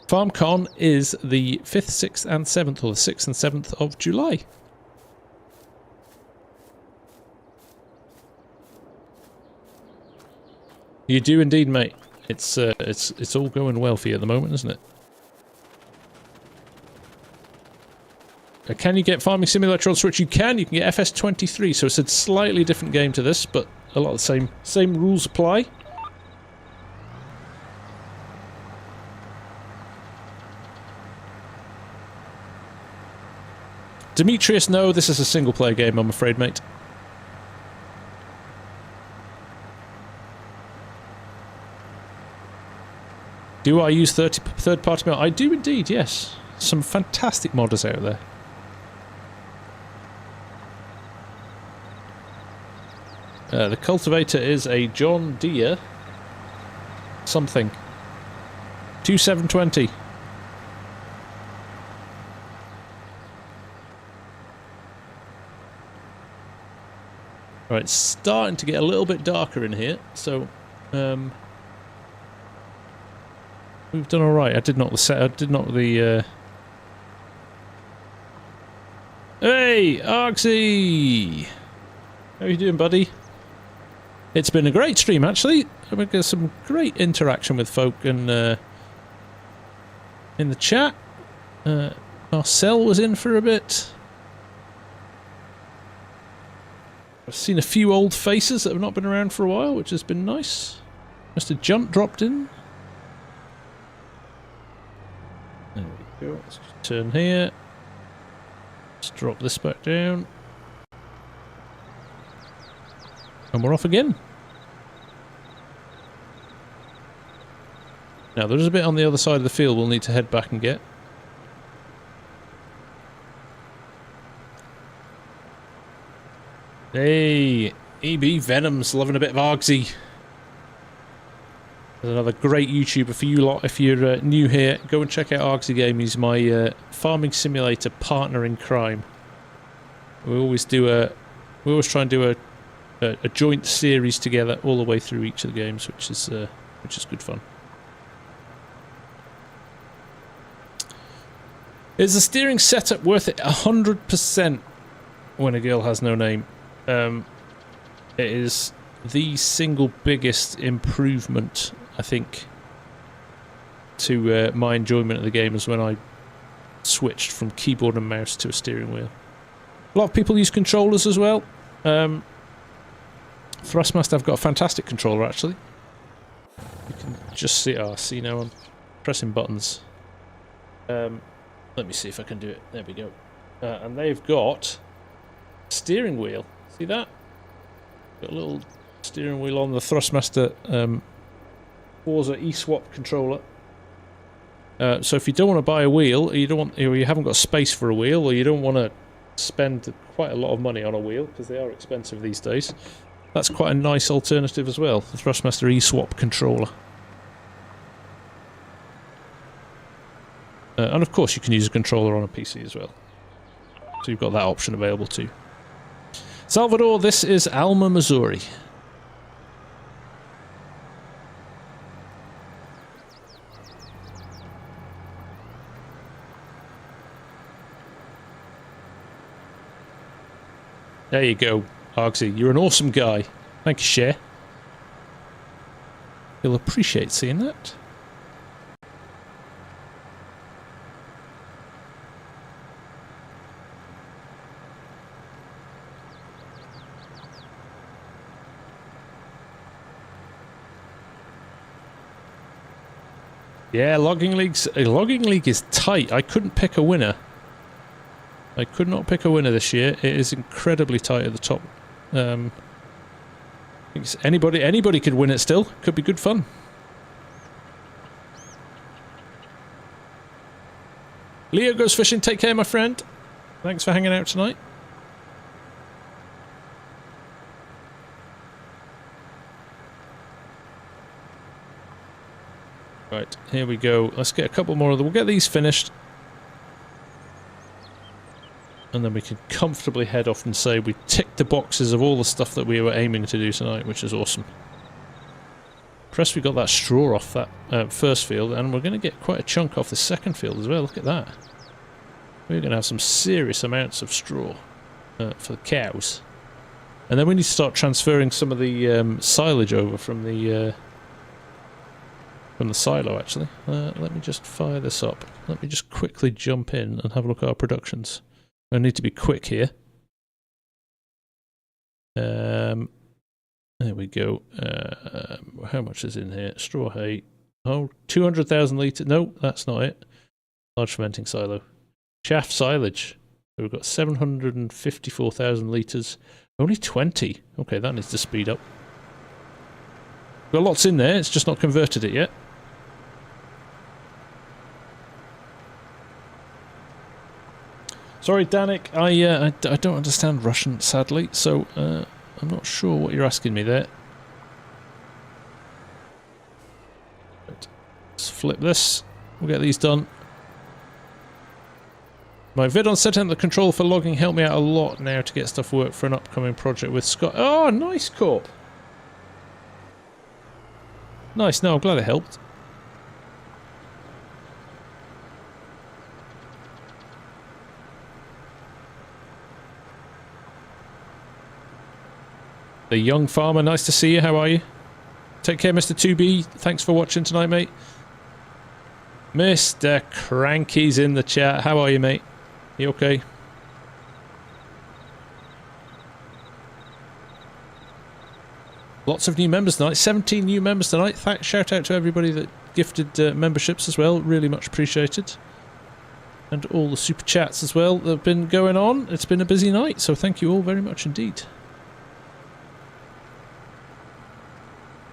FarmCon is the 5th, 6th and 7th, or the 6th and 7th of July. You do indeed, mate. It's all going well for you at the moment, isn't it? Can you get Farming Simulator on Switch? You can get FS23, so it's a slightly different game to this, but a lot of the same rules apply. Demetrius, no, this is a single-player game, I'm afraid, mate. Do I use third-party mod? I do indeed, yes. Some fantastic modders out there. The cultivator is a John Deere something. 2720. Right, it's starting to get a little bit darker in here, so we've done all right. I did not the Hey, Oxy! How are you doing, buddy? It's been a great stream, actually. We've got some great interaction with folk and in the chat. Marcel was in for a bit. I've seen a few old faces that have not been around for a while, which has been nice. Mr. Junt dropped in. There we go. Let's just turn here. Let's drop this back down. And we're off again. Now, there is a bit on the other side of the field we'll need to head back and get. Hey, EB Venom's loving a bit of Argsy. There's another great YouTuber for you lot. If you're new here, go and check out Argsy Game. He's my farming simulator partner in crime. We always try and do a joint series together all the way through each of the games, which is good fun. Is the steering setup worth it? 100% when a girl has no name. It is the single biggest improvement, I think, to my enjoyment of the game is when I switched from keyboard and mouse to a steering wheel. A lot of people use controllers as well. Thrustmaster have got a fantastic controller, actually. You can just see... Oh, see now I'm pressing buttons. Let me see if I can do it. There we go. And they've got steering wheel. See that? Got a little steering wheel on the Thrustmaster Forza eSwap controller. So if you don't want to buy a wheel, or you haven't got space for a wheel, or you don't want to spend quite a lot of money on a wheel because they are expensive these days, that's quite a nice alternative as well. The Thrustmaster eSwap controller. And of course you can use a controller on a PC as well. So you've got that option available too. Salvador, this is Alma, Missouri. There you go, Argsy. You're an awesome guy. Thank you, Cher. You'll appreciate seeing that. Yeah, logging league is tight. I couldn't pick a winner. I could not pick a winner this year. It is incredibly tight at the top. Anybody could win it still. Could be good fun. Leo goes fishing. Take care, my friend. Thanks for hanging out tonight. Right, here we go. Let's get a couple more of them. We'll get these finished. And then we can comfortably head off and say we ticked the boxes of all the stuff that we were aiming to do tonight, which is awesome. Plus we got that straw off that first field, and we're going to get quite a chunk off the second field as well. Look at that. We're going to have some serious amounts of straw for the cows. And then we need to start transferring some of the silage over from the silo, actually. Let me just fire this up. Let me just quickly jump in and have a look at our productions. I need to be quick here. There we go. How much is in here? Straw hay. Oh, 200,000 litres. No, that's not it. Large fermenting silo. Chaff silage. So we've got 754,000 litres. Only 20. Okay, that needs to speed up. Got lots in there. It's just not converted it yet. Sorry, Danik, I don't understand Russian, sadly, so I'm not sure what you're asking me there. Right. Let's flip this. We'll get these done. My vid on setting up the control for logging helped me out a lot now to get stuff work for an upcoming project with Scott. Oh, nice, Corp. Nice, no, I'm glad it helped. The young farmer, nice to see you. How are you? Take care, Mr. 2B. Thanks for watching tonight, mate. Mr. Cranky's in the chat. How are you, mate? You okay? Lots of new members tonight. 17 new members tonight. Shout out to everybody that gifted memberships as well. Really much appreciated. And all the super chats as well that have been going on. It's been a busy night, so thank you all very much indeed.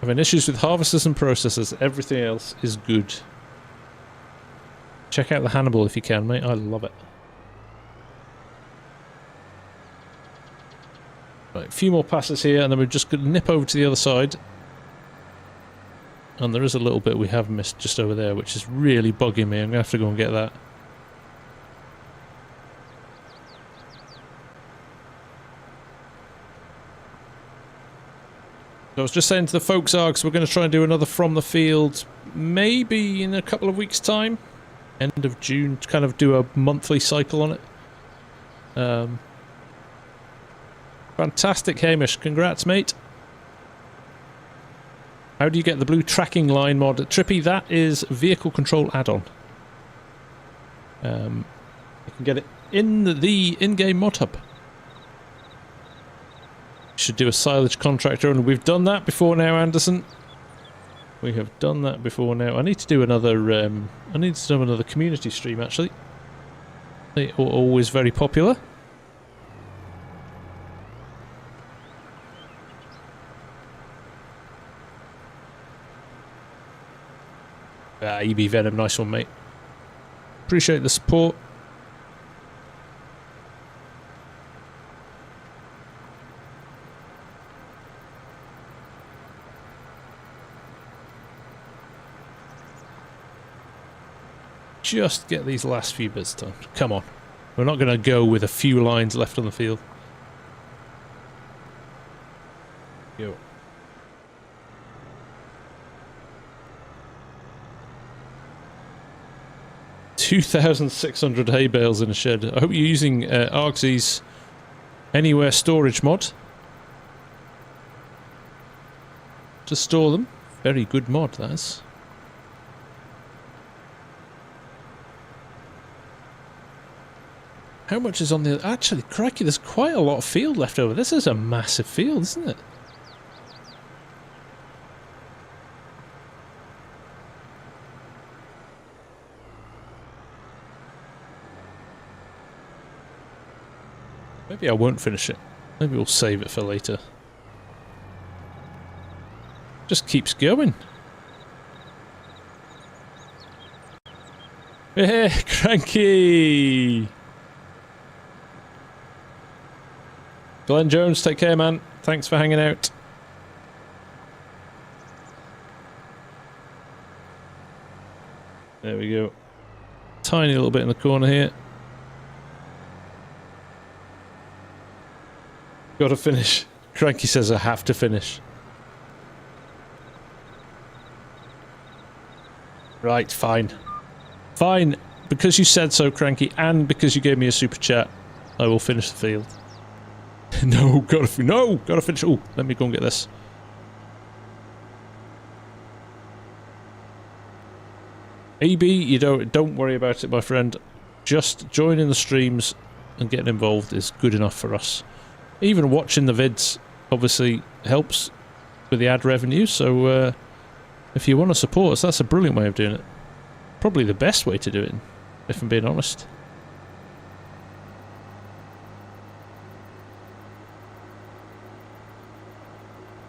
Having issues with harvesters and processors. Everything else is good. Check out the Hannibal if you can, mate. I love it. Right, a few more passes here, and then we're just going to nip over to the other side. And there is a little bit we have missed just over there, which is really bugging me. I'm going to have to go and get that. I was just saying to the folks, Args, we're going to try and do another From the Field maybe in a couple of weeks' time. End of June, to kind of do a monthly cycle on it. Fantastic, Hamish. Congrats, mate. How do you get the blue tracking line mod? Trippy, that is vehicle control add-on. You can get it in the in-game mod hub. Should do a silage contractor, and we've done that before now, Anderson. We have done that before now. I need to do another. I need to do another community stream. Actually, they are always very popular. EB Venom, nice one, mate. Appreciate the support. Just get these last few bits done. Come on. We're not going to go with a few lines left on the field. Go. $2,600 hay bales in a shed. I hope you're using Argsy's Anywhere storage mod to store them. Very good mod, that is. How much is on the... Actually, crikey, there's quite a lot of field left over. This is a massive field, isn't it? Maybe I won't finish it. Maybe we'll save it for later. Just keeps going. Hey, Cranky! Glenn Jones, take care, man. Thanks for hanging out. There we go. Tiny little bit in the corner here. Gotta finish. Cranky says I have to finish. Right, fine. Fine. Because you said so, Cranky, and because you gave me a super chat, I will finish the field. No, gotta finish. Oh, let me go and get this. AB, you don't worry about it, my friend. Just joining the streams and getting involved is good enough for us. Even watching the vids obviously helps with the ad revenue, so if you want to support us, that's a brilliant way of doing it. Probably the best way to do it, if I'm being honest.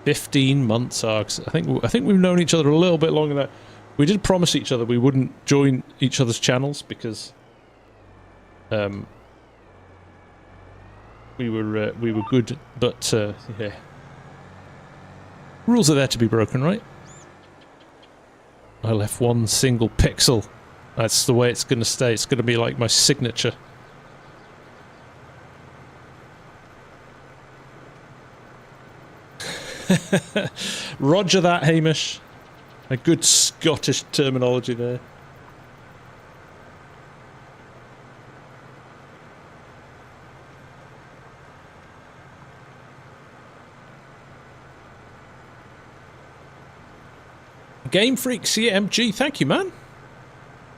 "15 months, Args." I think we've known each other a little bit longer than that. We did promise each other we wouldn't join each other's channels because we were good, but yeah. Rules are there to be broken, right? I left one single pixel. That's the way it's going to stay. It's going to be like my signature. Roger that, Hamish. A good Scottish terminology there. Game Freak CMG, thank you, man.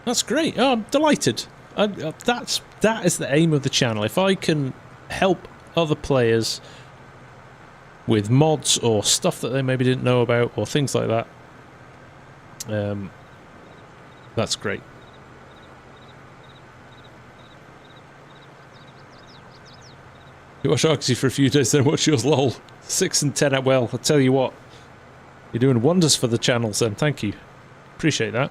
That's great. Oh, I'm delighted. That is the aim of the channel. If I can help other players with mods or stuff that they maybe didn't know about or things like that. That's great. You watch Arksy for a few days, then watch yours, lol. 6 and 10 out. Well, I'll tell you what. You're doing wonders for the channels then, thank you. Appreciate that.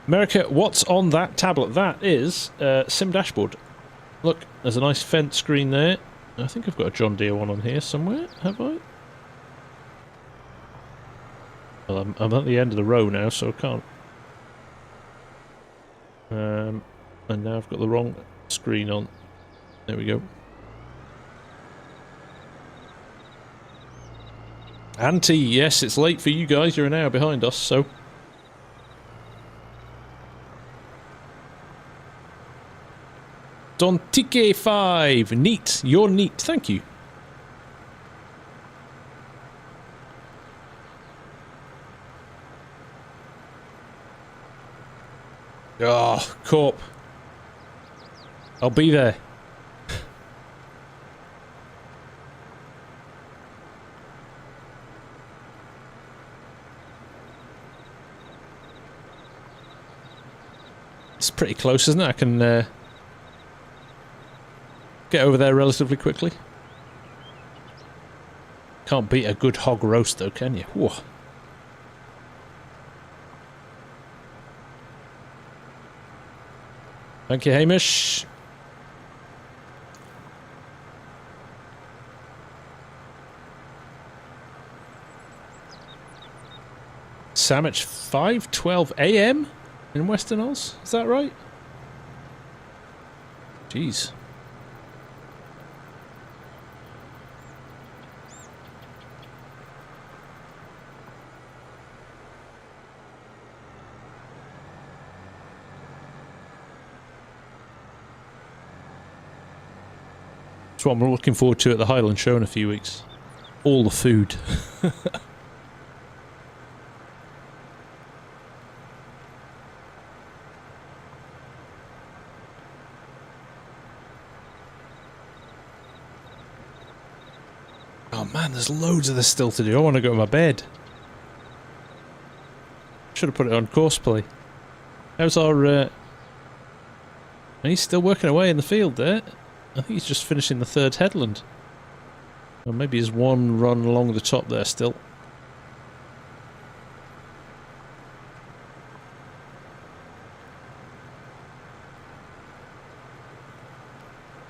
America, what's on that tablet? That is Sim Dashboard. Look, there's a nice fence screen there. I think I've got a John Deere one on here somewhere, have I? Well, I'm at the end of the row now, so I can't. And now I've got the wrong screen on. There we go. Auntie, yes, it's late for you guys. You're an hour behind us, so... Dontique 5, neat. You're neat. Thank you. Oh, Corp. I'll be there. It's pretty close, isn't it? I can get over there relatively quickly. Can't beat a good hog roast though, can you? Whoa. Thank you, Hamish. Sandwich 5:12 AM in Western Oz? Is that right? Jeez. That's what I'm looking forward to at the Highland Show in a few weeks. All the food. Oh man, there's loads of this still to do. I want to go to my bed. Should have put it on course play. How's our... He's still working away in the field there. I think he's just finishing the third headland. Or maybe he's one run along the top there still.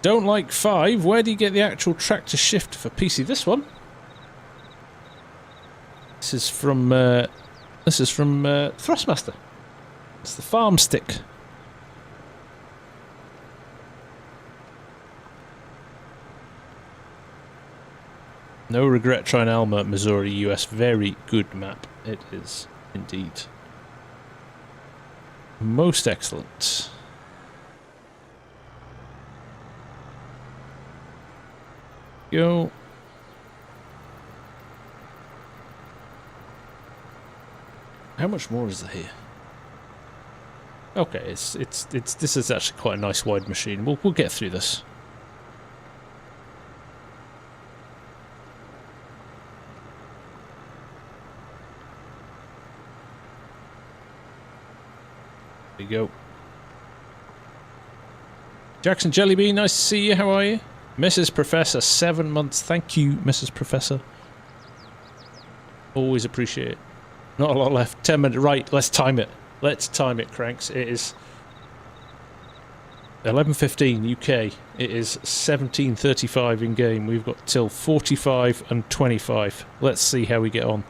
Don't like 5. Where do you get the actual tractor shift for PC? This one. This is from Thrustmaster. It's the farm stick. No regret trying Alma, Missouri, US. Very good map. It is indeed. Most excellent. Go. How much more is there here? Okay, this is actually quite a nice wide machine. We'll get through this. There you go. Jackson Jellybean, nice to see you. How are you? Mrs. Professor, 7 months. Thank you, Mrs. Professor. Always appreciate it. Not a lot left. 10 minutes. Right, let's time it. Let's time it, cranks. It is 11:15 UK. It is 17:35 in game. We've got till 45 and 25. Let's see how we get on.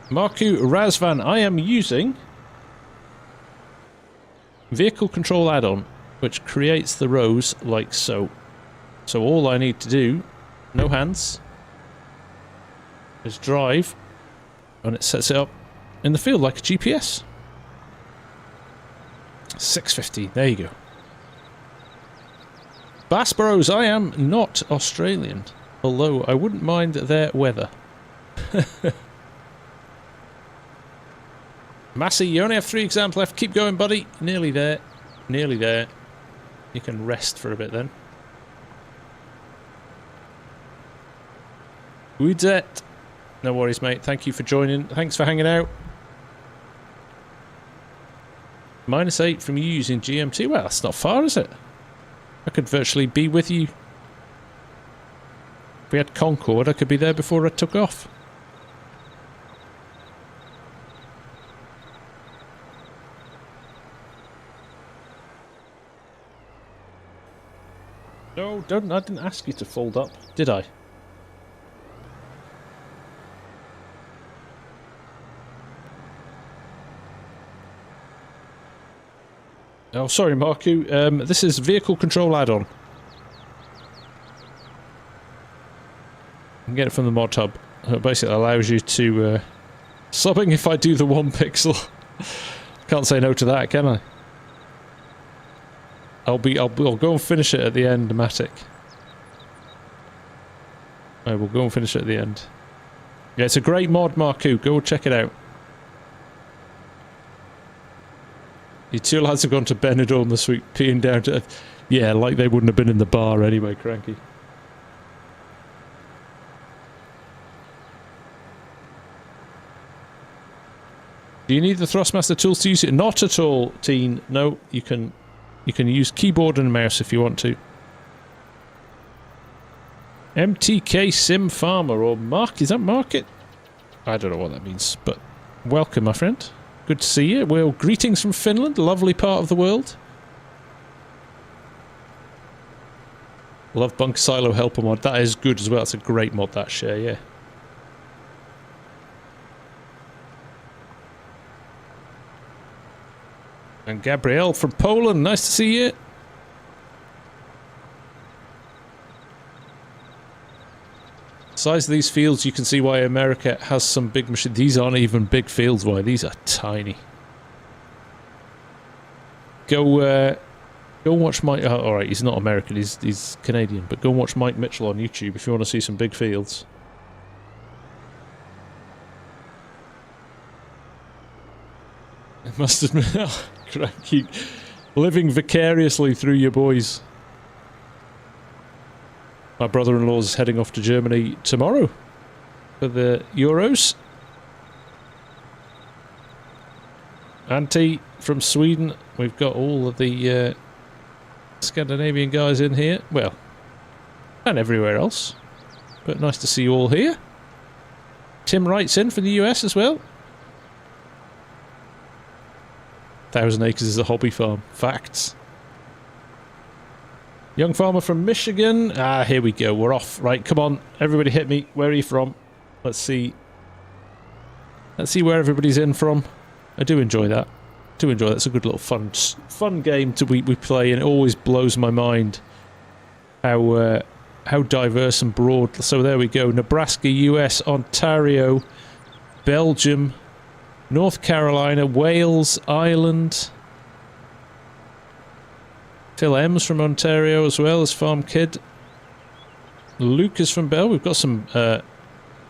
Marku Razvan, I am using vehicle control add-on, which creates the rows like so. So all I need to do, no hands, is drive, and it sets it up in the field like a GPS. 6:15, there you go. Bass Bros, I am not Australian, although I wouldn't mind their weather. Massey, you only have 3 exams left. Keep going, buddy. Nearly there. Nearly there. You can rest for a bit then. Udet. No worries, mate. Thank you for joining. Thanks for hanging out. -8 from you using GMT. Well, that's not far, is it? I could virtually be with you. If we had Concorde, I could be there before I took off. No, don't. I didn't ask you to fold up, did I? Oh, sorry, Marku. This is vehicle control add-on. You can get it from the mod hub. It basically allows you to subbing if I do the 1 pixel. Can't say no to that, can I? I'll go and finish it at the end, Matic. I will go and finish it at the end. Yeah, it's a great mod, Marku. Go check it out. Your 2 lads have gone to Benidorm this week, peeing down to... Yeah, like they wouldn't have been in the bar anyway, Cranky. Do you need the Thrustmaster tools to use it? Not at all, Teen. No, you can use keyboard and mouse if you want to. MTK Sim Farmer, or Mark, is that Market? I don't know what that means, but welcome, my friend. Good to see you. Well, greetings from Finland, lovely part of the world. Love Bunker Silo Helper mod. That is good as well. It's a great mod, that share, yeah. And Gabrielle from Poland. Nice to see you. Size of these fields, you can see why America has some big machines. These aren't even big fields, why? These are tiny. Go watch Mike... Oh, alright, he's not American, he's Canadian. But go and watch Mike Mitchell on YouTube if you want to see some big fields. I must admit, cranky. Living vicariously through your boys. My brother-in-law's heading off to Germany tomorrow for the Euros. Auntie from Sweden. We've got all of the Scandinavian guys in here. Well, and everywhere else. But nice to see you all here. Tim writes in for the US as well. 1,000 acres is a hobby farm. Facts. Young farmer from Michigan. Ah, here we go. We're off. Right, come on. Everybody hit me. Where are you from? Let's see. Let's see where everybody's in from. I do enjoy that. It's a good little fun game we play, and it always blows my mind how diverse and broad. So there we go. Nebraska, US, Ontario, Belgium, North Carolina, Wales, Ireland. Phil M's from Ontario as well as Farm Kid. Luke is from We've got some from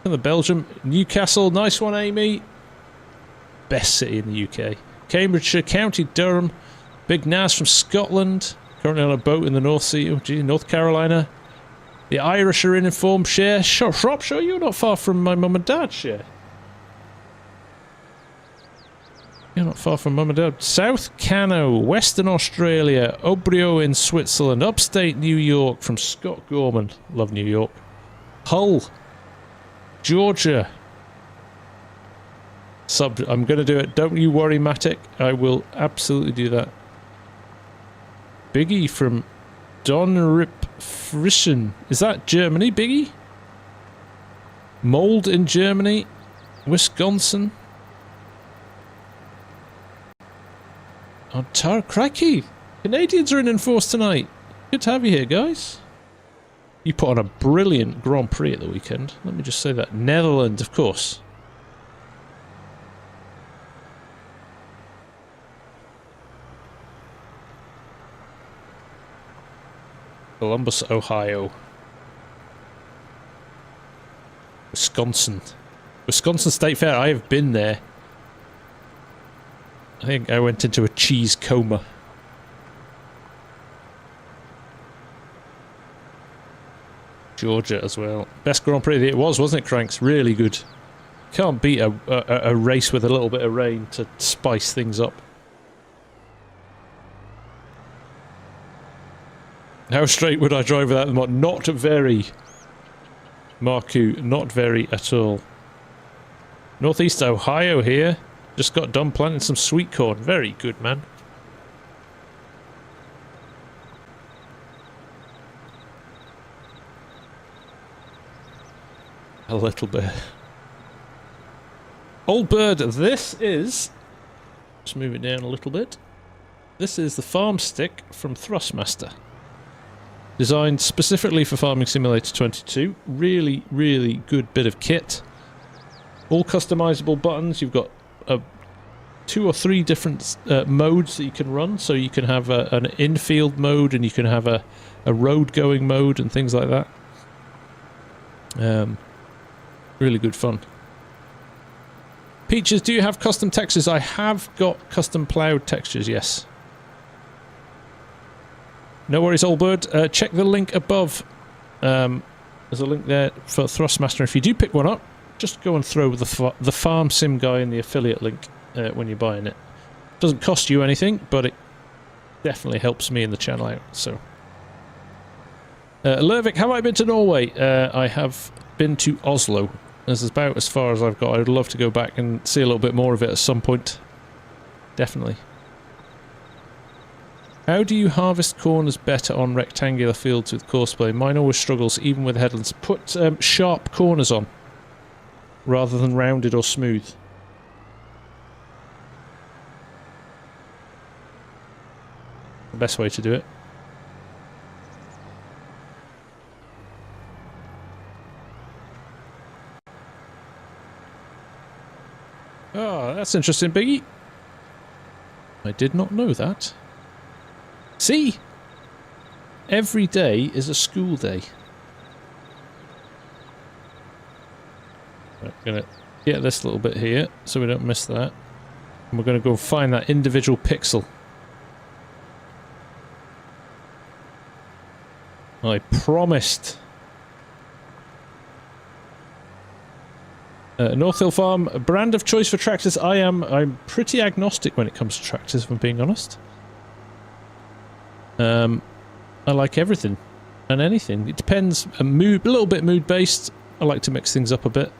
the Belgium. Newcastle, nice one, Amy. Best city in the UK. Cambridgeshire, County Durham. Big Nas from Scotland. Currently on a boat in the North Sea. Oh, gee, North Carolina. The Irish are in informed share. Shropshire, you're not far from my mum and dad share. You're not far from mum and dad. South Cano, Western Australia, Obrio in Switzerland, upstate New York from Scott Gorman. Love New York. Hull, Georgia. I'm going to do it. Don't you worry, Matic. I will absolutely do that. Biggie from Donrip Frischen. Is that Germany, Biggie? Mold in Germany. Wisconsin. Ontario. Crikey! Canadians are in enforce tonight. Good to have you here, guys. You put on a brilliant Grand Prix at the weekend. Let me just say that. Netherlands, of course. Columbus, Ohio. Wisconsin. Wisconsin State Fair. I have been there. I think I went into a cheese coma. Georgia as well. Best Grand Prix it was, wasn't it, Cranks? Really good. Can't beat a race with a little bit of rain to spice things up. How straight would I drive without the mod? Not very. Marku, not very at all. Northeast Ohio here. Just got done planting some sweet corn. Very good, man. A little bit. Old bird, this is... Just move it down a little bit. This is the farm stick from Thrustmaster. Designed specifically for Farming Simulator 22. Really, really good bit of kit. All customizable buttons. You've got 2 or 3 different modes that you can run. So you can have an infield mode and you can have a road going mode and things like that. Really good fun. Peaches, do you have custom textures? I have got custom ploughed textures, yes. No worries, old bird. Check the link above. There's a link there for Thrustmaster. If you do pick one up, just go and throw the FarmSim in the affiliate link when you're buying it. Doesn't cost you anything, but it definitely helps me in the channel out. So, Lervik, have I been to Norway? I have been to Oslo. This is about as far as I've got. I'd love to go back and see a little bit more of it at some point. Definitely. How do you harvest corners better on rectangular fields with courseplay? Mine always struggles, even with headlands. Put sharp corners on, rather than rounded or smooth. The best way to do it. Oh, that's interesting, Biggie. I did not know that. See? Every day is a school day. Right, gonna get this little bit here so we don't miss that. And we're gonna go find that individual pixel. I promised. North Hill Farm, a brand of choice for tractors. I'm pretty agnostic when it comes to tractors, if I'm being honest. I like everything and anything. It depends. A little bit mood based. I like to mix things up a bit.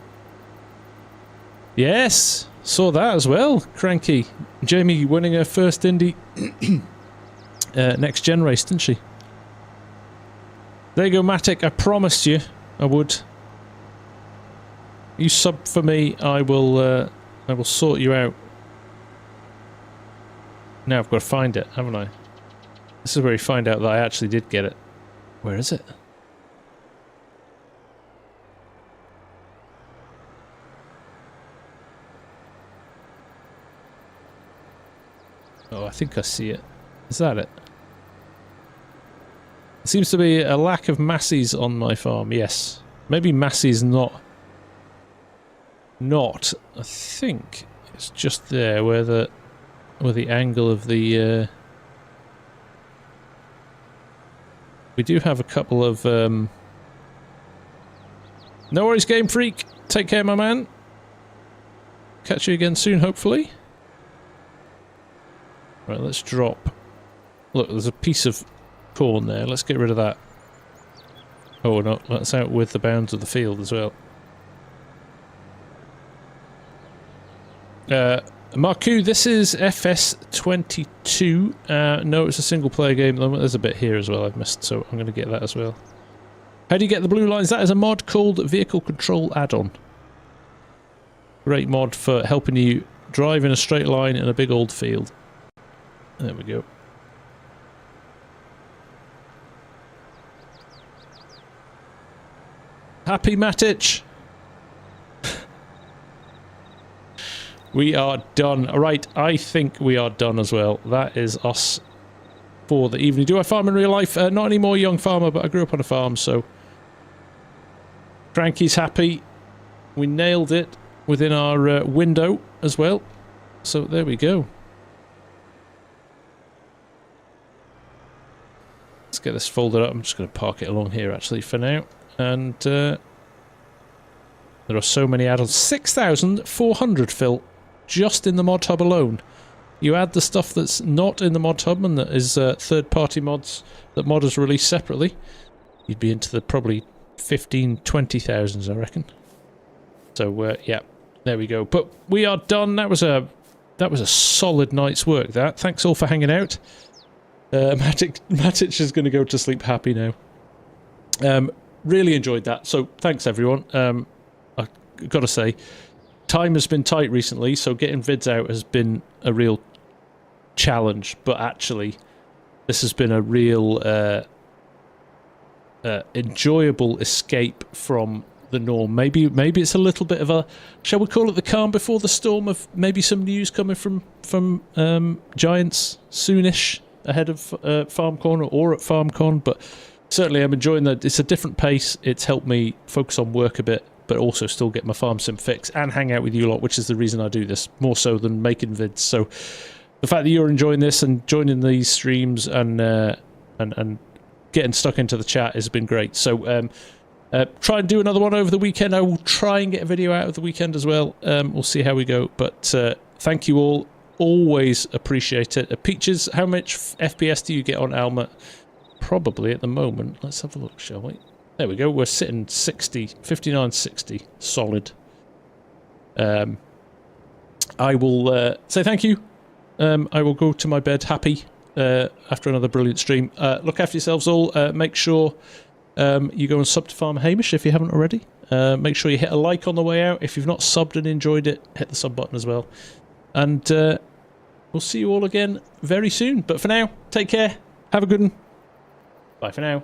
Yes, saw that as well. Cranky. Jamie winning her first Indy next gen race, didn't she? There you go, Matic. I promised you I would. You sub for me, I will sort you out. Now I've got to find it, haven't I? This is where you find out that I actually did get it. Where is it? Oh, I think I see it. Is that it? There seems to be a lack of masses on my farm, yes. Maybe masses not, I think it's just there where the angle of the we do have a couple of no worries, Game Freak. Take care, my man. Catch you again soon, hopefully. Right, let's drop. Look, there's a piece of corn there. Let's get rid of that. Oh no, that's out with the bounds of the field as well. Marku, this is FS22. No, it's a single player game. There's a bit here as well I've missed, so I'm going to get that as well. How do you get the blue lines? That is a mod called Vehicle Control Add-on. Great mod for helping you drive in a straight line in a big old field. There we go. Happy Matic! We are done. Right, I think we are done as well. That is us for the evening. Do I farm in real life? Not anymore, young farmer, but I grew up on a farm, so... Frankie's happy. We nailed it within our window as well. So there we go. Let's get this folded up. I'm just going to park it along here, actually, for now. And there are so many add-ons. 6,400, Phil, just in the mod hub alone. You add the stuff that's not in the mod hub and that is third-party mods that modders release separately, you'd be into the probably 15,000-20,000s, I reckon. So yeah, there we go. But we are done. That was a solid night's work. Thanks all for hanging out. Matic is going to go to sleep happy now. Really enjoyed that. So thanks everyone. I got to say, time has been tight recently, so getting vids out has been a real challenge. But actually, this has been a real enjoyable escape from the norm. Maybe it's a little bit of a, shall we call it the calm before the storm of maybe some news coming from Giants soonish ahead of FarmCon or at FarmCon. But certainly I'm enjoying that. It's a different pace. It's helped me focus on work a bit, but also still get my FarmSim fix and hang out with you lot, which is the reason I do this, more so than making vids. So the fact that you're enjoying this and joining these streams and getting stuck into the chat has been great. So try and do another one over the weekend. I will try and get a video out of the weekend as well. We'll see how we go. But thank you all. Always appreciate it. Peaches, how much FPS do you get on Alma? Probably at the moment. Let's have a look, shall we? There we go. We're sitting 60, 59, 60. Solid. I will say thank you. I will go to my bed happy after another brilliant stream. Look after yourselves all. Make sure you go and sub to Farmer Hamish if you haven't already. Make sure you hit a like on the way out. If you've not subbed and enjoyed it, hit the sub button as well. And we'll see you all again very soon. But for now, take care. Have a good one. Bye for now.